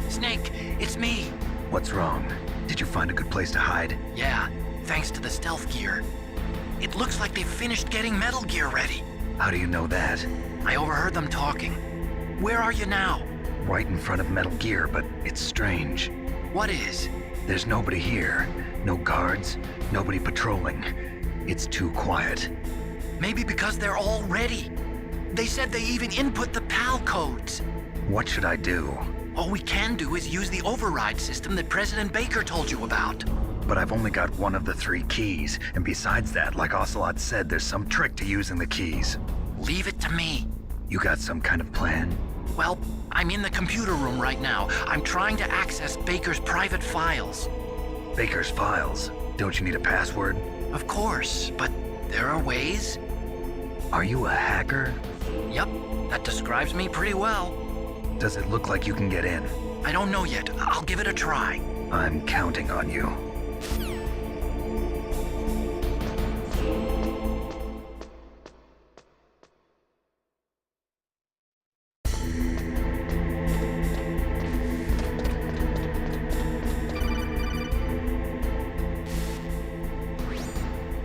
Snake, it's me. What's wrong? Did you find a good place to hide? Yeah, thanks to the stealth gear. It looks like they've finished getting Metal Gear ready. How do you know that? I overheard them talking. Where are you now? Right in front of Metal Gear, but it's strange. What is? There's nobody here. No guards, nobody patrolling. It's too quiet. Maybe because they're all ready. They said they even input the PAL codes. What should I do? All we can do is use the override system that President Baker told you about. But I've only got one of the 3 keys, and besides that, like Ocelot said, there's some trick to using the keys. Leave it to me. You got some kind of plan? Well, I'm in the computer room right now. I'm trying to access Baker's private files. Baker's files? Don't you need a password? Of course, but there are ways. Are you a hacker? Yep, that describes me pretty well. Does it look like you can get in? I don't know yet. I'll give it a try. I'm counting on you.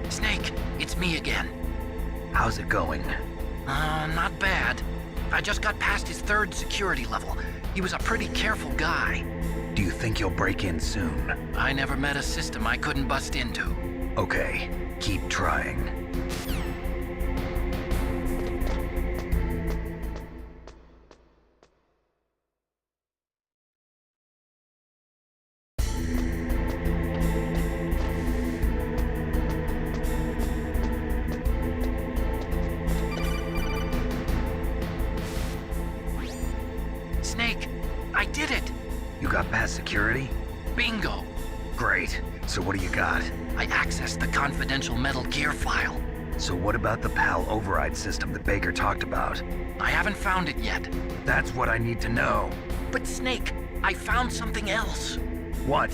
Snake, it's me again. How's it going? Not bad. I just got past his 3rd security level. He was a pretty careful guy. Do you think you'll break in soon? I never met a system I couldn't bust into. Okay, keep trying. Snake, I did it! You got past security? Bingo! Great. So what do you got? I accessed the confidential Metal Gear file. So what about the PAL override system that Baker talked about? I haven't found it yet. That's what I need to know. But Snake, I found something else. What?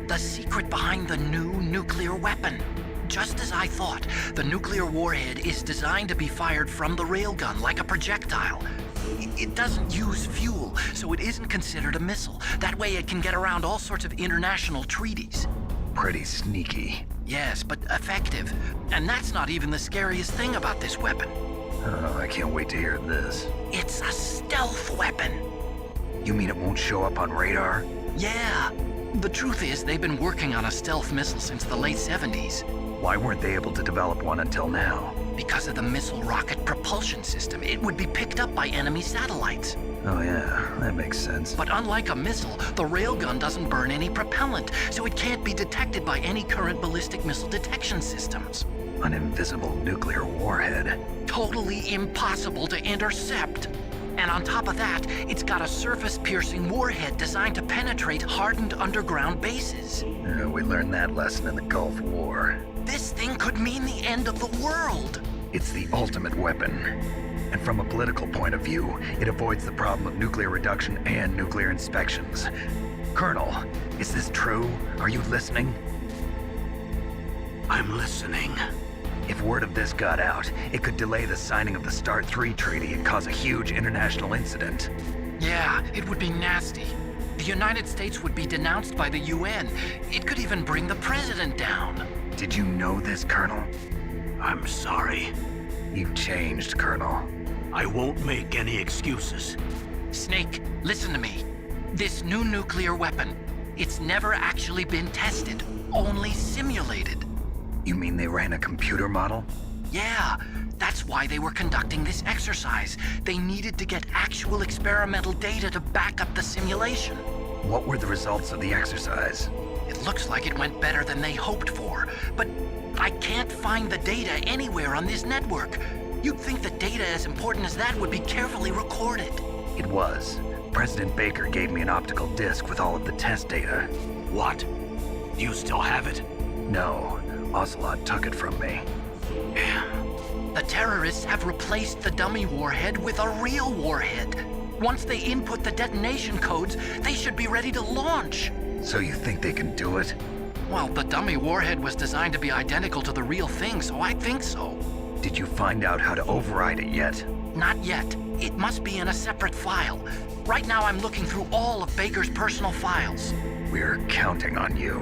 The secret behind the new nuclear weapon. Just as I thought, the nuclear warhead is designed to be fired from the railgun like a projectile. It doesn't use fuel, so it isn't considered a missile. That way it can get around all sorts of international treaties. Pretty sneaky. Yes, but effective. And that's not even the scariest thing about this weapon. Oh, I can't wait to hear this. It's a stealth weapon. You mean it won't show up on radar? Yeah. The truth is, they've been working on a stealth missile since the late 70s. Why weren't they able to develop one until now? Because of the missile rocket propulsion system. It would be picked up by enemy satellites. Oh yeah, that makes sense. But unlike a missile, the railgun doesn't burn any propellant, so it can't be detected by any current ballistic missile detection systems. An invisible nuclear warhead. Totally impossible to intercept. And on top of that, it's got a surface-piercing warhead designed to penetrate hardened underground bases. We learned that lesson in the Gulf War. This thing could mean the end of the world. It's the ultimate weapon. And from a political point of view, it avoids the problem of nuclear reduction and nuclear inspections. Colonel, is this true? Are you listening? I'm listening. If word of this got out, it could delay the signing of the START 3 treaty and cause a huge international incident. Yeah, it would be nasty. The United States would be denounced by the UN. It could even bring the president down. Did you know this, Colonel? I'm sorry. You've changed, Colonel. I won't make any excuses. Snake, listen to me. This new nuclear weapon, it's never actually been tested, only simulated. You mean they ran a computer model? Yeah, that's why they were conducting this exercise. They needed to get actual experimental data to back up the simulation. What were the results of the exercise? It looks like it went better than they hoped for, but I can't find the data anywhere on this network. You'd think that data as important as that would be carefully recorded. It was. President Baker gave me an optical disc with all of the test data. What? Do you still have it? No. Ocelot took it from me. The terrorists have replaced the dummy warhead with a real warhead. Once they input the detonation codes, they should be ready to launch. So you think they can do it? Well, the dummy warhead was designed to be identical to the real thing, so I think so. Did you find out how to override it yet? Not yet. It must be in a separate file. Right now I'm looking through all of Baker's personal files. We're counting on you.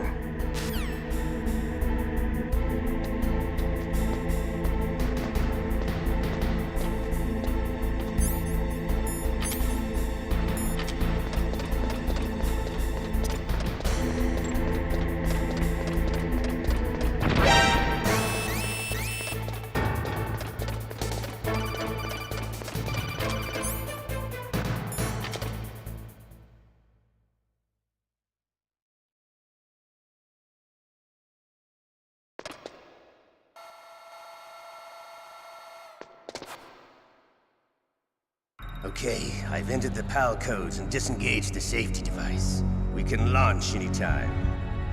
Okay, I've entered the PAL codes and disengaged the safety device. We can launch anytime.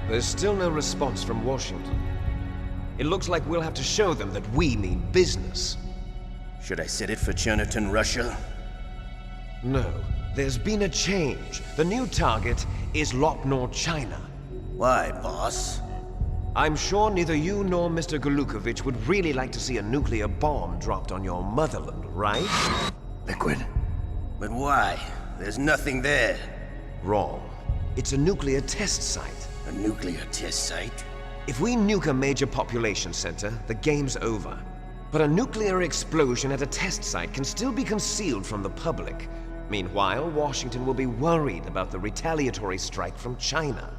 There's still no response from Washington. It looks like we'll have to show them that we mean business. Should I set it for Cherniton, Russia? No. There's been a change. The new target is Lopnor, China. Why, boss? I'm sure neither you nor Mr. Golukovich would really like to see a nuclear bomb dropped on your motherland, right? Liquid. But why? There's nothing there. Wrong. It's a nuclear test site. A nuclear test site? If we nuke a major population center, the game's over. But a nuclear explosion at a test site can still be concealed from the public. Meanwhile, Washington will be worried about the retaliatory strike from China.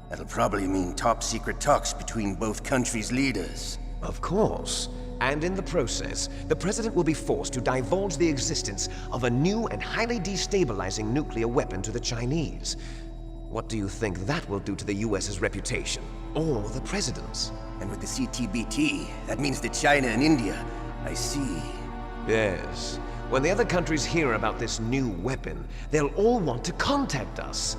That'll probably mean top-secret talks between both countries' leaders. Of course. And in the process, the President will be forced to divulge the existence of a new and highly destabilizing nuclear weapon to the Chinese. What do you think that will do to the US's reputation? Or the President's? And with the CTBT, that means that China and India... I see. Yes. When the other countries hear about this new weapon, they'll all want to contact us.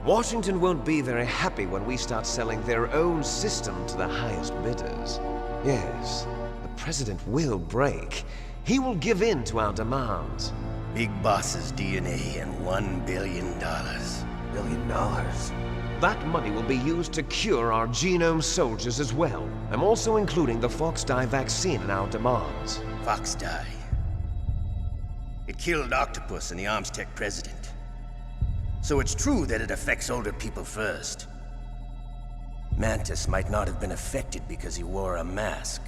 Washington won't be very happy when we start selling their own system to the highest bidders. Yes, the President will break. He will give in to our demands. Big Boss's DNA and $1 billion. $1 billion? That money will be used to cure our genome soldiers as well. I'm also including the Fox-Die vaccine in our demands. Fox-Die? It killed Octopus and the Armstech president. So it's true that it affects older people first. Mantis might not have been affected because he wore a mask.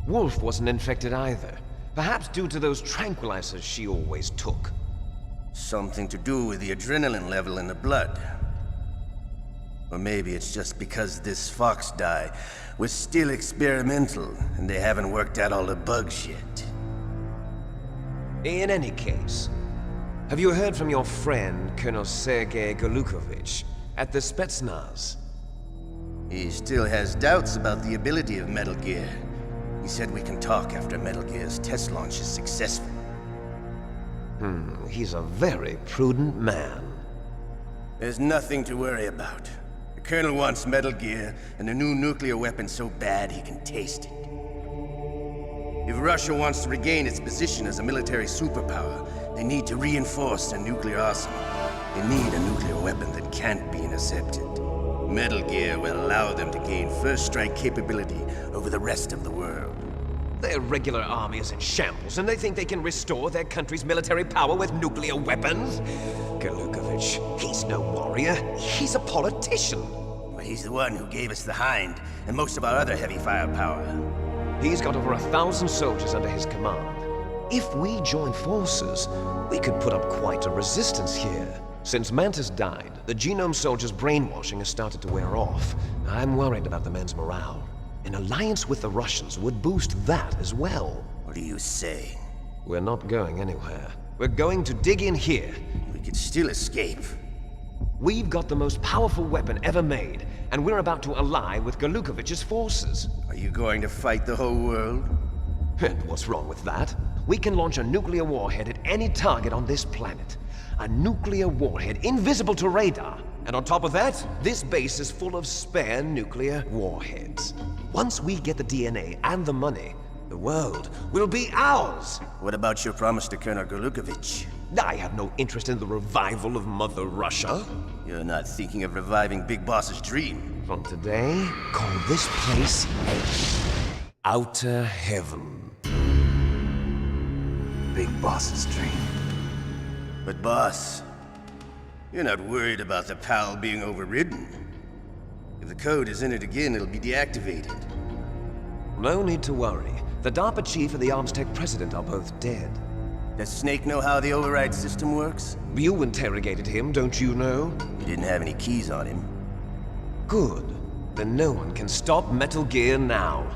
Wolf wasn't infected either. Perhaps due to those tranquilizers she always took. Something to do with the adrenaline level in the blood. Or maybe it's just because this Fox-Die was still experimental and they haven't worked out all the bugs yet. In any case, have you heard from your friend, Colonel Sergei Golukovich, at the Spetsnaz? He still has doubts about the ability of Metal Gear. He said we can talk after Metal Gear's test launch is successful. He's a very prudent man. There's nothing to worry about. The Colonel wants Metal Gear and a new nuclear weapon so bad he can taste it. If Russia wants to regain its position as a military superpower, they need to reinforce their nuclear arsenal. They need a nuclear weapon that can't be intercepted. Metal Gear will allow them to gain first strike capability over the rest of the world. Their regular army is in shambles, and they think they can restore their country's military power with nuclear weapons? Golukovich, he's no warrior. He's a politician. Well, he's the one who gave us the Hind and most of our other heavy firepower. He's got over 1,000 soldiers under his command. If we join forces, we could put up quite a resistance here. Since Mantis died, the genome soldiers' brainwashing has started to wear off. I'm worried about the men's morale. An alliance with the Russians would boost that as well. What are you saying? We're not going anywhere. We're going to dig in here. We could still escape. We've got the most powerful weapon ever made, and we're about to ally with Golukovich's forces. Are you going to fight the whole world? And what's wrong with that? We can launch a nuclear warhead at any target on this planet. A nuclear warhead invisible to radar. And on top of that, this base is full of spare nuclear warheads. Once we get the DNA and the money, the world will be ours! What about your promise to Colonel Golukovich? I have no interest in the revival of Mother Russia. You're not thinking of reviving Big Boss's dream. From today, call this place Outer Heaven. Big Boss's dream. But boss, you're not worried about the PAL being overridden. If the code is in it again, it'll be deactivated. No need to worry. The DARPA chief and the Armstech president are both dead. Does Snake know how the override system works? You interrogated him, don't you know? He didn't have any keys on him. Good. Then no one can stop Metal Gear now.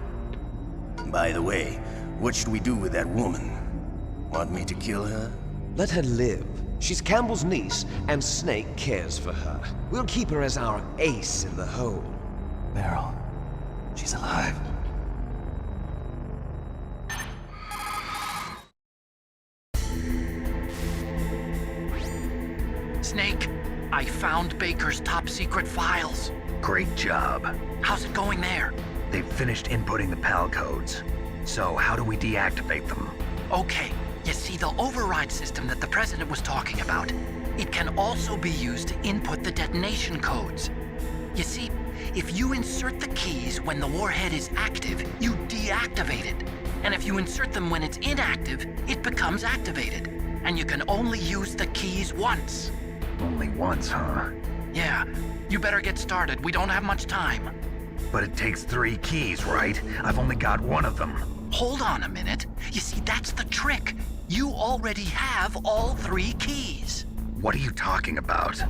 By the way, what should we do with that woman? Want me to kill her? Let her live. She's Campbell's niece, and Snake cares for her. We'll keep her as our ace in the hole. Meryl, she's alive. Snake. I found Baker's top secret files. Great job. How's it going there? They've finished inputting the PAL codes. So how do we deactivate them? Okay, you see the override system that the President was talking about? It can also be used to input the detonation codes. You see, if you insert the keys when the warhead is active, you deactivate it. And if you insert them when it's inactive, it becomes activated. And you can only use the keys once. Only once, huh? Yeah, you better get started. We don't have much time. But it takes 3 keys, right? I've only got 1 of them. Hold on a minute. You see, that's the trick. You already have all 3 keys. What are you talking about?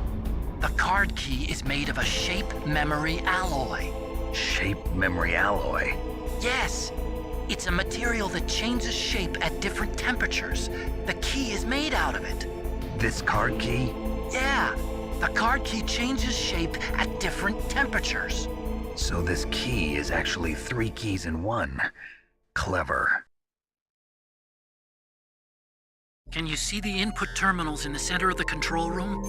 The card key is made of a shape memory alloy. Shape memory alloy? Yes. It's a material that changes shape at different temperatures. The key is made out of it. This card key? Yeah. The card key changes shape at different temperatures. So this key is actually 3 keys in 1. Clever. Can you see the input terminals in the center of the control room?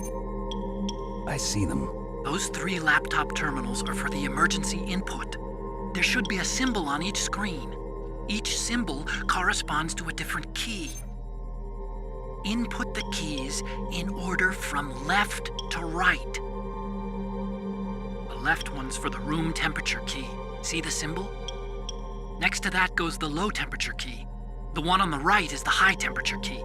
I see them. Those 3 laptop terminals are for the emergency input. There should be a symbol on each screen. Each symbol corresponds to a different key. Input the keys in order from left to right. The left one's for the room temperature key. See the symbol? Next to that goes the low temperature key. The one on the right is the high temperature key.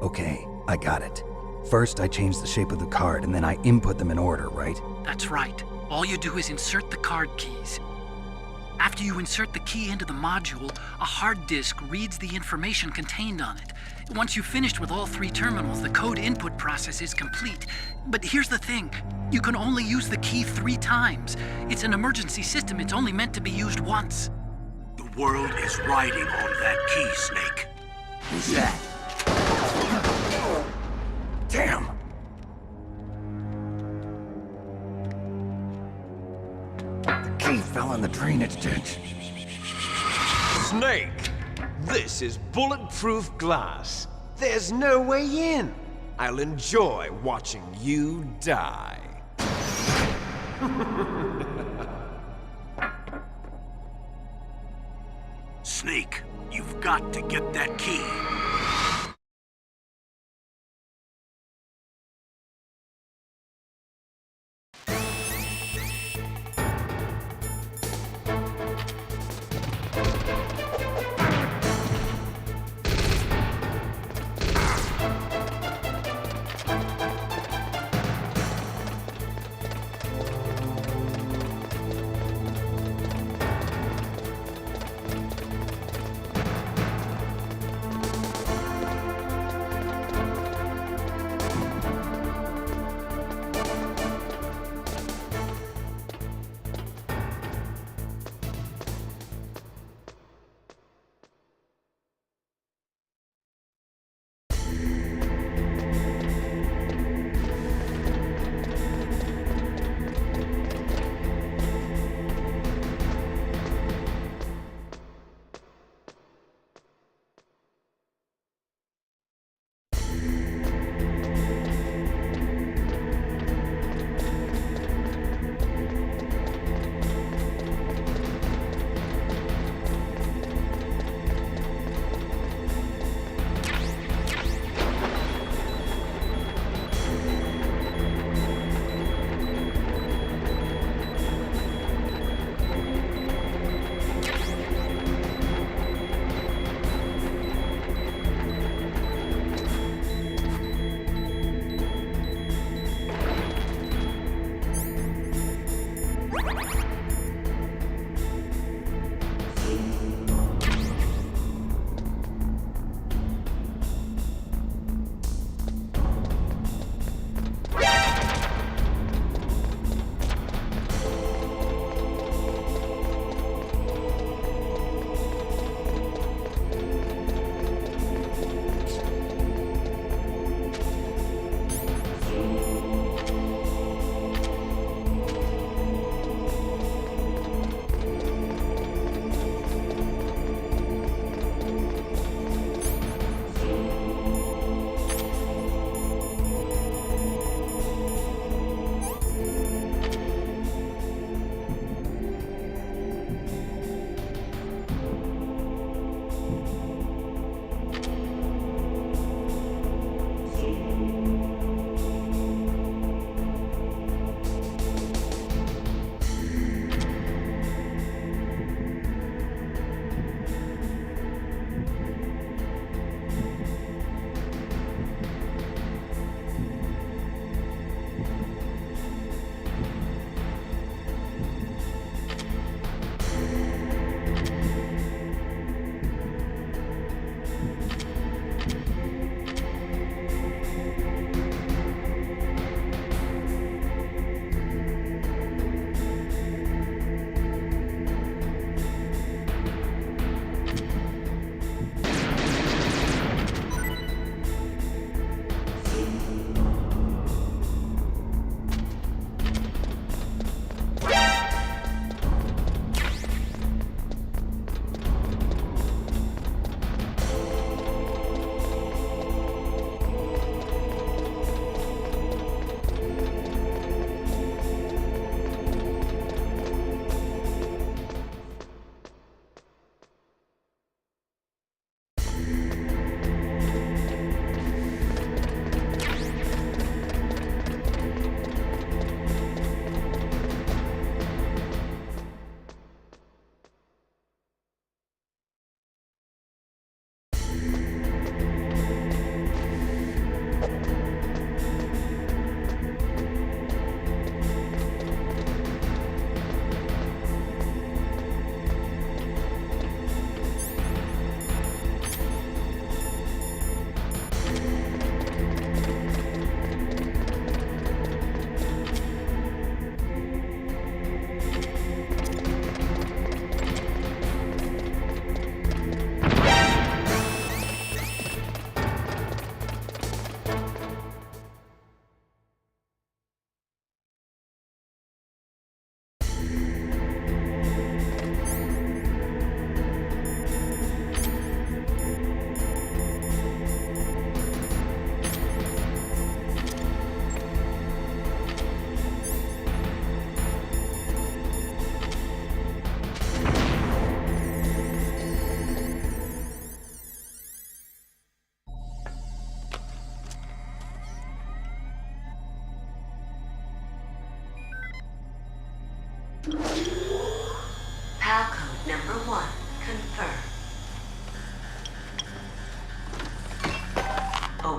Okay, I got it. First, I change the shape of the card, and then I input them in order, right? That's right. All you do is insert the card keys. After you insert the key into the module, a hard disk reads the information contained on it. Once you've finished with all 3 terminals, the code input process is complete. But here's the thing. You can only use the key 3 times. It's an emergency system. It's only meant to be used once. The world is riding on that key, Snake. Who's that? Damn! The key fell in the drainage ditch. Snake! This is bulletproof glass. There's no way in. I'll enjoy watching you die. Snake, you've got to get that key.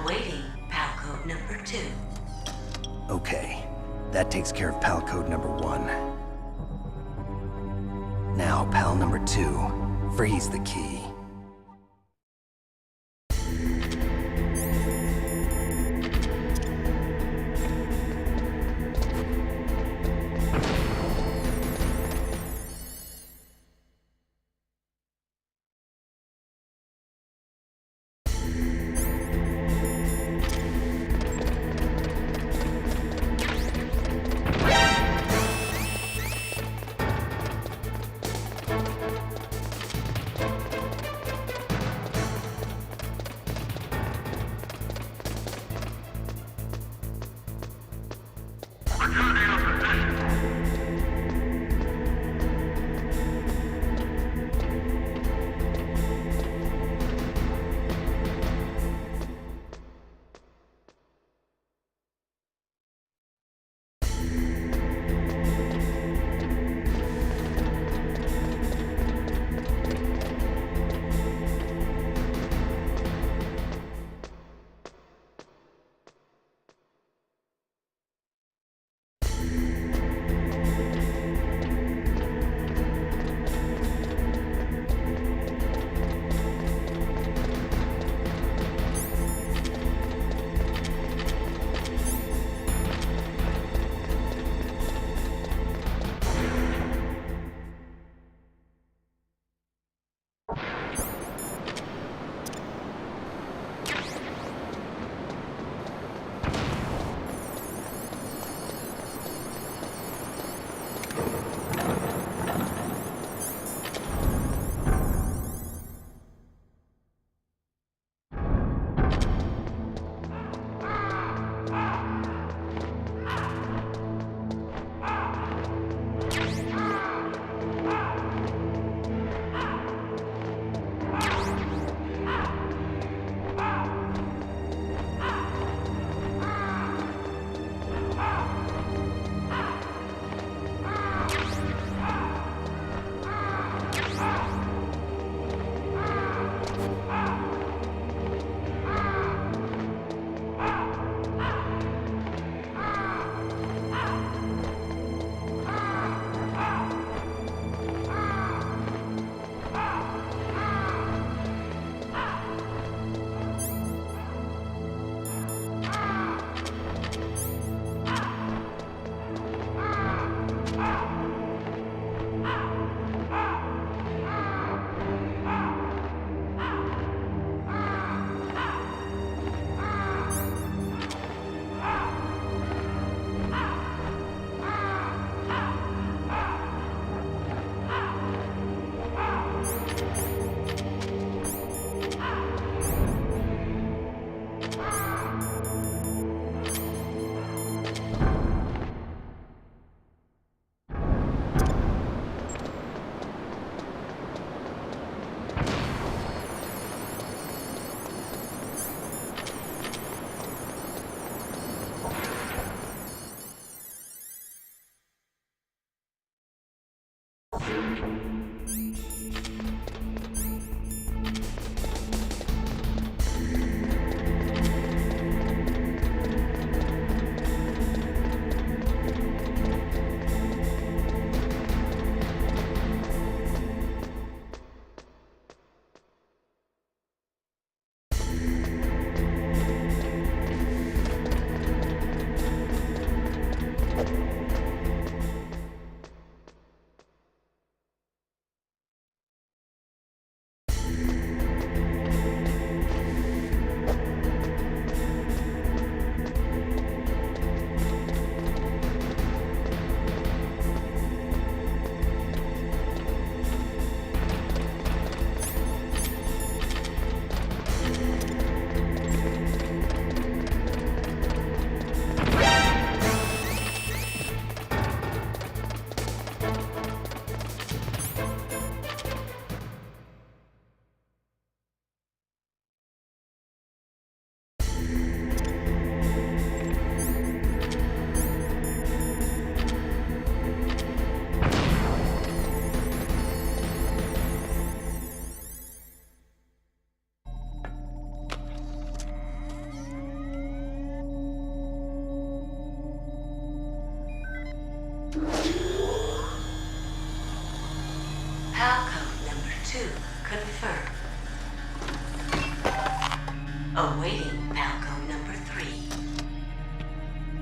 Awaiting PAL code number 2. Okay, that takes care of PAL code number 1. Now, PAL number 2, freeze the key.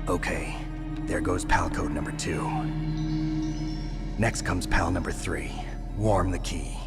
Okay, there goes PAL code number 2. Next comes PAL number 3. Warm the key.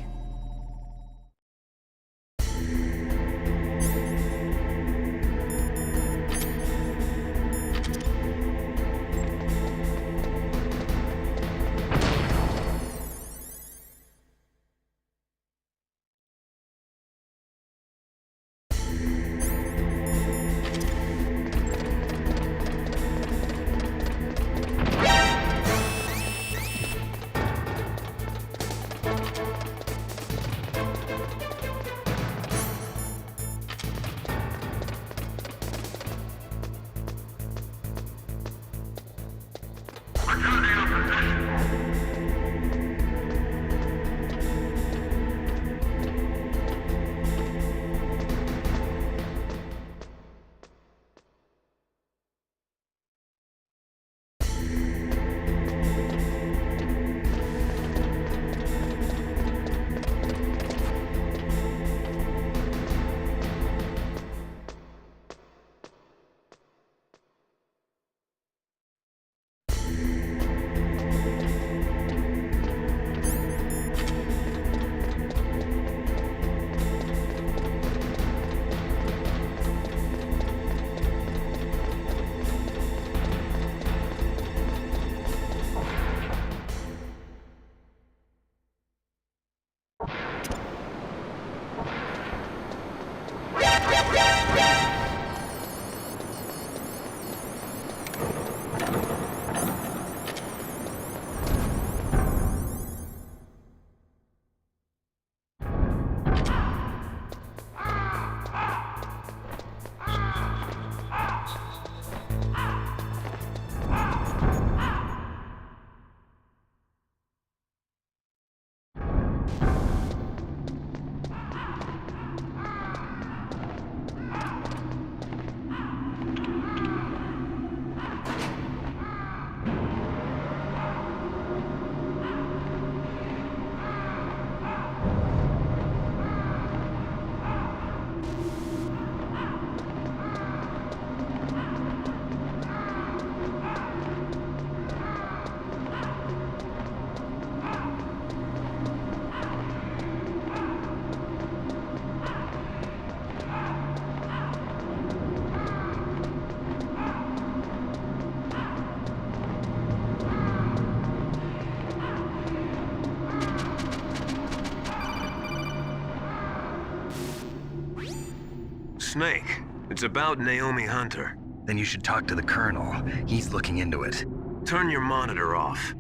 Snake, it's about Naomi Hunter. Then you should talk to the Colonel. He's looking into it. Turn your monitor off.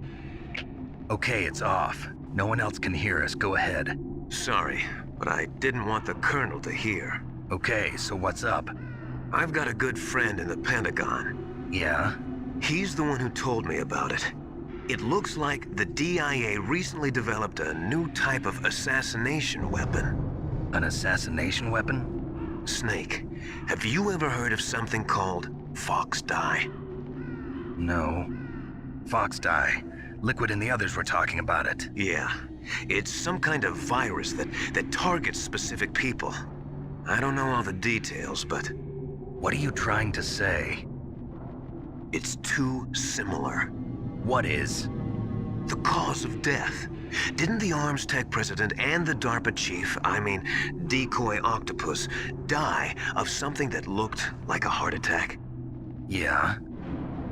Okay, it's off. No one else can hear us. Go ahead. Sorry, but I didn't want the Colonel to hear. Okay, so what's up? I've got a good friend in the Pentagon. Yeah? He's the one who told me about it. It looks like the DIA recently developed a new type of assassination weapon. An assassination weapon? Snake, have you ever heard of something called Fox Dye? No. Fox Dye. Liquid and the others were talking about it. Yeah. It's some kind of virus that targets specific people. I don't know all the details, but... What are you trying to say? It's too similar. What is? The cause of death. Didn't the Arms Tech president and the DARPA chief, Decoy Octopus, die of something that looked like a heart attack? Yeah?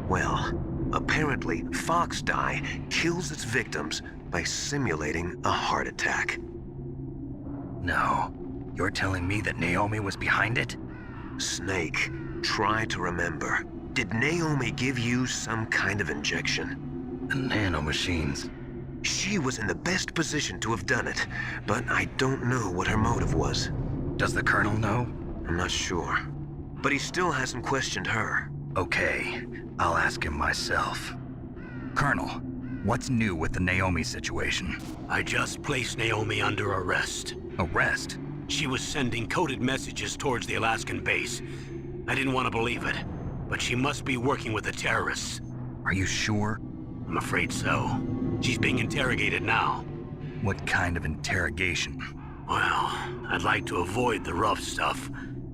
Well, apparently Fox Dye kills its victims by simulating a heart attack. No. You're telling me that Naomi was behind it? Snake, try to remember. Did Naomi give you some kind of injection? The nanomachines. She was in the best position to have done it, but I don't know what her motive was. Does the Colonel know? I'm not sure. But he still hasn't questioned her. Okay, I'll ask him myself. Colonel, what's new with the Naomi situation? I just placed Naomi under arrest. Arrest? She was sending coded messages towards the Alaskan base. I didn't want to believe it, but she must be working with the terrorists. Are you sure? I'm afraid so. She's being interrogated now. What kind of interrogation? Well, I'd like to avoid the rough stuff,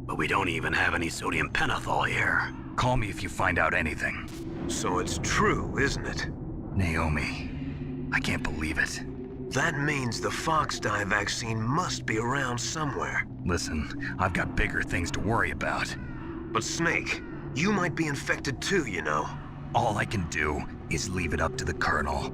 but But we don't even have any sodium pentothal here. Call me if you find out anything. So it's true, isn't it? Naomi, I can't believe it. That means the fox dye vaccine must be around somewhere. Listen, I've got bigger things to worry about. But Snake, you might be infected too, you know. All I can do is leave it up to the Colonel.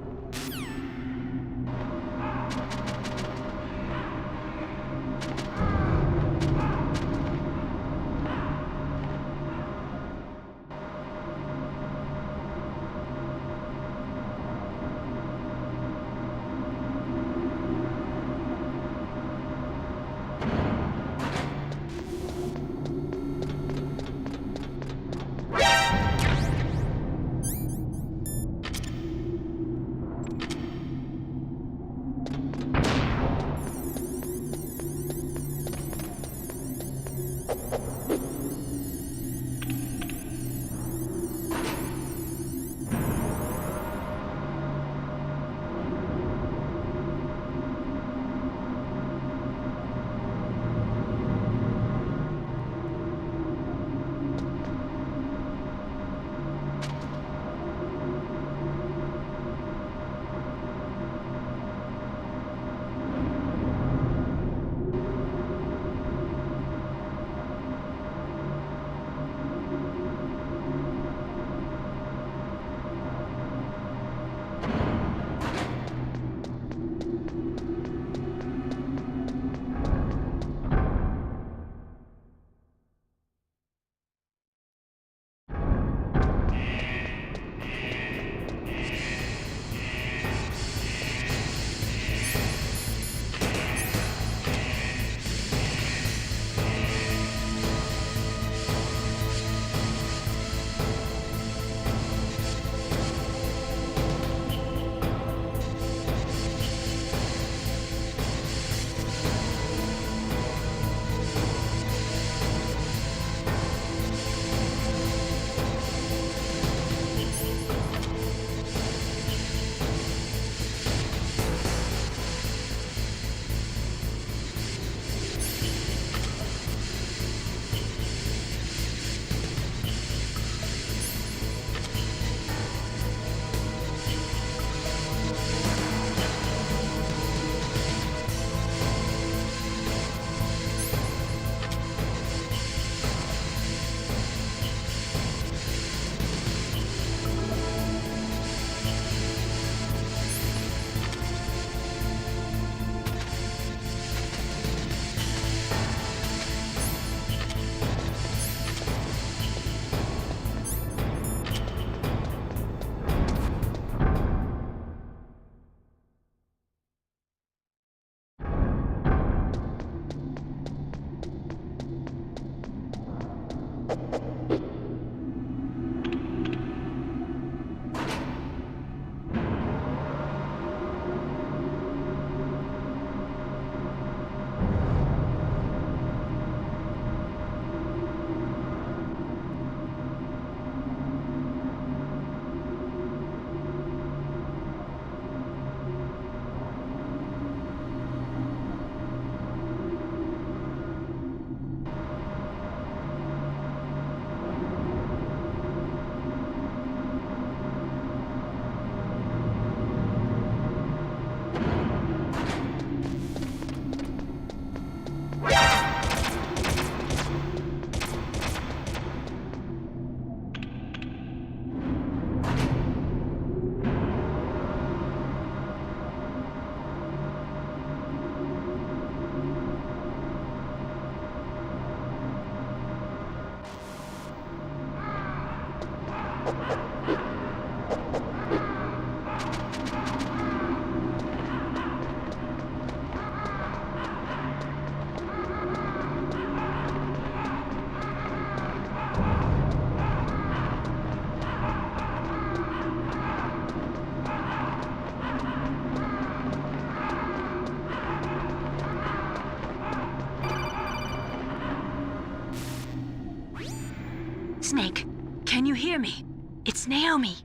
Snake, can you hear me? It's Naomi.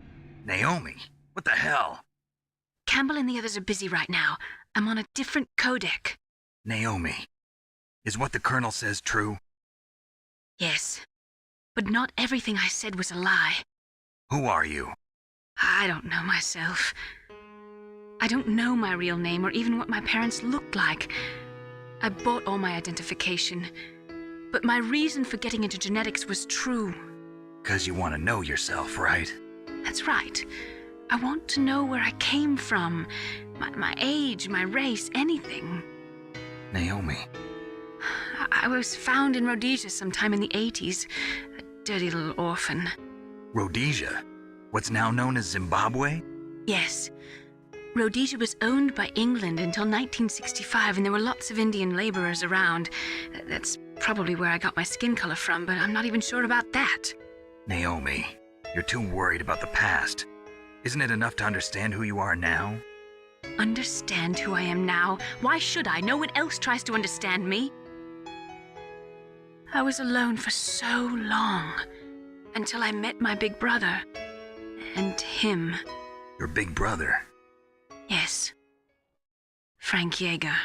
Naomi? What the hell? Campbell and the others are busy right now. I'm on a different codec. Naomi, is what the Colonel says true? Yes. But not everything I said was a lie. Who are you? I don't know myself. I don't know my real name or even what my parents looked like. I bought all my identification. But my reason for getting into genetics was true. 'Cause you want to know yourself, right? That's right. I want to know where I came from. My age, my race, anything. Naomi. I was found in Rhodesia sometime in the 80s. A dirty little orphan. Rhodesia? What's now known as Zimbabwe? Yes. Rhodesia was owned by England until 1965, and there were lots of Indian laborers around. That's probably where I got my skin color from, but I'm not even sure about that. Naomi, you're too worried about the past. Isn't it enough to understand who you are now? Understand who I am now? Why should I? No one else tries to understand me. I was alone for so long, until I met my big brother. And him. Your big brother? Yes. Frank Yeager.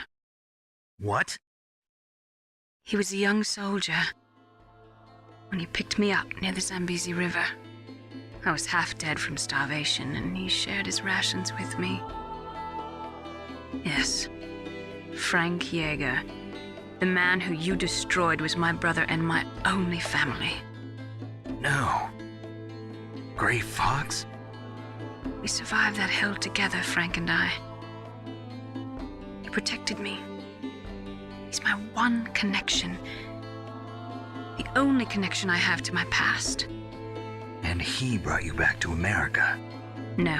What? He was a young soldier when he picked me up near the Zambezi River. I was half dead from starvation, and he shared his rations with me. Yes, Frank Yeager. The man who you destroyed was my brother and my only family. No. Gray Fox? We survived that hell together, Frank and I. He protected me. He's my one connection. The only connection I have to my past. And he brought you back to America? No.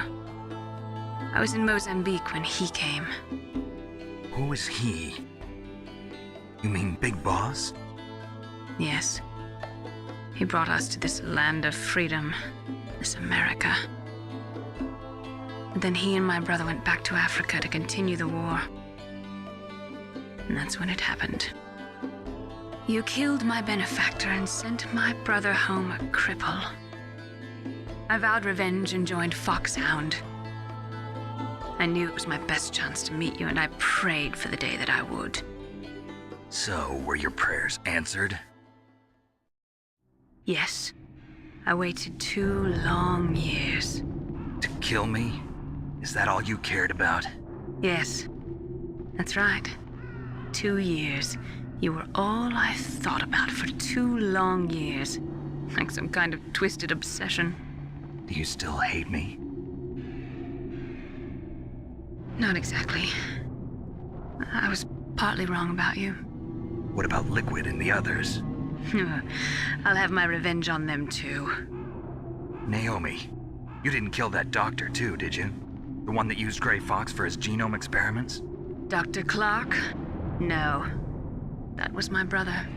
I was in Mozambique when he came. Who is he? You mean Big Boss? Yes. He brought us to this land of freedom, this America. But then he and my brother went back to Africa to continue the war. And that's when it happened. You killed my benefactor and sent my brother home a cripple. I vowed revenge and joined Foxhound. I knew it was my best chance to meet you, and I prayed for the day that I would. So, were your prayers answered? Yes. I waited 2 long years. To kill me? Is that all you cared about? Yes. That's right. 2 years. You were all I thought about for 2 long years. Like some kind of twisted obsession. Do you still hate me? Not exactly. I was partly wrong about you. What about Liquid and the others? I'll have my revenge on them too. Naomi, you didn't kill that doctor too, did you? The one that used Gray Fox for his genome experiments? Dr. Clark? No. That was my brother.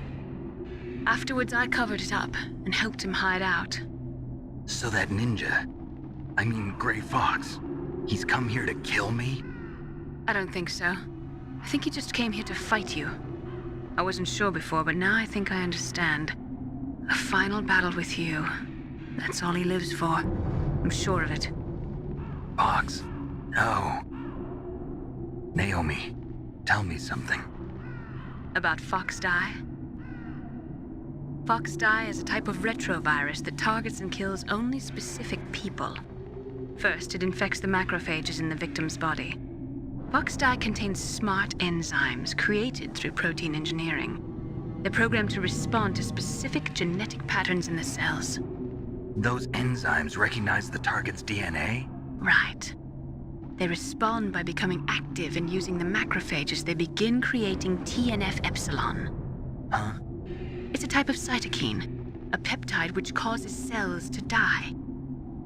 Afterwards, I covered it up and helped him hide out. So that ninja, I mean Gray Fox, he's come here to kill me? I don't think so. I think he just came here to fight you. I wasn't sure before, but now I think I understand. A final battle with you. That's all he lives for. I'm sure of it. Fox? No. Naomi, tell me something. About Fox Die? Fox Die is a type of retrovirus that targets and kills only specific people. First, it infects the macrophages in the victim's body. Fox Die contains smart enzymes created through protein engineering. They're programmed to respond to specific genetic patterns in the cells. Those enzymes recognize the target's DNA? Right. They respond by becoming active and using the macrophages. They begin creating TNF-epsilon. Huh? It's a type of cytokine, a peptide which causes cells to die.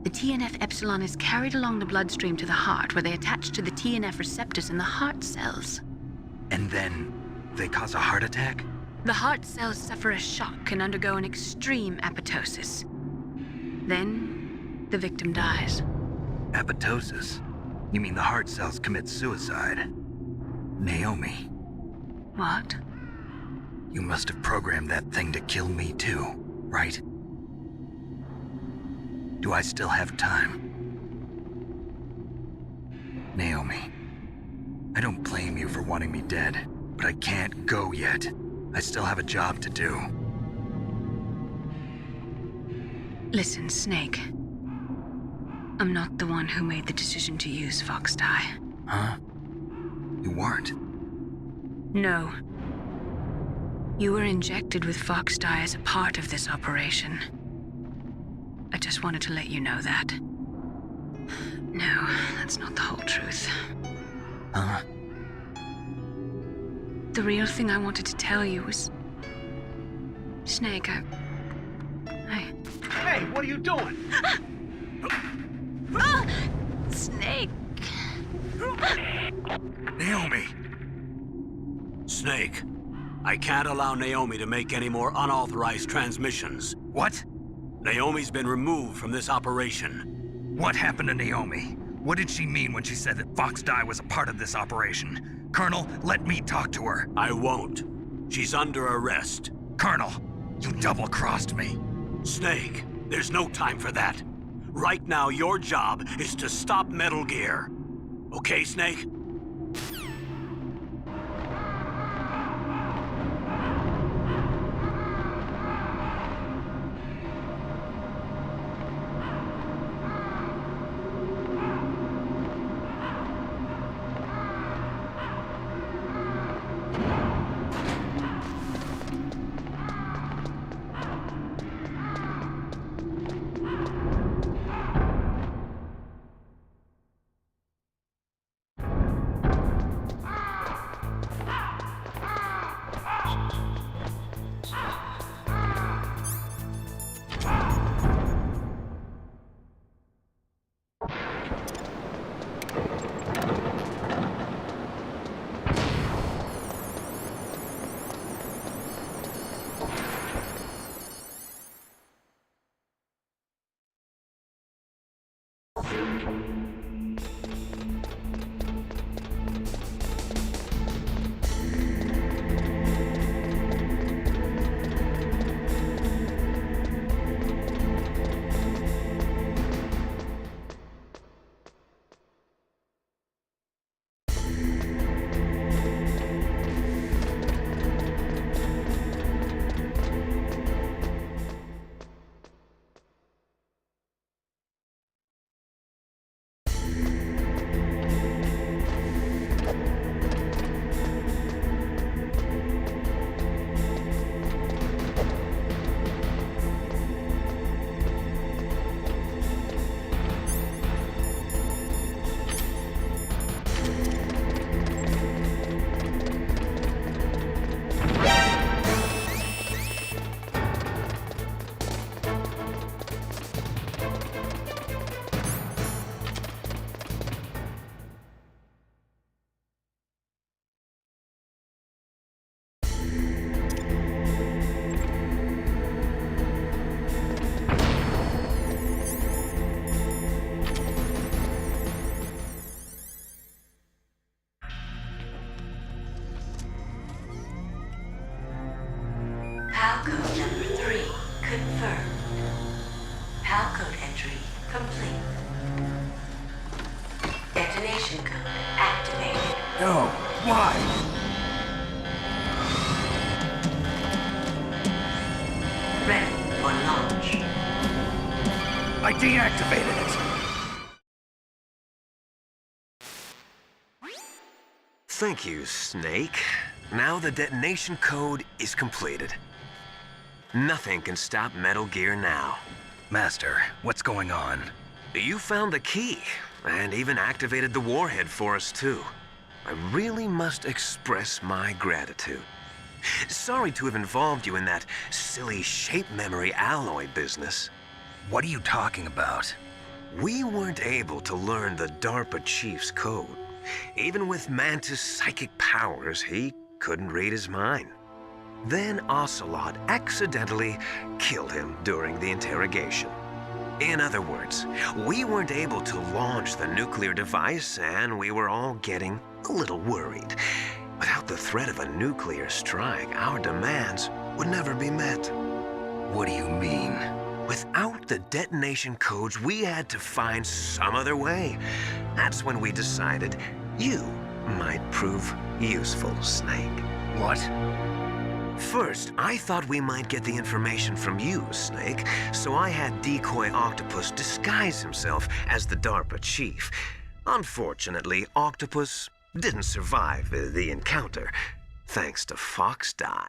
The TNF-epsilon is carried along the bloodstream to the heart, where they attach to the TNF receptors in the heart cells. And then they cause a heart attack? The heart cells suffer a shock and undergo an extreme apoptosis. Then, the victim dies. Apoptosis? You mean the heart cells commit suicide? Naomi. What? You must have programmed that thing to kill me too, right? Do I still have time? Naomi, I don't blame you for wanting me dead, but I can't go yet. I still have a job to do. Listen, Snake. I'm not the one who made the decision to use Fox Dye. Huh? You weren't? No. You were injected with Fox Dye as a part of this operation. I just wanted to let you know that. No, that's not the whole truth. Huh? The real thing I wanted to tell you was... Snake, I... Hey, what are you doing? Snake! Naomi! Snake, I can't allow Naomi to make any more unauthorized transmissions. What? Naomi's been removed from this operation. What happened to Naomi? What did she mean when she said that Fox Dye was a part of this operation? Colonel, let me talk to her. I won't. She's under arrest. Colonel, you double-crossed me. Snake, there's no time for that. Right now, your job is to stop Metal Gear. Okay, Snake? PAL code number 3 confirmed. PAL code entry complete. Detonation code activated. No, why? Ready for launch. I deactivated it. Thank you, Snake. Now the detonation code is completed. Nothing can stop Metal Gear now. Master, what's going on? You found the key, and even activated the warhead for us, too. I really must express my gratitude. Sorry to have involved you in that silly shape memory alloy business. What are you talking about? We weren't able to learn the DARPA chief's code. Even with Mantis' psychic powers, he couldn't read his mind. Then Ocelot accidentally killed him during the interrogation. In other words, we weren't able to launch the nuclear device, and we were all getting a little worried. Without the threat of a nuclear strike, our demands would never be met. What do you mean? Without the detonation codes, we had to find some other way. That's when we decided you might prove useful, Snake. What? First, I thought we might get the information from you, Snake, so I had Decoy Octopus disguise himself as the DARPA chief. Unfortunately, Octopus didn't survive the encounter, thanks to Fox Die.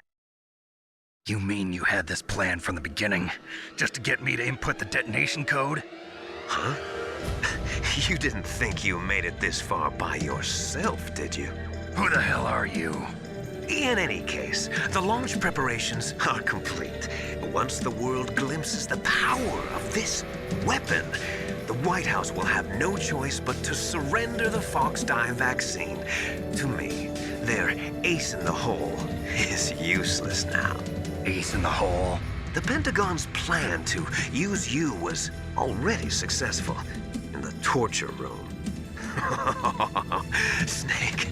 You mean you had this plan from the beginning, just to get me to input the detonation code? Huh? You didn't think you made it this far by yourself, did you? Who the hell are you? In any case, the launch preparations are complete. Once the world glimpses the power of this weapon, the White House will have no choice but to surrender the Fox Die vaccine to me. Their ace in the hole is useless now. Ace in the hole? The Pentagon's plan to use you was already successful in the torture room. Snake,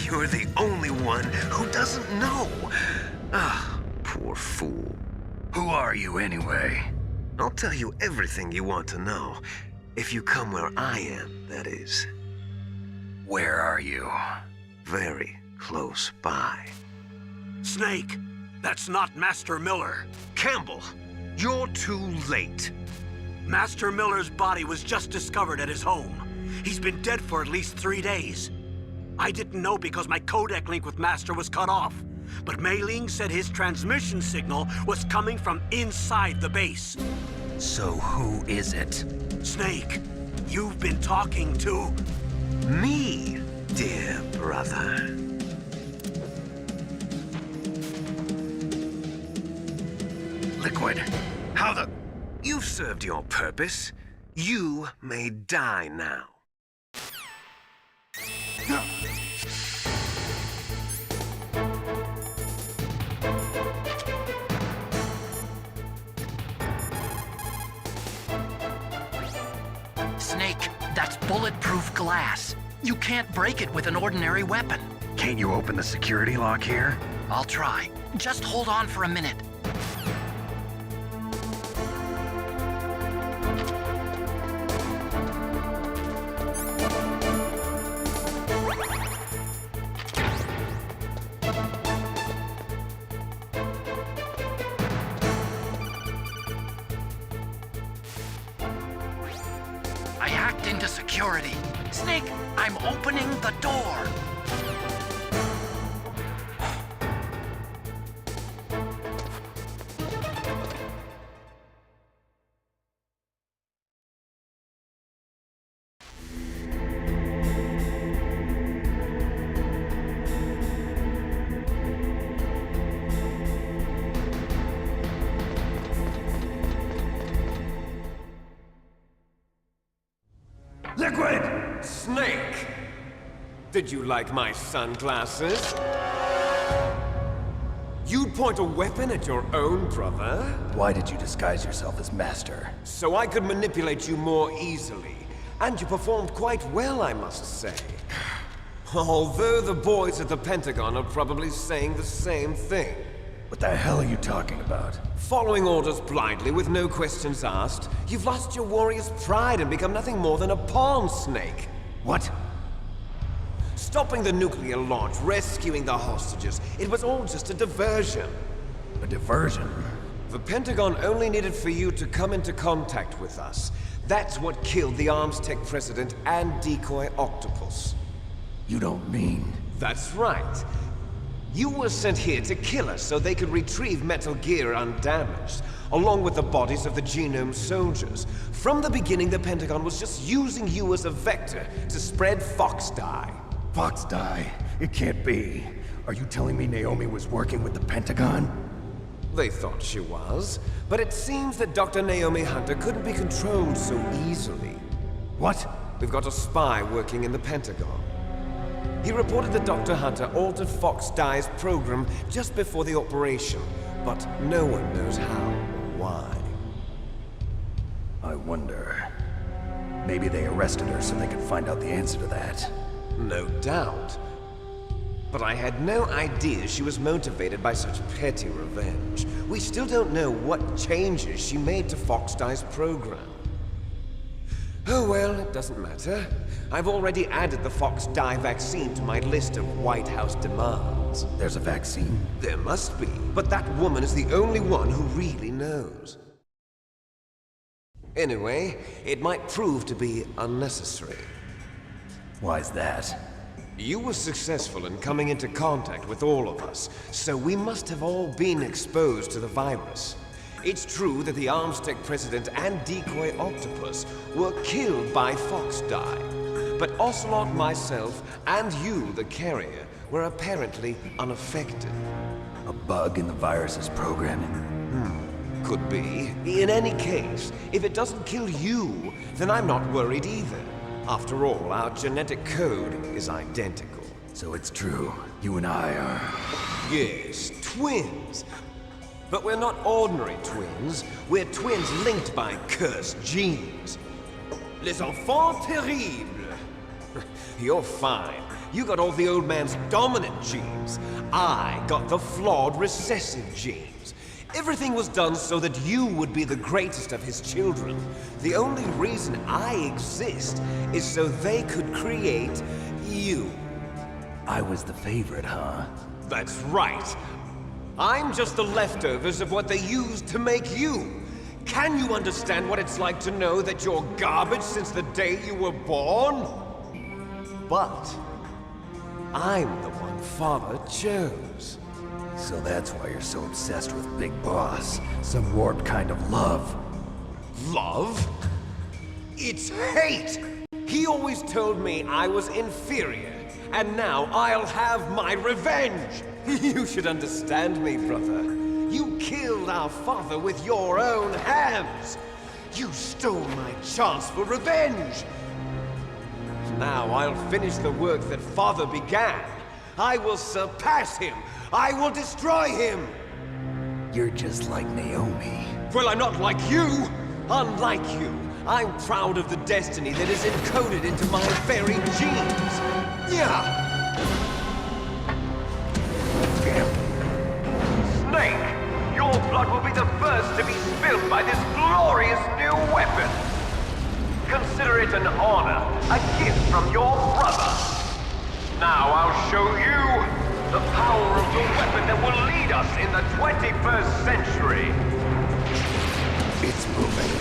you're the only one who doesn't know. Ah, poor fool. Who are you anyway? I'll tell you everything you want to know. If you come where I am, that is. Where are you? Very close by. Snake, that's not Master Miller. Campbell, you're too late. Master Miller's body was just discovered at his home. He's been dead for at least 3 days. I didn't know because my codec link with Master was cut off. But Mei Ling said his transmission signal was coming from inside the base. So who is it? Snake, you've been talking to me, dear brother. Liquid, how the... You've served your purpose. You may die now. Snake, that's bulletproof glass. You can't break it with an ordinary weapon. Can't you open the security lock here? I'll try. Just hold on for a minute. I hacked into security. Snake, I'm opening the door. Liquid! Snake! Did you like my sunglasses? You'd point a weapon at your own brother? Why did you disguise yourself as Master? So I could manipulate you more easily. And you performed quite well, I must say. Although the boys at the Pentagon are probably saying the same thing. What the hell are you talking about? Following orders blindly with no questions asked, you've lost your warrior's pride and become nothing more than a pawn, Snake. What? Stopping the nuclear launch, rescuing the hostages, it was all just a diversion. A diversion? The Pentagon only needed for you to come into contact with us. That's what killed the Arms Tech president and Decoy Octopus. You don't mean... That's right. You were sent here to kill us so they could retrieve Metal Gear undamaged, along with the bodies of the Genome soldiers. From the beginning, the Pentagon was just using you as a vector to spread Fox Die. Fox Die? It can't be. Are you telling me Naomi was working with the Pentagon? They thought she was, but it seems that Dr. Naomi Hunter couldn't be controlled so easily. What? We've got a spy working in the Pentagon. He reported that Dr. Hunter altered Fox Die's program just before the operation, but no one knows how or why. I wonder... Maybe they arrested her so they could find out the answer to that. No doubt. But I had no idea she was motivated by such petty revenge. We still don't know what changes she made to Fox Die's program. Oh well, it doesn't matter. I've already added the Fox dye vaccine to my list of White House demands. There's a vaccine? There must be, but that woman is the only one who really knows. Anyway, it might prove to be unnecessary. Why's that? You were successful in coming into contact with all of us, so we must have all been exposed to the virus. It's true that the Armstech president and decoy octopus were killed by Fox dye, but Ocelot, myself, and you, the carrier, were apparently unaffected. A bug in the virus's programming? Could be. In any case, if it doesn't kill you, then I'm not worried either. After all, our genetic code is identical. So it's true. You and I are... Yes, twins. But we're not ordinary twins. We're twins linked by cursed genes. Les enfants terribles. You're fine. You got all the old man's dominant genes. I got the flawed recessive genes. Everything was done so that you would be the greatest of his children. The only reason I exist is so they could create you. I was the favorite, huh? That's right. I'm just the leftovers of what they used to make you. Can you understand what it's like to know that you're garbage since the day you were born? But I'm the one Father chose. So that's why you're so obsessed with Big Boss. Some warped kind of love. Love? It's hate! He always told me I was inferior, and now I'll have my revenge! You should understand me, brother. You killed our father with your own hands! You stole my chance for revenge! Now I'll finish the work that Father began. I will surpass him! I will destroy him! You're just like Naomi. Well, I'm not like you! Unlike you, I'm proud of the destiny that is encoded into my very genes! Yeah! Snake! Your blood will be the first to be spilled by this glorious new weapon! Consider it an honor, a gift from your brother! Now I'll show you the power of the weapon that will lead us in the 21st century! It's moving.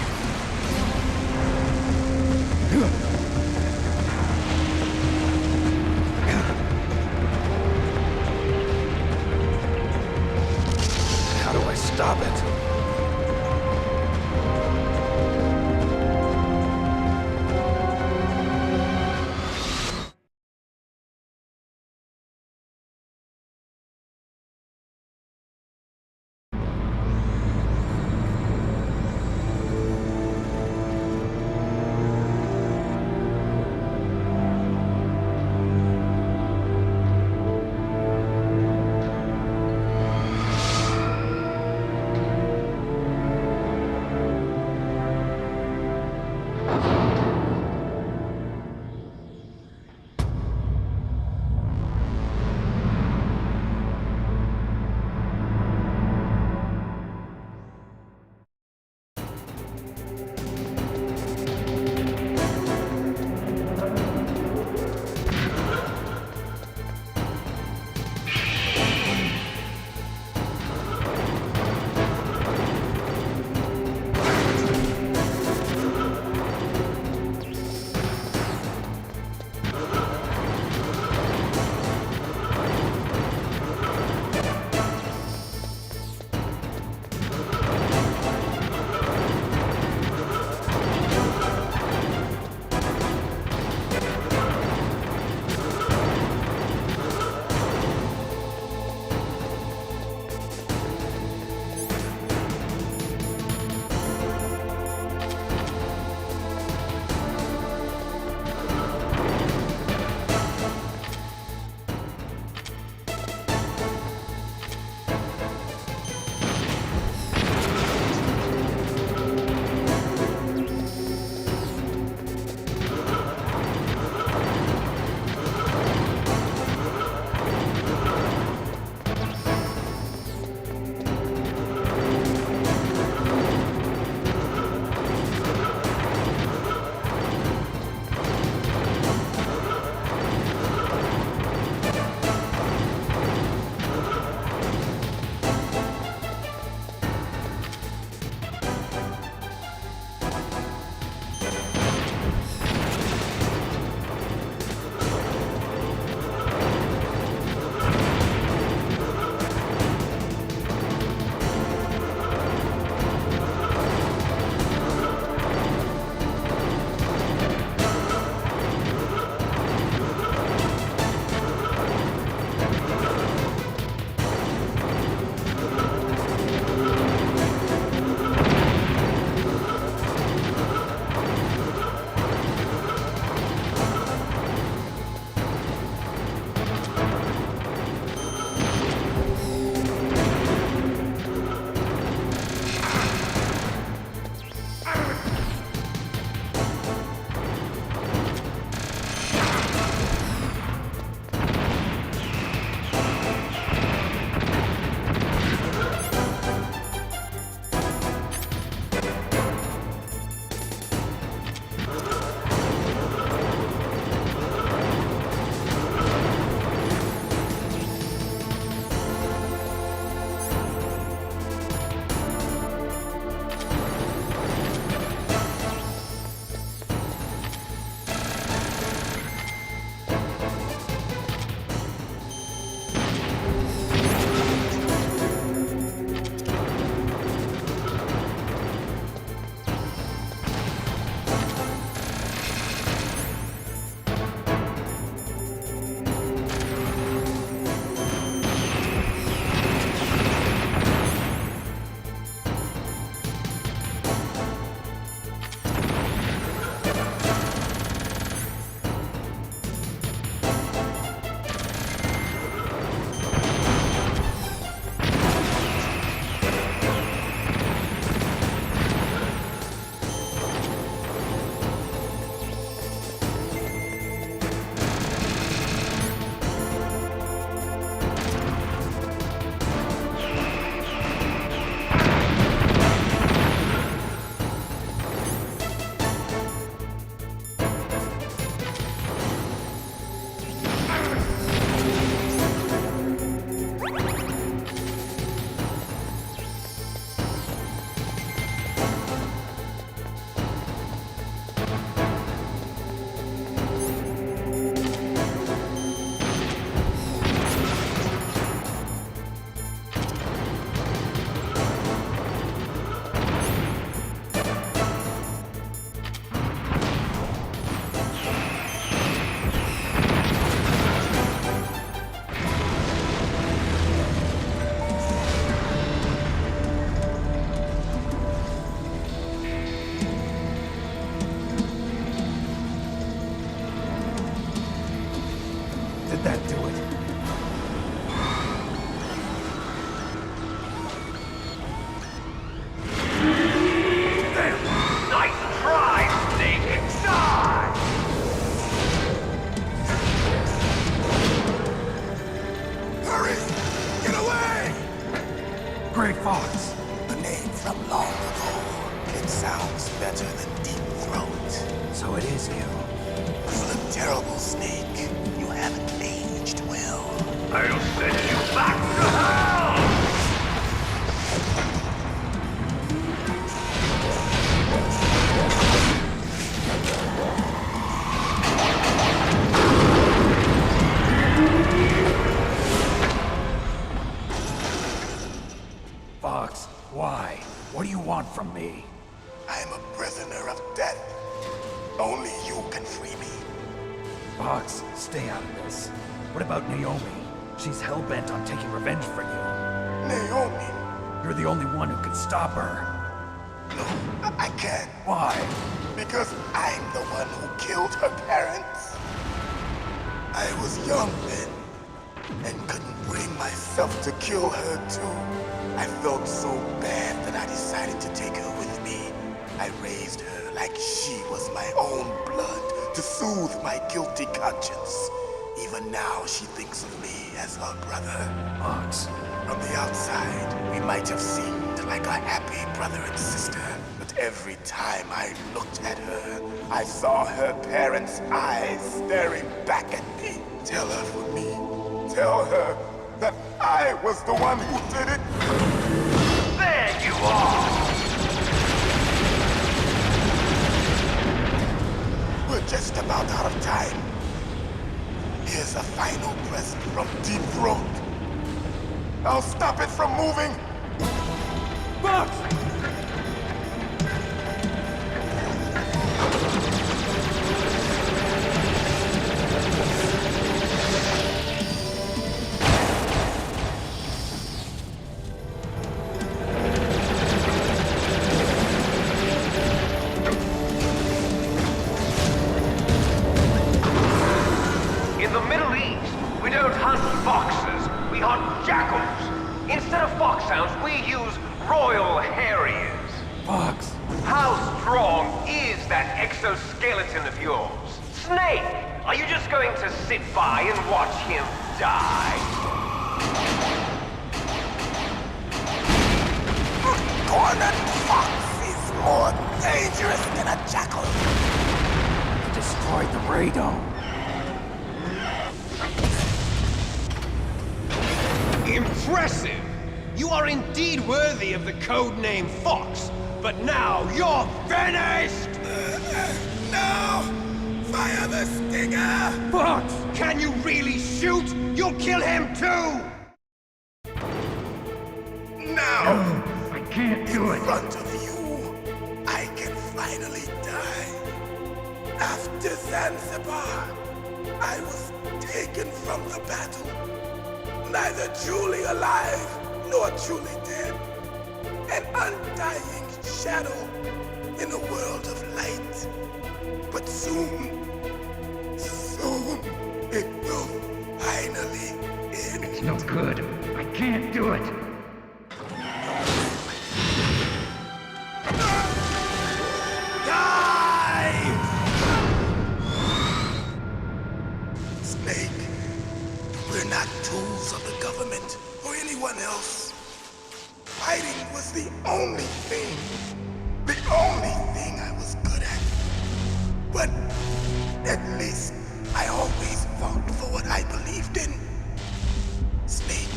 How do I stop it? Fox, stay out of this. What about Naomi? She's hell-bent on taking revenge for you. Naomi? You're the only one who can stop her. No, I can't. Why? Because I'm the one who killed her parents. I was young then, and couldn't bring myself to kill her too. I felt so bad that I decided to take her with me. I raised her like she was my own blood to soothe my guilty conscience. Even now, she thinks of me as her brother. Fox. From the outside, we might have seemed like a happy brother and sister, but every time I looked at her, I saw her parents' eyes staring back at me. Tell her for me. Tell her that I was the one who did it. There you are! We're just about out of time. Here's a final present from Deep Throat. I'll stop it from moving. Fox! In the Middle East, we don't hunt foxes, we hunt jackals. Instead of foxhounds, we use Royal Harriers. Fox! How strong is that exoskeleton of yours? Snake, are you just going to sit by and watch him die? Cornered fox is more dangerous than a jackal. Destroyed the radome. Impressive! You are indeed worthy of the codename Fox, but now you're finished! No! Fire the stinger! Fox! Can you really shoot? You'll kill him too! Now! No, I can't do it. In front of you, I can finally die. After Zanzibar, I was taken from the battle. Neither truly alive, nor truly dead. An undying shadow in a world of light. But soon, it will finally end. It's no good. I can't do it. Die! Snake, we're not tools of the government or anyone else. Fighting was the only thing I was good at. But at least I always fought for what I believed in. Snake,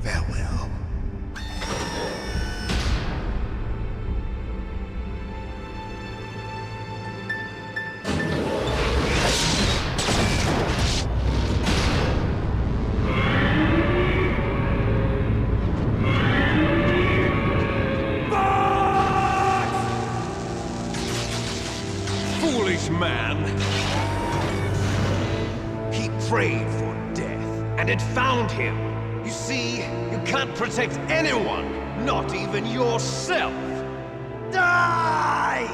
farewell. Foolish man! He prayed for death, and it found him. You see, you can't protect anyone, not even yourself. Die!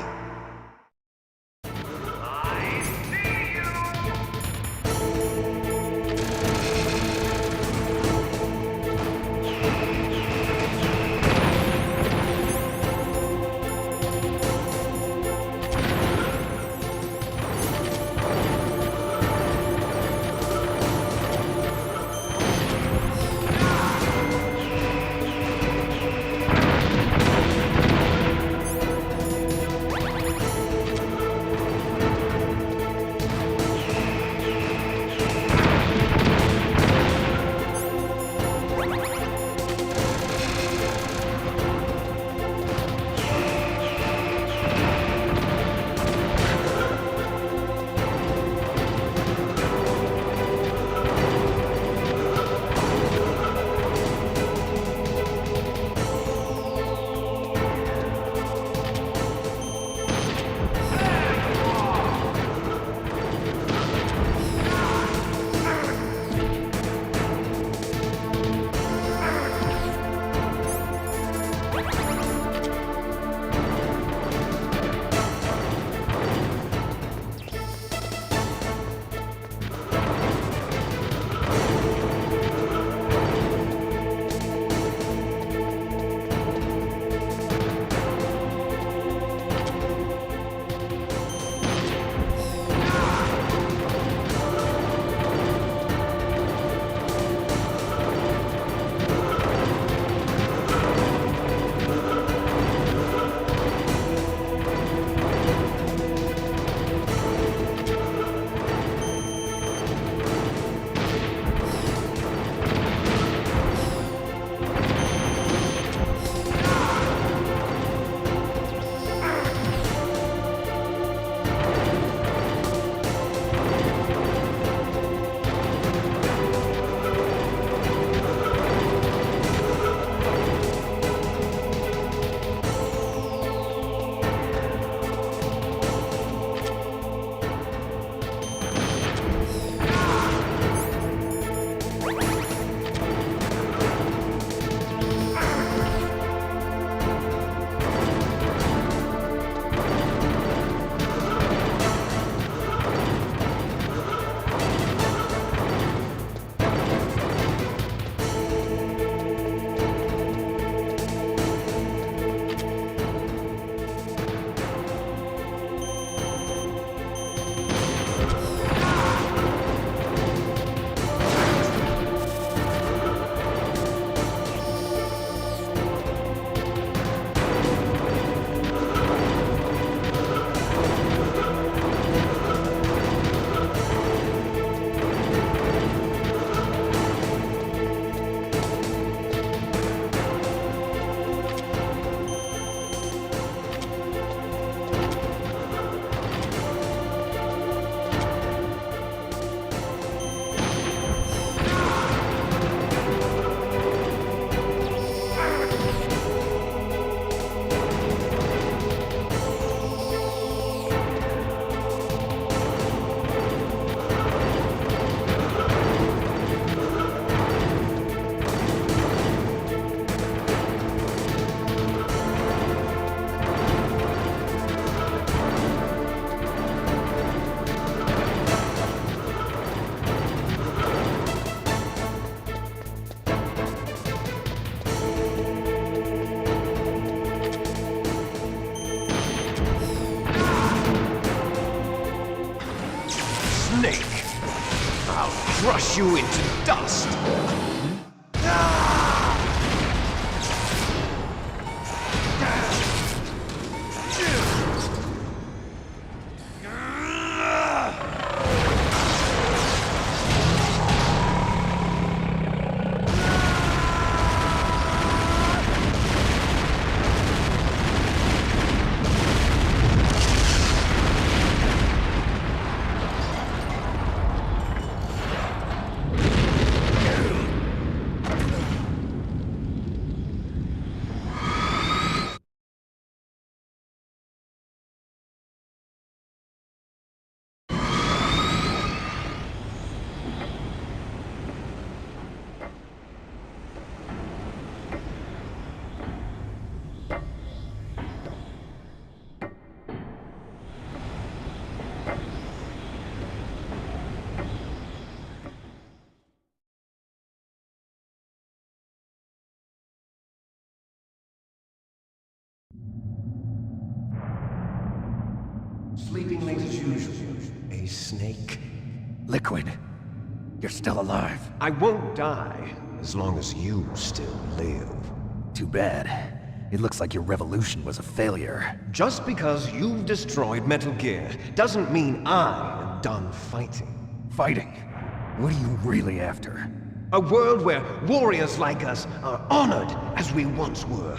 Snake! I'll crush you into dust! Sleeping late as usual. A snake. Liquid, you're still alive. I won't die as long as you still live. Too bad. It looks like your revolution was a failure. Just because you've destroyed Metal Gear doesn't mean I am done fighting. Fighting? What are you really after? A world where warriors like us are honored as we once were.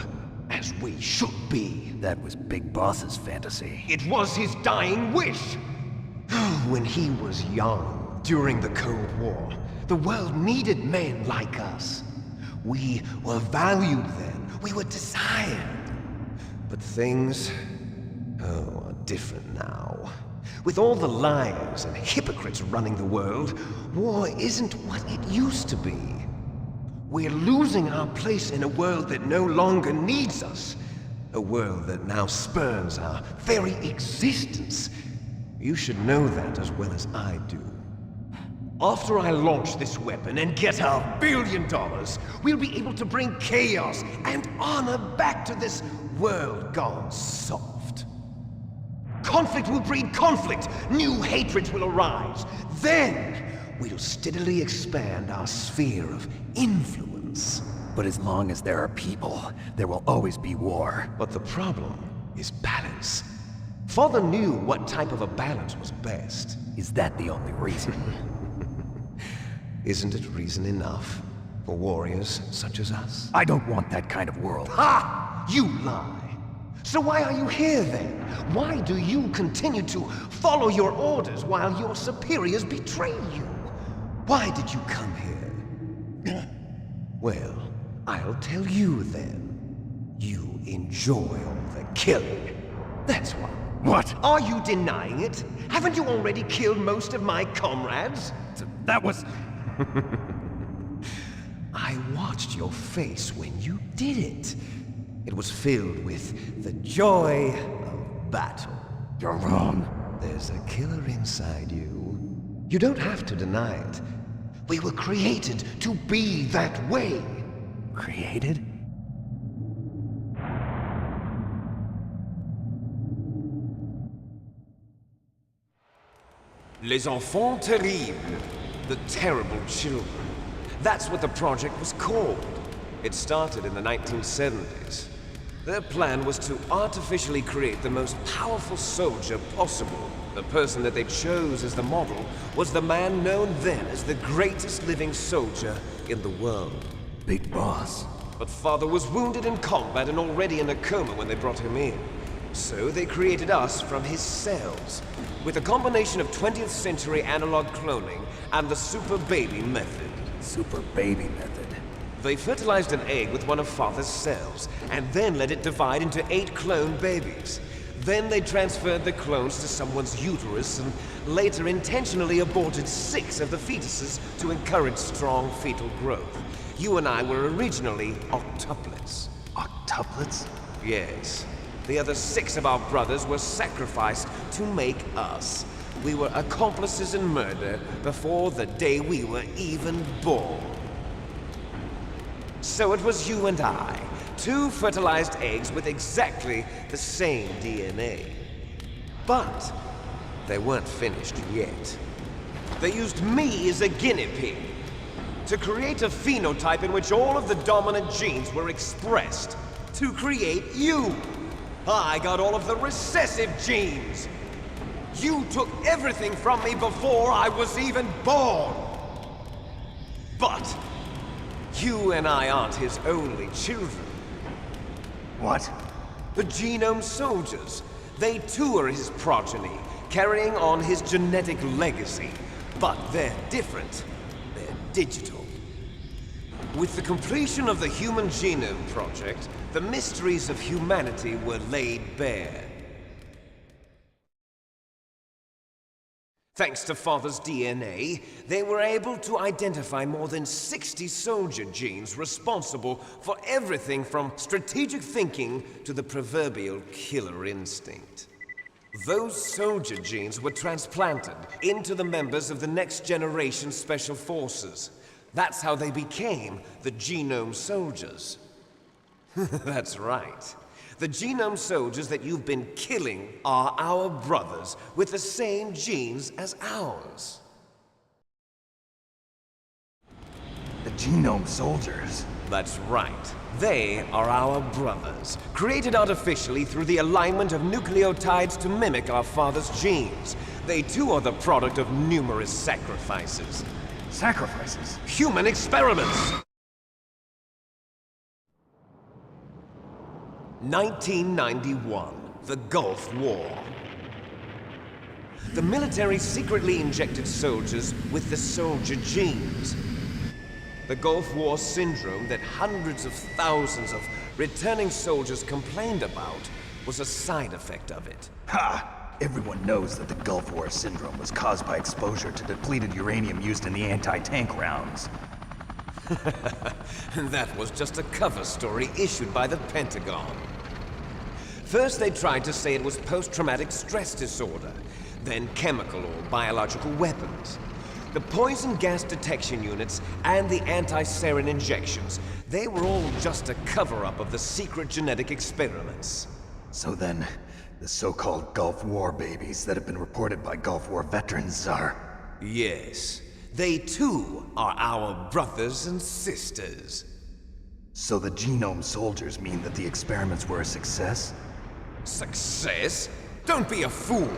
As we should be. That was Big Boss's fantasy. It was his dying wish! When he was young, during the Cold War, the world needed men like us. We were valued then. We were desired. But things, are different now. With all the liars and hypocrites running the world, war isn't what it used to be. We're losing our place in a world that no longer needs us. A world that now spurns our very existence. You should know that as well as I do. After I launch this weapon and get $1 billion, we'll be able to bring chaos and honor back to this world gone soft. Conflict will breed conflict. New hatreds will arise. Then, we'll steadily expand our sphere of influence. But as long as there are people, there will always be war. But the problem is balance. Father knew what type of a balance was best. Is that the only reason? Isn't it reason enough for warriors such as us? I don't want that kind of world. Ha! You lie! So why are you here then? Why do you continue to follow your orders while your superiors betray you? Why did you come here? Well, I'll tell you then. You enjoy all the killing. That's why. What? Are you denying it? Haven't you already killed most of my comrades? That was... I watched your face when you did it. It was filled with the joy of battle. You're wrong. There's a killer inside you. You don't have to deny it. We were created to be that way. Created? Les enfants terribles. The terrible children. That's what the project was called. It started in the 1970s. Their plan was to artificially create the most powerful soldier possible. The person that they chose as the model was the man known then as the greatest living soldier in the world. Big Boss. But Father was wounded in combat and already in a coma when they brought him in. So they created us from his cells, with a combination of 20th century analog cloning and the super baby method. Super baby method. They fertilized an egg with one of Father's cells, and then let it divide into 8 clone babies. Then they transferred the clones to someone's uterus and later intentionally aborted 6 of the fetuses to encourage strong fetal growth. You and I were originally octuplets. Octuplets? Yes. The other 6 of our brothers were sacrificed to make us. We were accomplices in murder before the day we were even born. So it was you and I, 2 fertilized eggs with exactly the same DNA. But they weren't finished yet. They used me as a guinea pig to create a phenotype in which all of the dominant genes were expressed to create you. I got all of the recessive genes. You took everything from me before I was even born. But you and I aren't his only children. What? The Genome Soldiers. They too are his progeny, carrying on his genetic legacy. But they're different. They're digital. With the completion of the Human Genome Project, the mysteries of humanity were laid bare. Thanks to Father's DNA, they were able to identify more than 60 soldier genes responsible for everything from strategic thinking to the proverbial killer instinct. Those soldier genes were transplanted into the members of the next generation Special Forces. That's how they became the Genome Soldiers. That's right. The Genome Soldiers that you've been killing are our brothers with the same genes as ours. The Genome Soldiers? That's right. They are our brothers, created artificially through the alignment of nucleotides to mimic our father's genes. They too are the product of numerous sacrifices. Sacrifices? Human experiments! 1991, the Gulf War. The military secretly injected soldiers with the soldier genes. The Gulf War syndrome that hundreds of thousands of returning soldiers complained about was a side effect of it. Ha! Everyone knows that the Gulf War syndrome was caused by exposure to depleted uranium used in the anti-tank rounds. That was just a cover story issued by the Pentagon. First they tried to say it was post-traumatic stress disorder, then chemical or biological weapons. The poison gas detection units and the anti-sarin injections, they were all just a cover-up of the secret genetic experiments. So then, the so-called Gulf War babies that have been reported by Gulf War veterans are... Yes. They too are our brothers and sisters. So the Genome Soldiers mean that the experiments were a success? Success? Don't be a fool.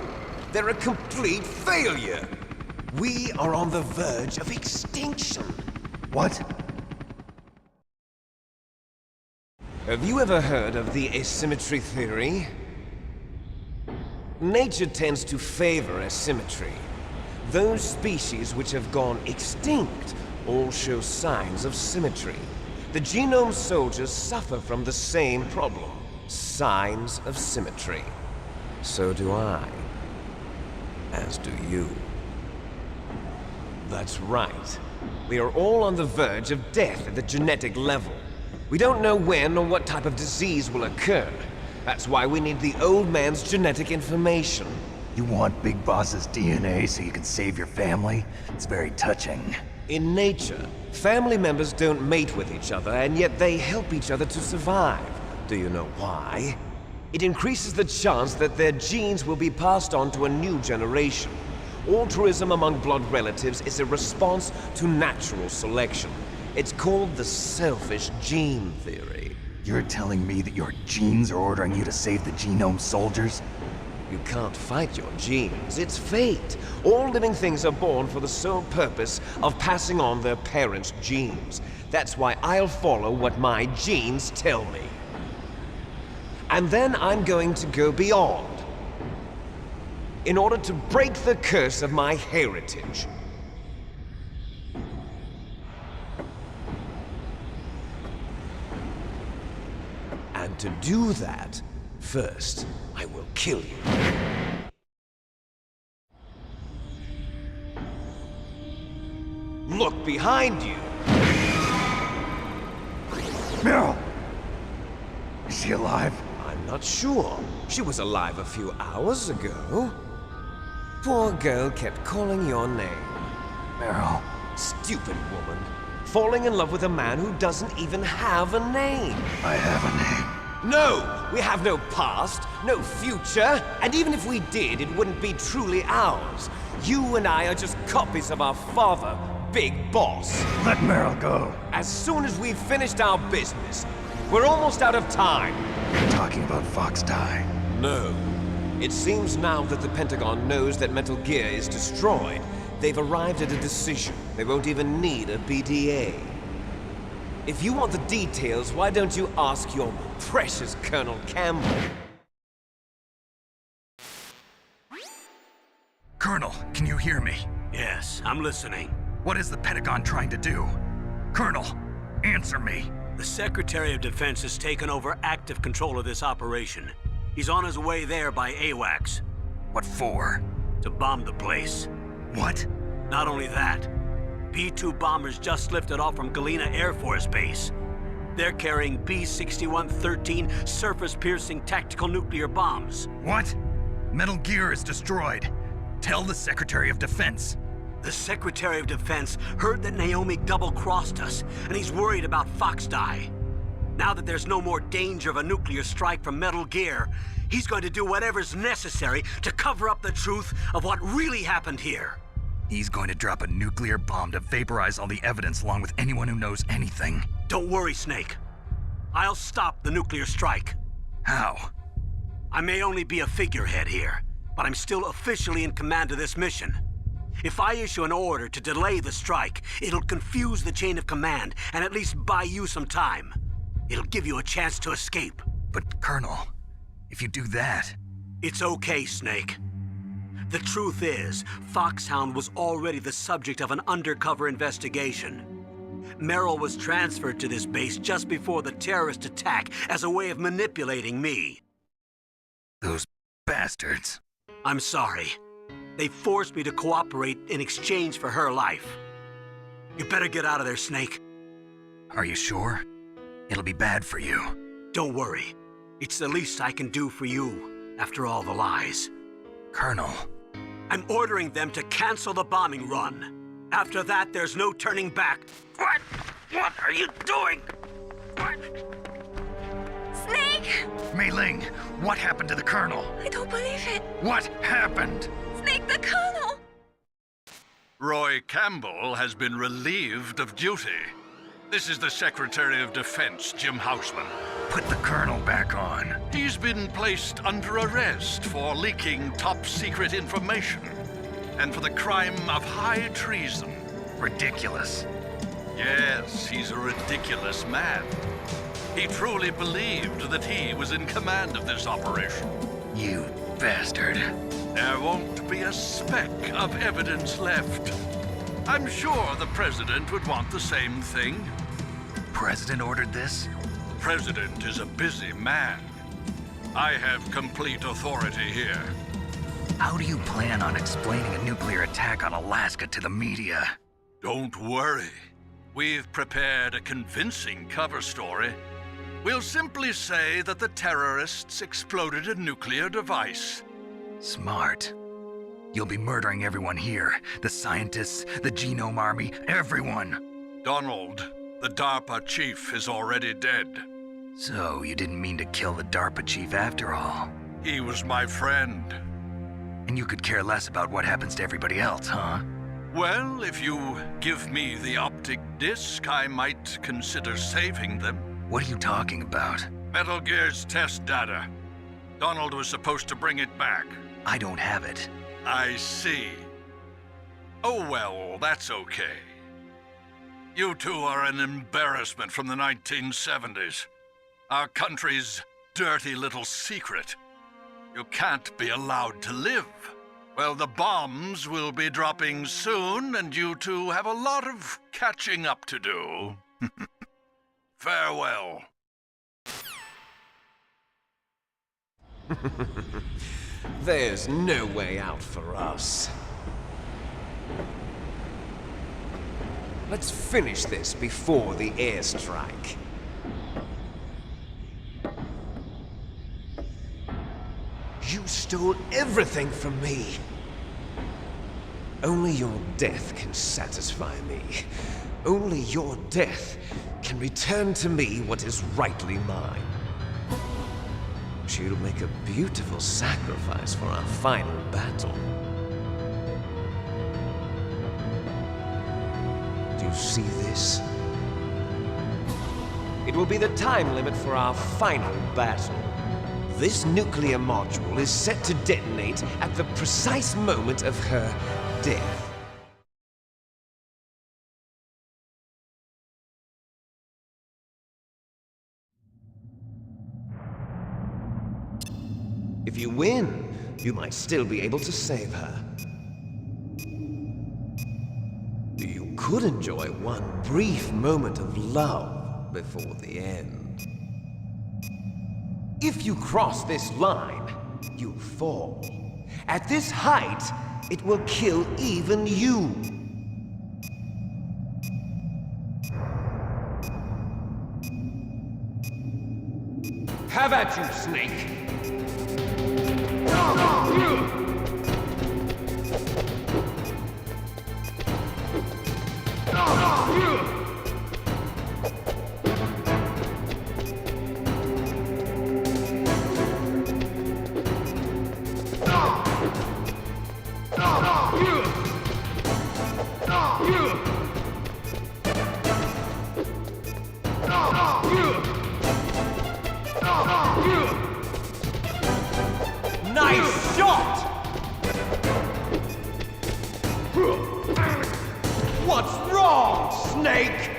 They're a complete failure. We are on the verge of extinction. What? Have you ever heard of the asymmetry theory? Nature tends to favor asymmetry. Those species which have gone extinct all show signs of symmetry. The Genome Soldiers suffer from the same problem. Signs of symmetry. So do I. As do you. That's right. We are all on the verge of death at the genetic level. We don't know when or what type of disease will occur. That's why we need the old man's genetic information. You want Big Boss's DNA so you can save your family? It's very touching. In nature, family members don't mate with each other, and yet they help each other to survive. Do you know why? It increases the chance that their genes will be passed on to a new generation. Altruism among blood relatives is a response to natural selection. It's called the selfish gene theory. You're telling me that your genes are ordering you to save the Genome Soldiers? You can't fight your genes. It's fate. All living things are born for the sole purpose of passing on their parents' genes. That's why I'll follow what my genes tell me. And then I'm going to go beyond. In order to break the curse of my heritage. And to do that, first, I will kill you. Look behind you! Meryl! Is she alive? I'm not sure. She was alive a few hours ago. Poor girl kept calling your name. Meryl. Stupid woman. Falling in love with a man who doesn't even have a name. I have a name. No! We have no past, no future, and even if we did, it wouldn't be truly ours. You and I are just copies of our father, Big Boss. Let Marhq go. As soon as we've finished our business, we're almost out of time. You're talking about Fox Die. No. It seems now that the Pentagon knows that Metal Gear is destroyed, they've arrived at a decision. They won't even need a BDA. If you want the details, why don't you ask your precious Colonel Campbell? Colonel, can you hear me? Yes, I'm listening. What is the Pentagon trying to do? Colonel, answer me. The Secretary of Defense has taken over active control of this operation. He's on his way there by AWACS. What for? To bomb the place. What? Not only that, B-2 bombers just lifted off from Galena Air Force Base. They're carrying B-6113 surface-piercing tactical nuclear bombs. What? Metal Gear is destroyed. Tell the Secretary of Defense. The Secretary of Defense heard that Naomi double-crossed us, and he's worried about Fox Die. Now that there's no more danger of a nuclear strike from Metal Gear, he's going to do whatever's necessary to cover up the truth of what really happened here. He's going to drop a nuclear bomb to vaporize all the evidence along with anyone who knows anything. Don't worry, Snake. I'll stop the nuclear strike. How? I may only be a figurehead here, but I'm still officially in command of this mission. If I issue an order to delay the strike, it'll confuse the chain of command and at least buy you some time. It'll give you a chance to escape. But, Colonel, if you do that... It's okay, Snake. The truth is, Foxhound was already the subject of an undercover investigation. Merrill was transferred to this base just before the terrorist attack as a way of manipulating me. Those bastards. I'm sorry. They forced me to cooperate in exchange for her life. You better get out of there, Snake. Are you sure? It'll be bad for you. Don't worry. It's the least I can do for you, after all the lies. Colonel. I'm ordering them to cancel the bombing run. After that, there's no turning back. What? What are you doing? What? Snake! Mei Ling, what happened to the Colonel? I don't believe it. What happened? Snake, the Colonel! Roy Campbell has been relieved of duty. This is the Secretary of Defense, Jim Houseman. Put the Colonel back on. He's been placed under arrest for leaking top-secret information and for the crime of high treason. Ridiculous. Yes, he's a ridiculous man. He truly believed that he was in command of this operation. You bastard. There won't be a speck of evidence left. I'm sure the President would want the same thing. President ordered this? President is a busy man. I have complete authority here. How do you plan on explaining a nuclear attack on Alaska to the media? Don't worry. We've prepared a convincing cover story. We'll simply say that the terrorists exploded a nuclear device. Smart. You'll be murdering everyone here. The scientists, the Genome Army, everyone. Donald, the DARPA chief, is already dead. So, you didn't mean to kill the DARPA chief after all? He was my friend. And you could care less about what happens to everybody else, huh? Well, if you give me the optic disc, I might consider saving them. What are you talking about? Metal Gear's test data. Donald was supposed to bring it back. I don't have it. I see. Oh well, that's okay. You two are an embarrassment from the 1970s. Our country's dirty little secret. You can't be allowed to live. Well, the bombs will be dropping soon, and you two have a lot of catching up to do. Farewell. There's no way out for us. Let's finish this before the airstrike. You stole everything from me. Only your death can satisfy me. Only your death can return to me what is rightly mine. She'll make a beautiful sacrifice for our final battle. Do you see this? It will be the time limit for our final battle. This nuclear module is set to detonate at the precise moment of her death. If you win, you might still be able to save her. You could enjoy one brief moment of love before the end. If you cross this line, you'll fall. At this height, it will kill even you. Have at you, Snake! Nice shot! What's wrong, Snake?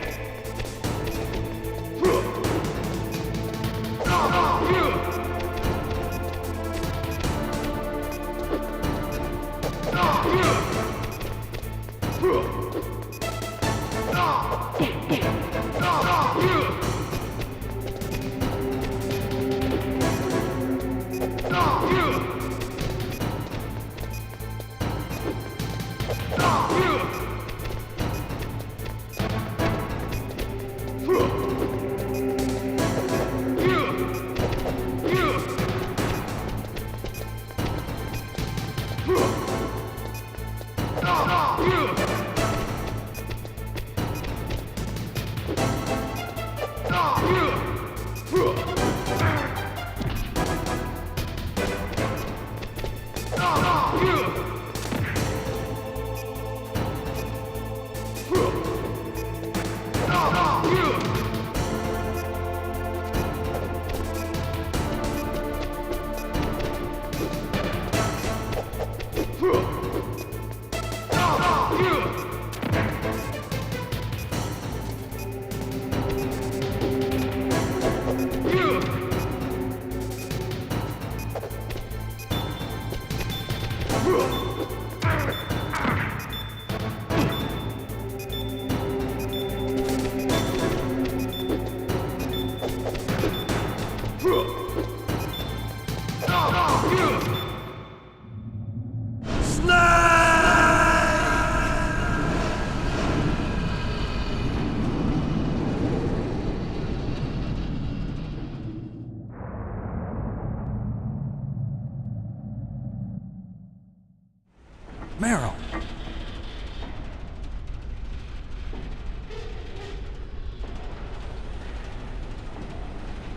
Meryl!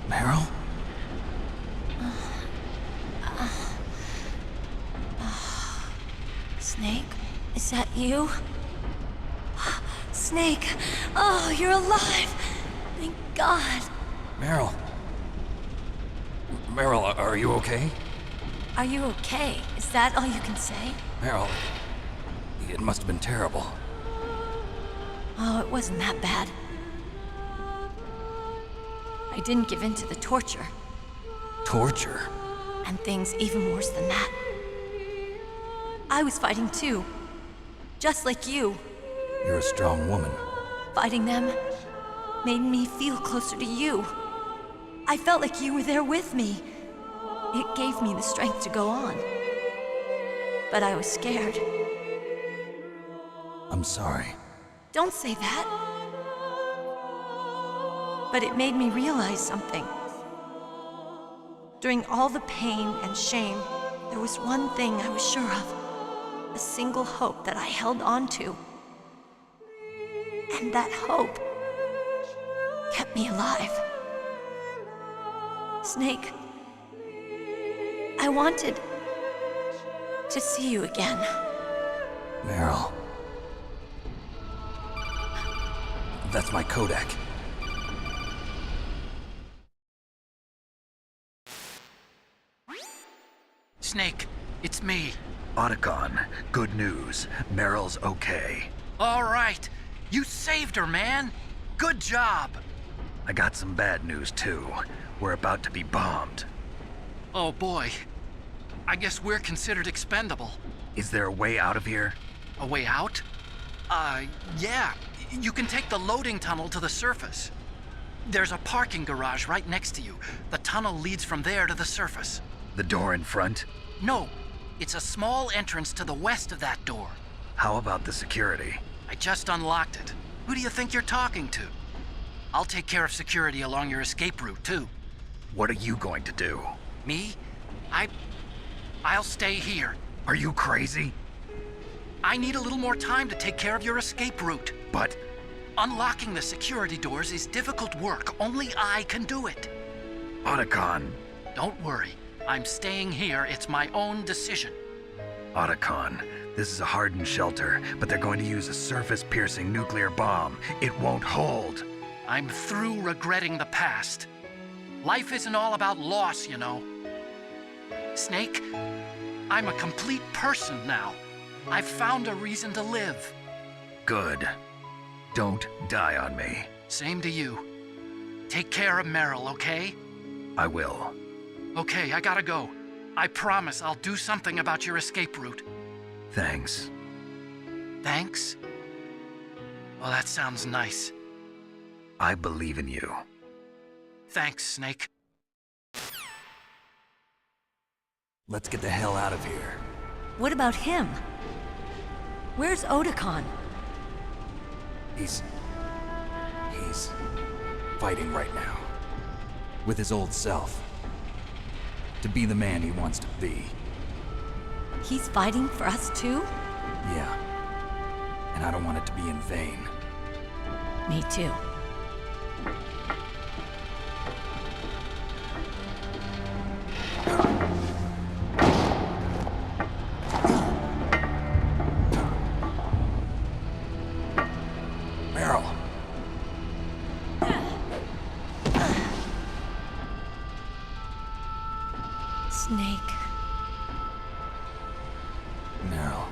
Meryl? Snake, is that you? Snake, oh, you're alive! Thank God. Meryl. Meryl, are you okay? Are you okay? Is that all you can say? Meryl, it must have been terrible. Oh, it wasn't that bad. I didn't give in to the torture. Torture? And things even worse than that. I was fighting too. Just like you. You're a strong woman. Fighting them made me feel closer to you. I felt like you were there with me. It gave me the strength to go on. But I was scared. I'm sorry. Don't say that. But it made me realize something. During all the pain and shame, there was one thing I was sure of. A single hope that I held on to. And that hope kept me alive. Snake, I wanted to see you again. Meryl. That's my codec. Snake, it's me. Otacon, good news. Meryl's okay. All right. You saved her, man. Good job. I got some bad news, too. We're about to be bombed. Oh, boy. I guess we're considered expendable. Is there a way out of here? A way out? Yeah. You can take the loading tunnel to the surface. There's a parking garage right next to you. The tunnel leads from there to the surface. The door in front? No. It's a small entrance to the west of that door. How about the security? I just unlocked it. Who do you think you're talking to? I'll take care of security along your escape route, too. What are you going to do? Me? I'll stay here. Are you crazy? I need a little more time to take care of your escape route. But... unlocking the security doors is difficult work. Only I can do it. Otacon. Don't worry. I'm staying here. It's my own decision. Otacon, this is a hardened shelter, but they're going to use a surface-piercing nuclear bomb. It won't hold. I'm through regretting the past. Life isn't all about loss, you know. Snake, I'm a complete person now. I've found a reason to live. Good. Don't die on me. Same to you. Take care of Meryl, okay? I will. Okay, I gotta go. I promise I'll do something about your escape route. Thanks. Thanks? Well, that sounds nice. I believe in you. Thanks, Snake. Let's get the hell out of here. What about him? Where's Otacon? He's fighting right now. With his old self. To be the man he wants to be. He's fighting for us too? Yeah. And I don't want it to be in vain. Me too. Meryl. Snake. Meryl.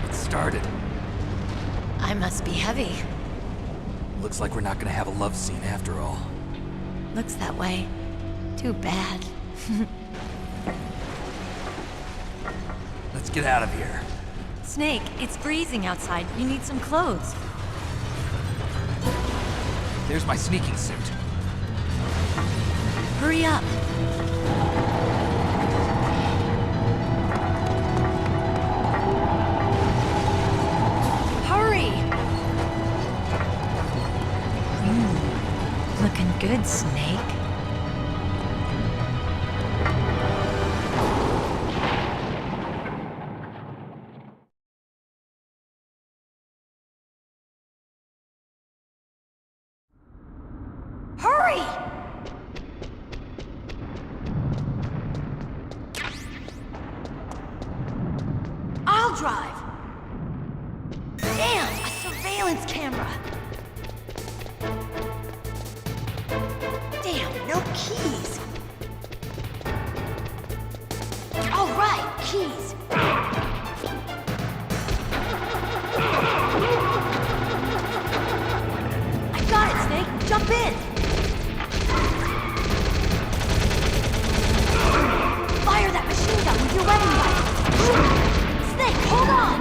It started. I must be heavy. Looks like we're not gonna have a love scene after all. Looks that way. Too bad. Let's get out of here. Snake, it's freezing outside. You need some clothes. There's my sneaking suit. Hurry up. Hurry! Looking good, Snake. Hurry! I'll drive. Damn, a surveillance camera. Damn, no keys. All right, keys. I got it, Snake. Jump in. Fire that machine gun with your wedding light. Snake, hold on.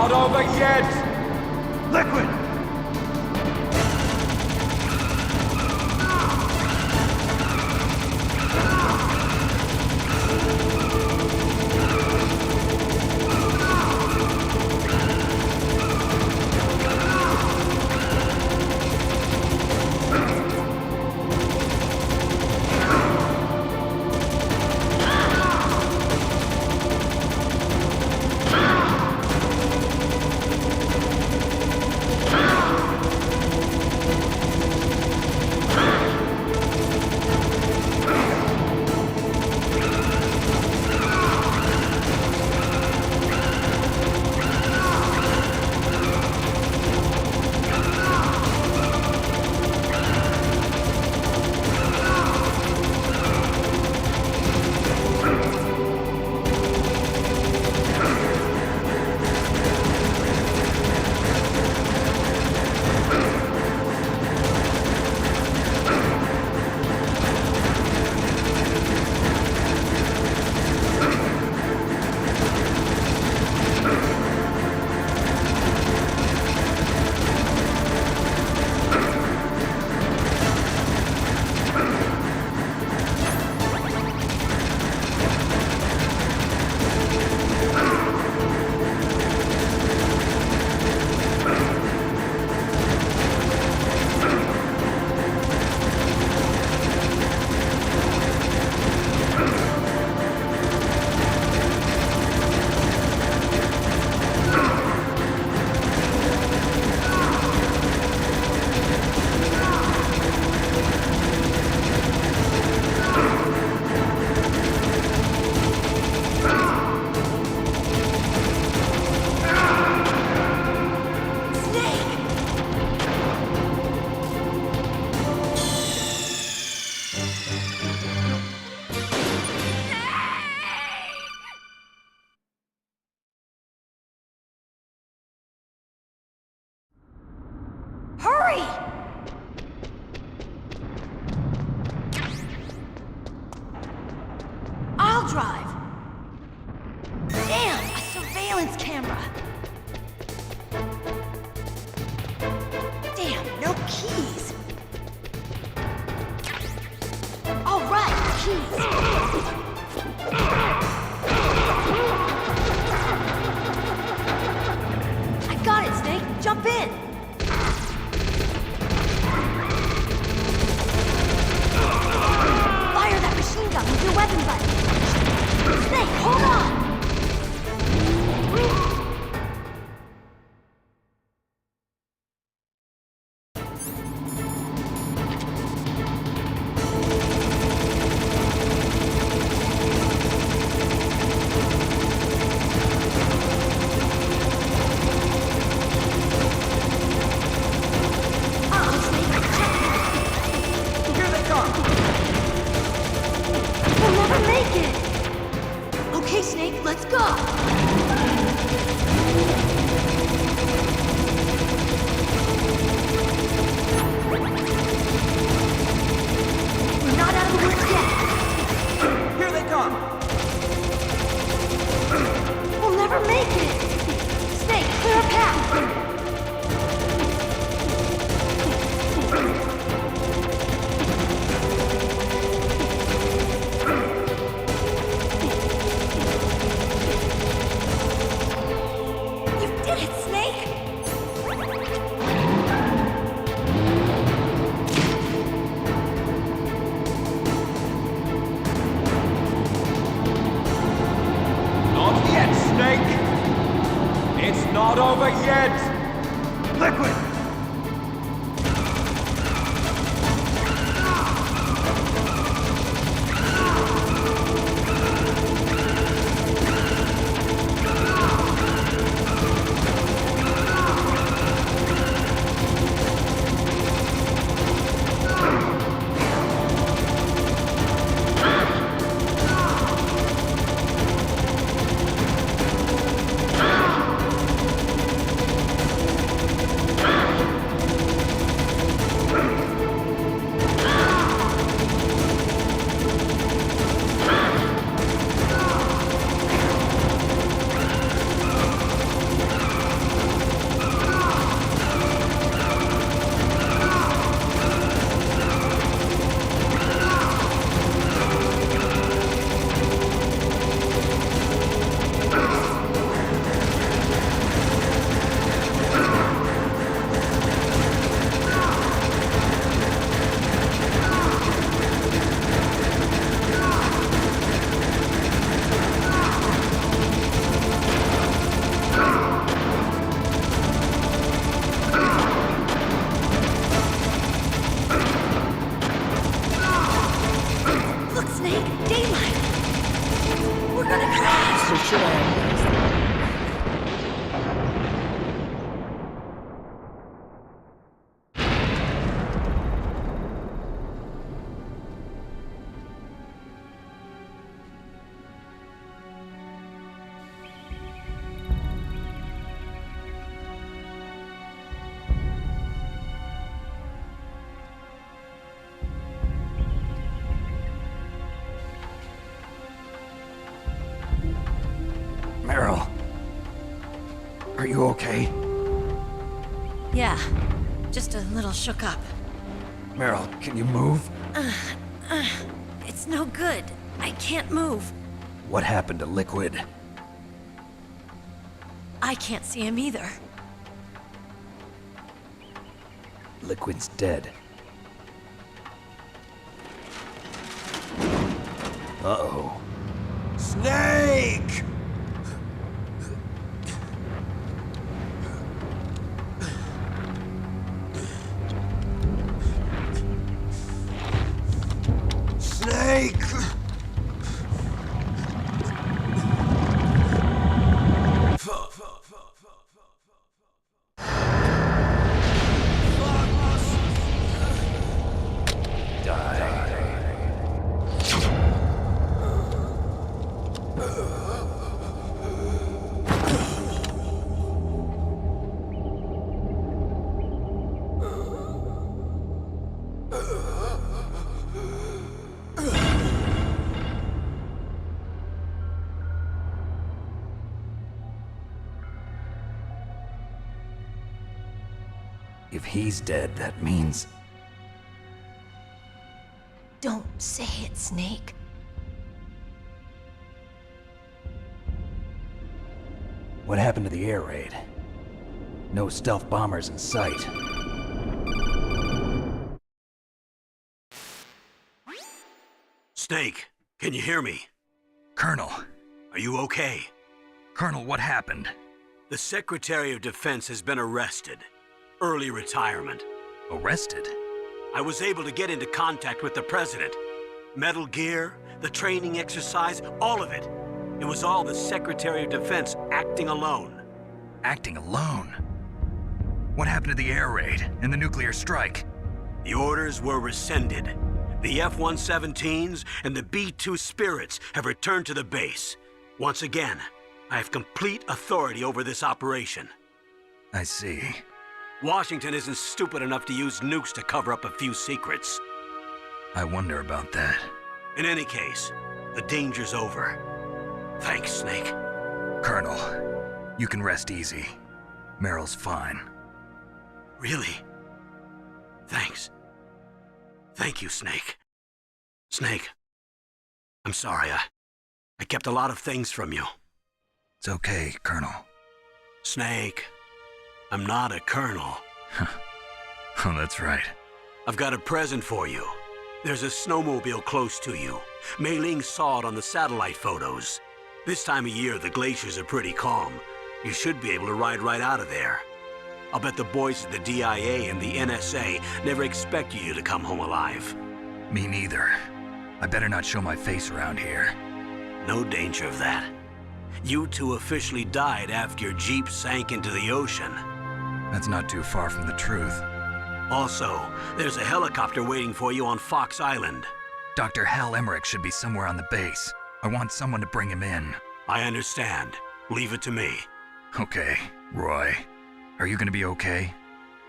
not over yet! Liquid! Hurry! I'll drive. Damn, a surveillance camera. Damn, no keys. All right, keys. I got it, Snake. Jump in. Fire that machine gun with your weapon button. Snake, hold on. Not over yet! Liquid! Snake, daylight! We're gonna crash! So should I? Meryl. Are you okay? Yeah, just a little shook up. Meryl, can you move? It's no good. I can't move. What happened to Liquid? I can't see him either. Liquid's dead. Uh-oh. Snake! Snake! If he's dead, that means... Don't say it, Snake. What happened to the air raid? No stealth bombers in sight. Snake, can you hear me? Colonel. Are you okay? Colonel, what happened? The Secretary of Defense has been arrested. Early retirement. Arrested? I was able to get into contact with the President. Metal Gear, the training exercise, all of it. It was all the Secretary of Defense acting alone. Acting alone? What happened to the air raid and the nuclear strike? The orders were rescinded. The F-117s and the B-2 Spirits have returned to the base. Once again, I have complete authority over this operation. I see. Washington isn't stupid enough to use nukes to cover up a few secrets. I wonder about that. In any case, the danger's over. Thanks, Snake. Colonel, you can rest easy. Meryl's fine. Really? Thanks. Thank you, Snake. Snake, I'm sorry. I kept a lot of things from you. It's okay, Colonel. Snake, I'm not a colonel. Oh, that's right. I've got a present for you. There's a snowmobile close to you. Mei Ling saw it on the satellite photos. This time of year, the glaciers are pretty calm. You should be able to ride right out of there. I'll bet the boys at the DIA and the NSA never expected you to come home alive. Me neither. I better not show my face around here. No danger of that. You two officially died after your Jeep sank into the ocean. That's not too far from the truth. Also, there's a helicopter waiting for you on Fox Island. Dr. Hal Emmerich should be somewhere on the base. I want someone to bring him in. I understand. Leave it to me. Okay, Roy. Are you gonna be okay?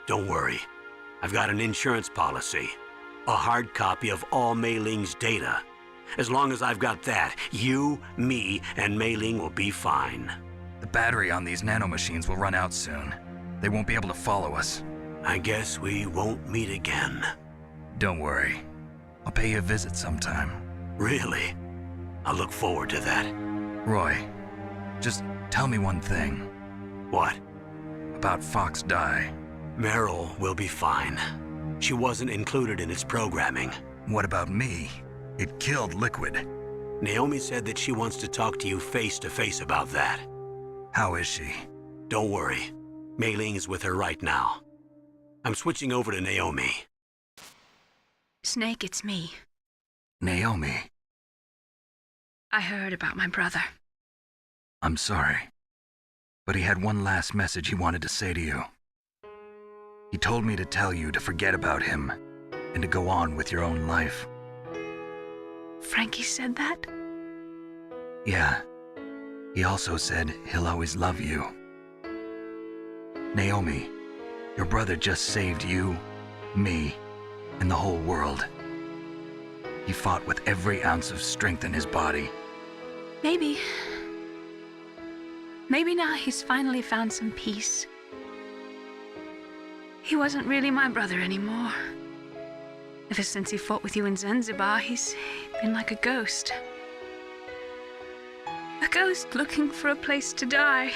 Don't worry. I've got an insurance policy. A hard copy of all Mei Ling's data. As long as I've got that, you, me, and Mei Ling will be fine. The battery on these nanomachines will run out soon. They won't be able to follow us. I guess we won't meet again. Don't worry. I'll pay you a visit sometime. Really? I look forward to that. Roy, just tell me one thing. What? About Fox Die. Meryl will be fine. She wasn't included in its programming. What about me? It killed Liquid. Naomi said that she wants to talk to you face to face about that. How is she? Don't worry. Mei Ling is with her right now. I'm switching over to Naomi. Snake, it's me. Naomi. I heard about my brother. I'm sorry, but he had one last message he wanted to say to you. He told me to tell you to forget about him and to go on with your own life. Frankie said that? Yeah. He also said he'll always love you. Naomi, your brother just saved you, me, and the whole world. He fought with every ounce of strength in his body. Maybe now he's finally found some peace. He wasn't really my brother anymore. Ever since he fought with you in Zanzibar, he's been like a ghost. A ghost looking for a place to die.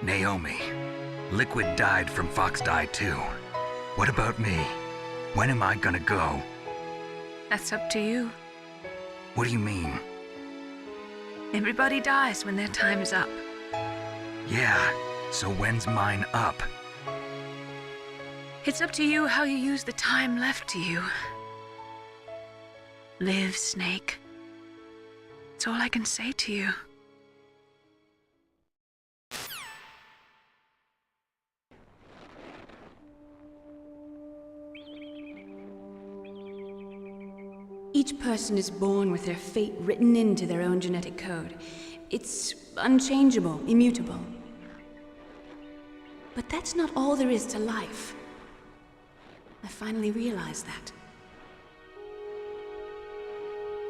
Naomi, Liquid died from Fox Die too. What about me? When am I gonna go? That's up to you. What do you mean? Everybody dies when their time is up. Yeah, so when's mine up? It's up to you how you use the time left to you. Live, Snake. That's all I can say to you. Each person is born with their fate written into their own genetic code. It's unchangeable, immutable. But that's not all there is to life. I finally realized that.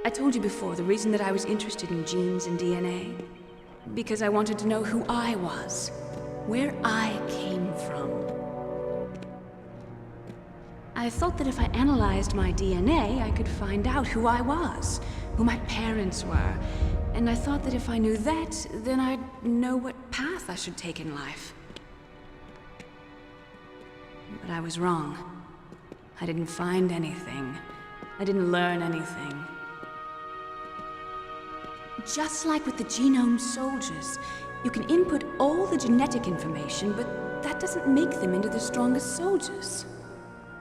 I told you before the reason that I was interested in genes and DNA. Because I wanted to know who I was, where I came from. I thought that if I analyzed my DNA, I could find out who I was, who my parents were. And I thought that if I knew that, then I'd know what path I should take in life. But I was wrong. I didn't find anything. I didn't learn anything. Just like with the genome soldiers, you can input all the genetic information, but that doesn't make them into the strongest soldiers.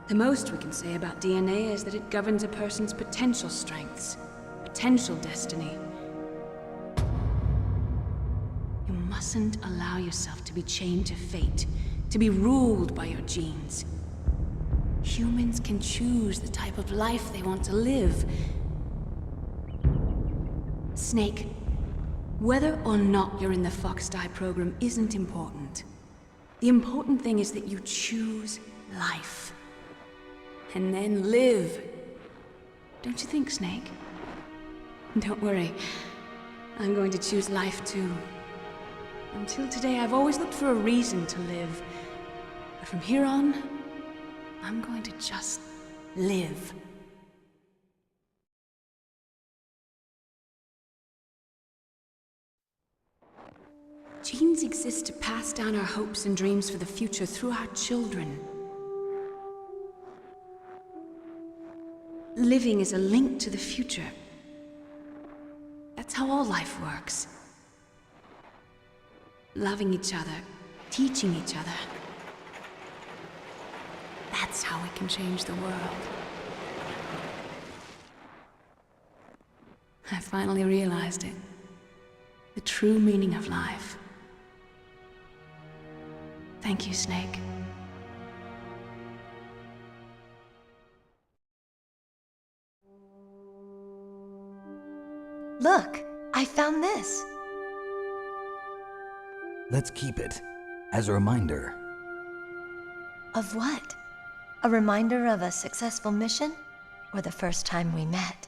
The most we can say about DNA is that it governs a person's potential strengths, potential destiny. You mustn't allow yourself to be chained to fate, to be ruled by your genes. Humans can choose the type of life they want to live. Snake, whether or not you're in the Fox Die program isn't important. The important thing is that you choose life. And then live. Don't you think, Snake? Don't worry. I'm going to choose life too. Until today, I've always looked for a reason to live. But from here on, I'm going to just live. Genes exist to pass down our hopes and dreams for the future through our children. Living is a link to the future. That's how all life works. Loving each other, teaching each other. That's how we can change the world. I finally realized it. The true meaning of life. Thank you, Snake. Look, I found this. Let's keep it as a reminder. Of what? A reminder of a successful mission? Or the first time we met?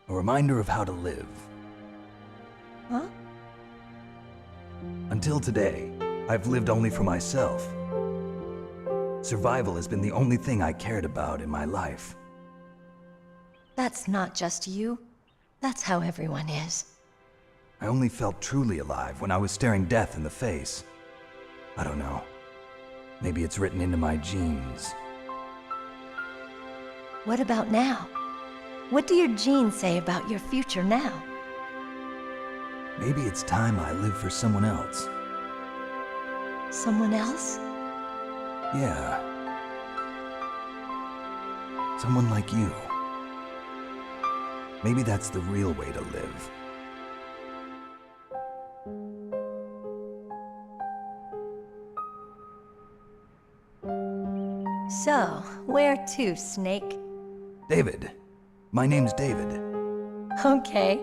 A reminder of how to live. Huh? Until today, I've lived only for myself. Survival has been the only thing I cared about in my life. That's not just you. That's how everyone is. I only felt truly alive when I was staring death in the face. I don't know. Maybe it's written into my genes. What about now? What do your genes say about your future now? Maybe it's time I live for someone else. Someone else? Yeah. Someone like you. Maybe that's the real way to live. So, where to, Snake? David. My name's David. Okay.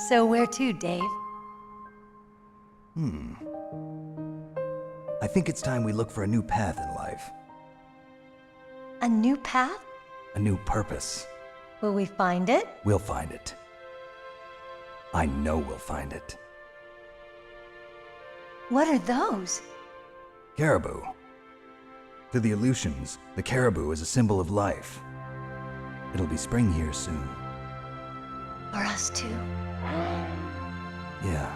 So where to, Dave? I think it's time we look for a new path in life. A new path? A new purpose. Will we find it? We'll find it. I know we'll find it. What are those? Caribou. To the Aleutians, the caribou is a symbol of life. It'll be spring here soon. For us too. Yeah.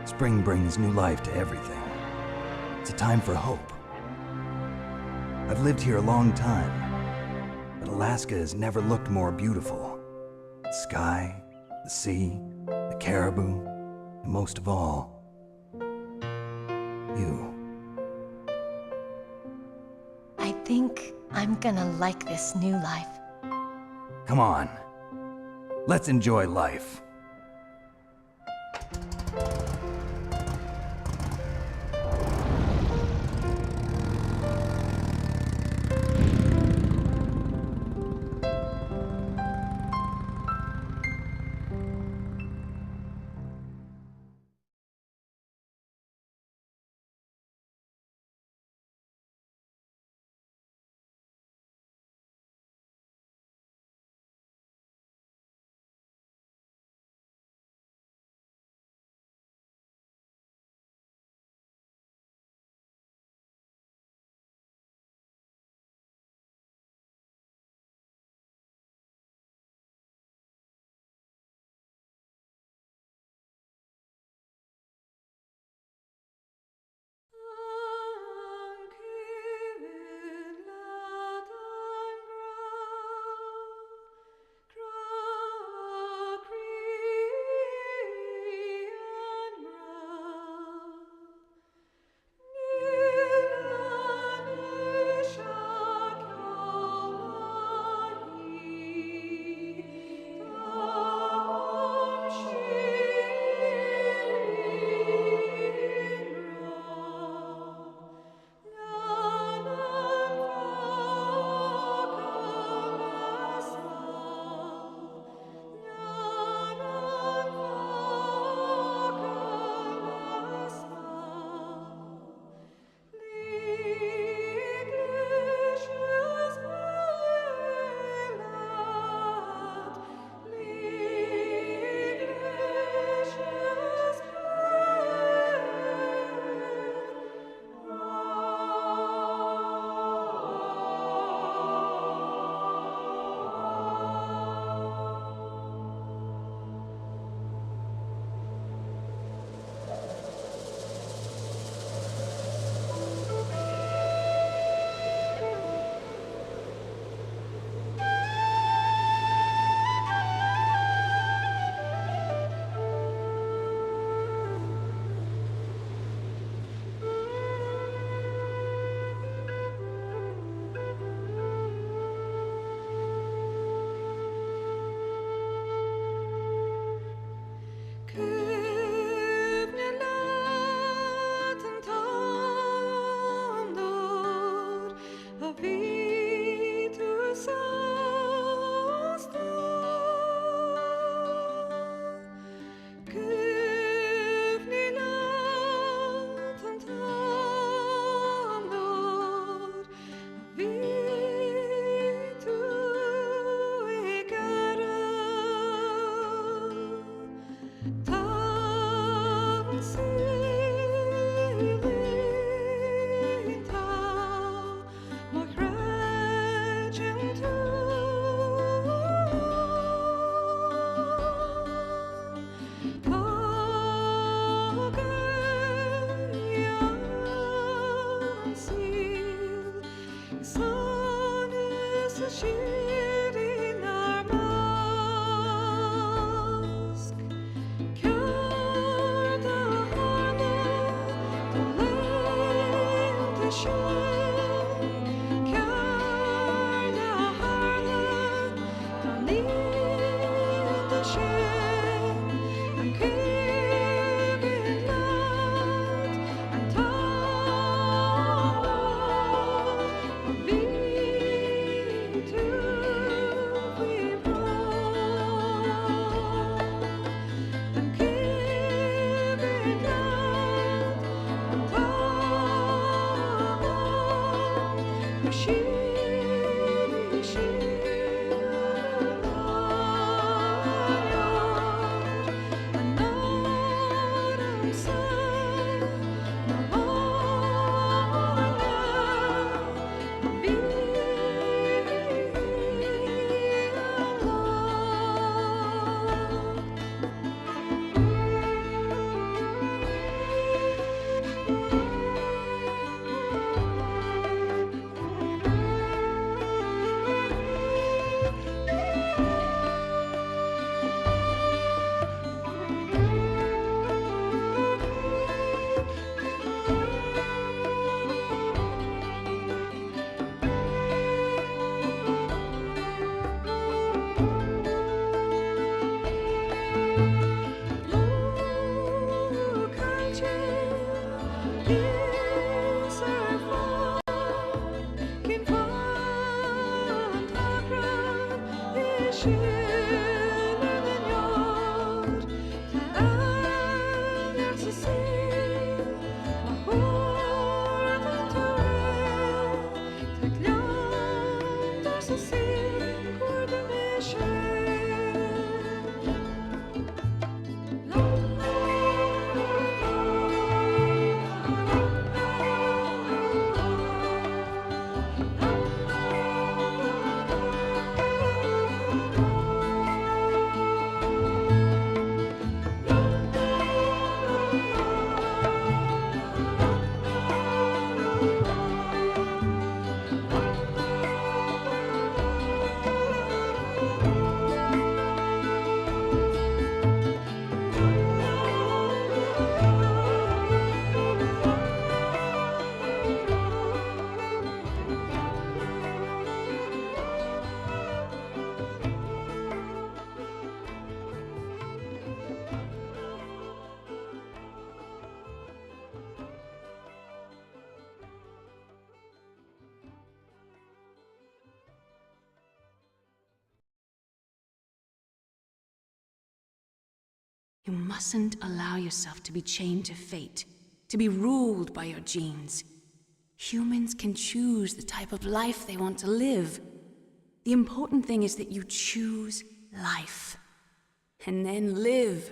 Spring brings new life to everything. It's a time for hope. I've lived here a long time, but Alaska has never looked more beautiful. The sky, the sea, the caribou, and most of all, you. I think I'm gonna like this new life. Come on. Let's enjoy life. You mustn't allow yourself to be chained to fate, to be ruled by your genes. Humans can choose the type of life they want to live. The important thing is that you choose life, and then live.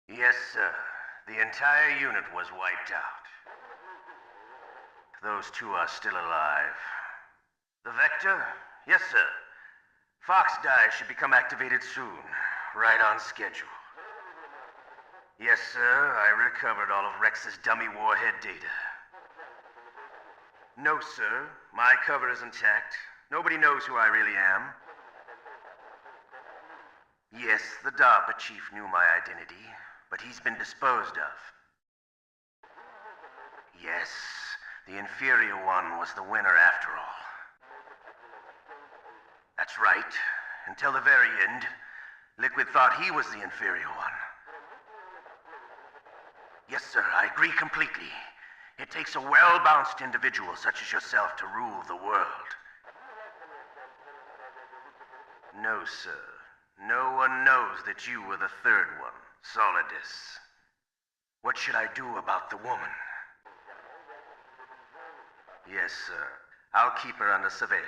Yes, sir. The entire unit was wiped out. Those two are still alive. The Vector? Yes, sir. Fox die should become activated soon. Right on schedule. Yes, sir. I recovered all of Rex's dummy warhead data. No, sir. My cover is intact. Nobody knows who I really am. Yes, the DARPA chief knew my identity, but he's been disposed of. Yes, the inferior one was the winner after all. That's right. Until the very end, Liquid thought he was the inferior one. Yes, sir, I agree completely. It takes a well-balanced individual such as yourself to rule the world. No, sir. No one knows that you were the third one, Solidus. What should I do about the woman? Yes, sir. I'll keep her under surveillance.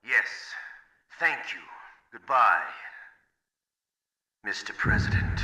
Yes. Thank you. Goodbye, Mr. President.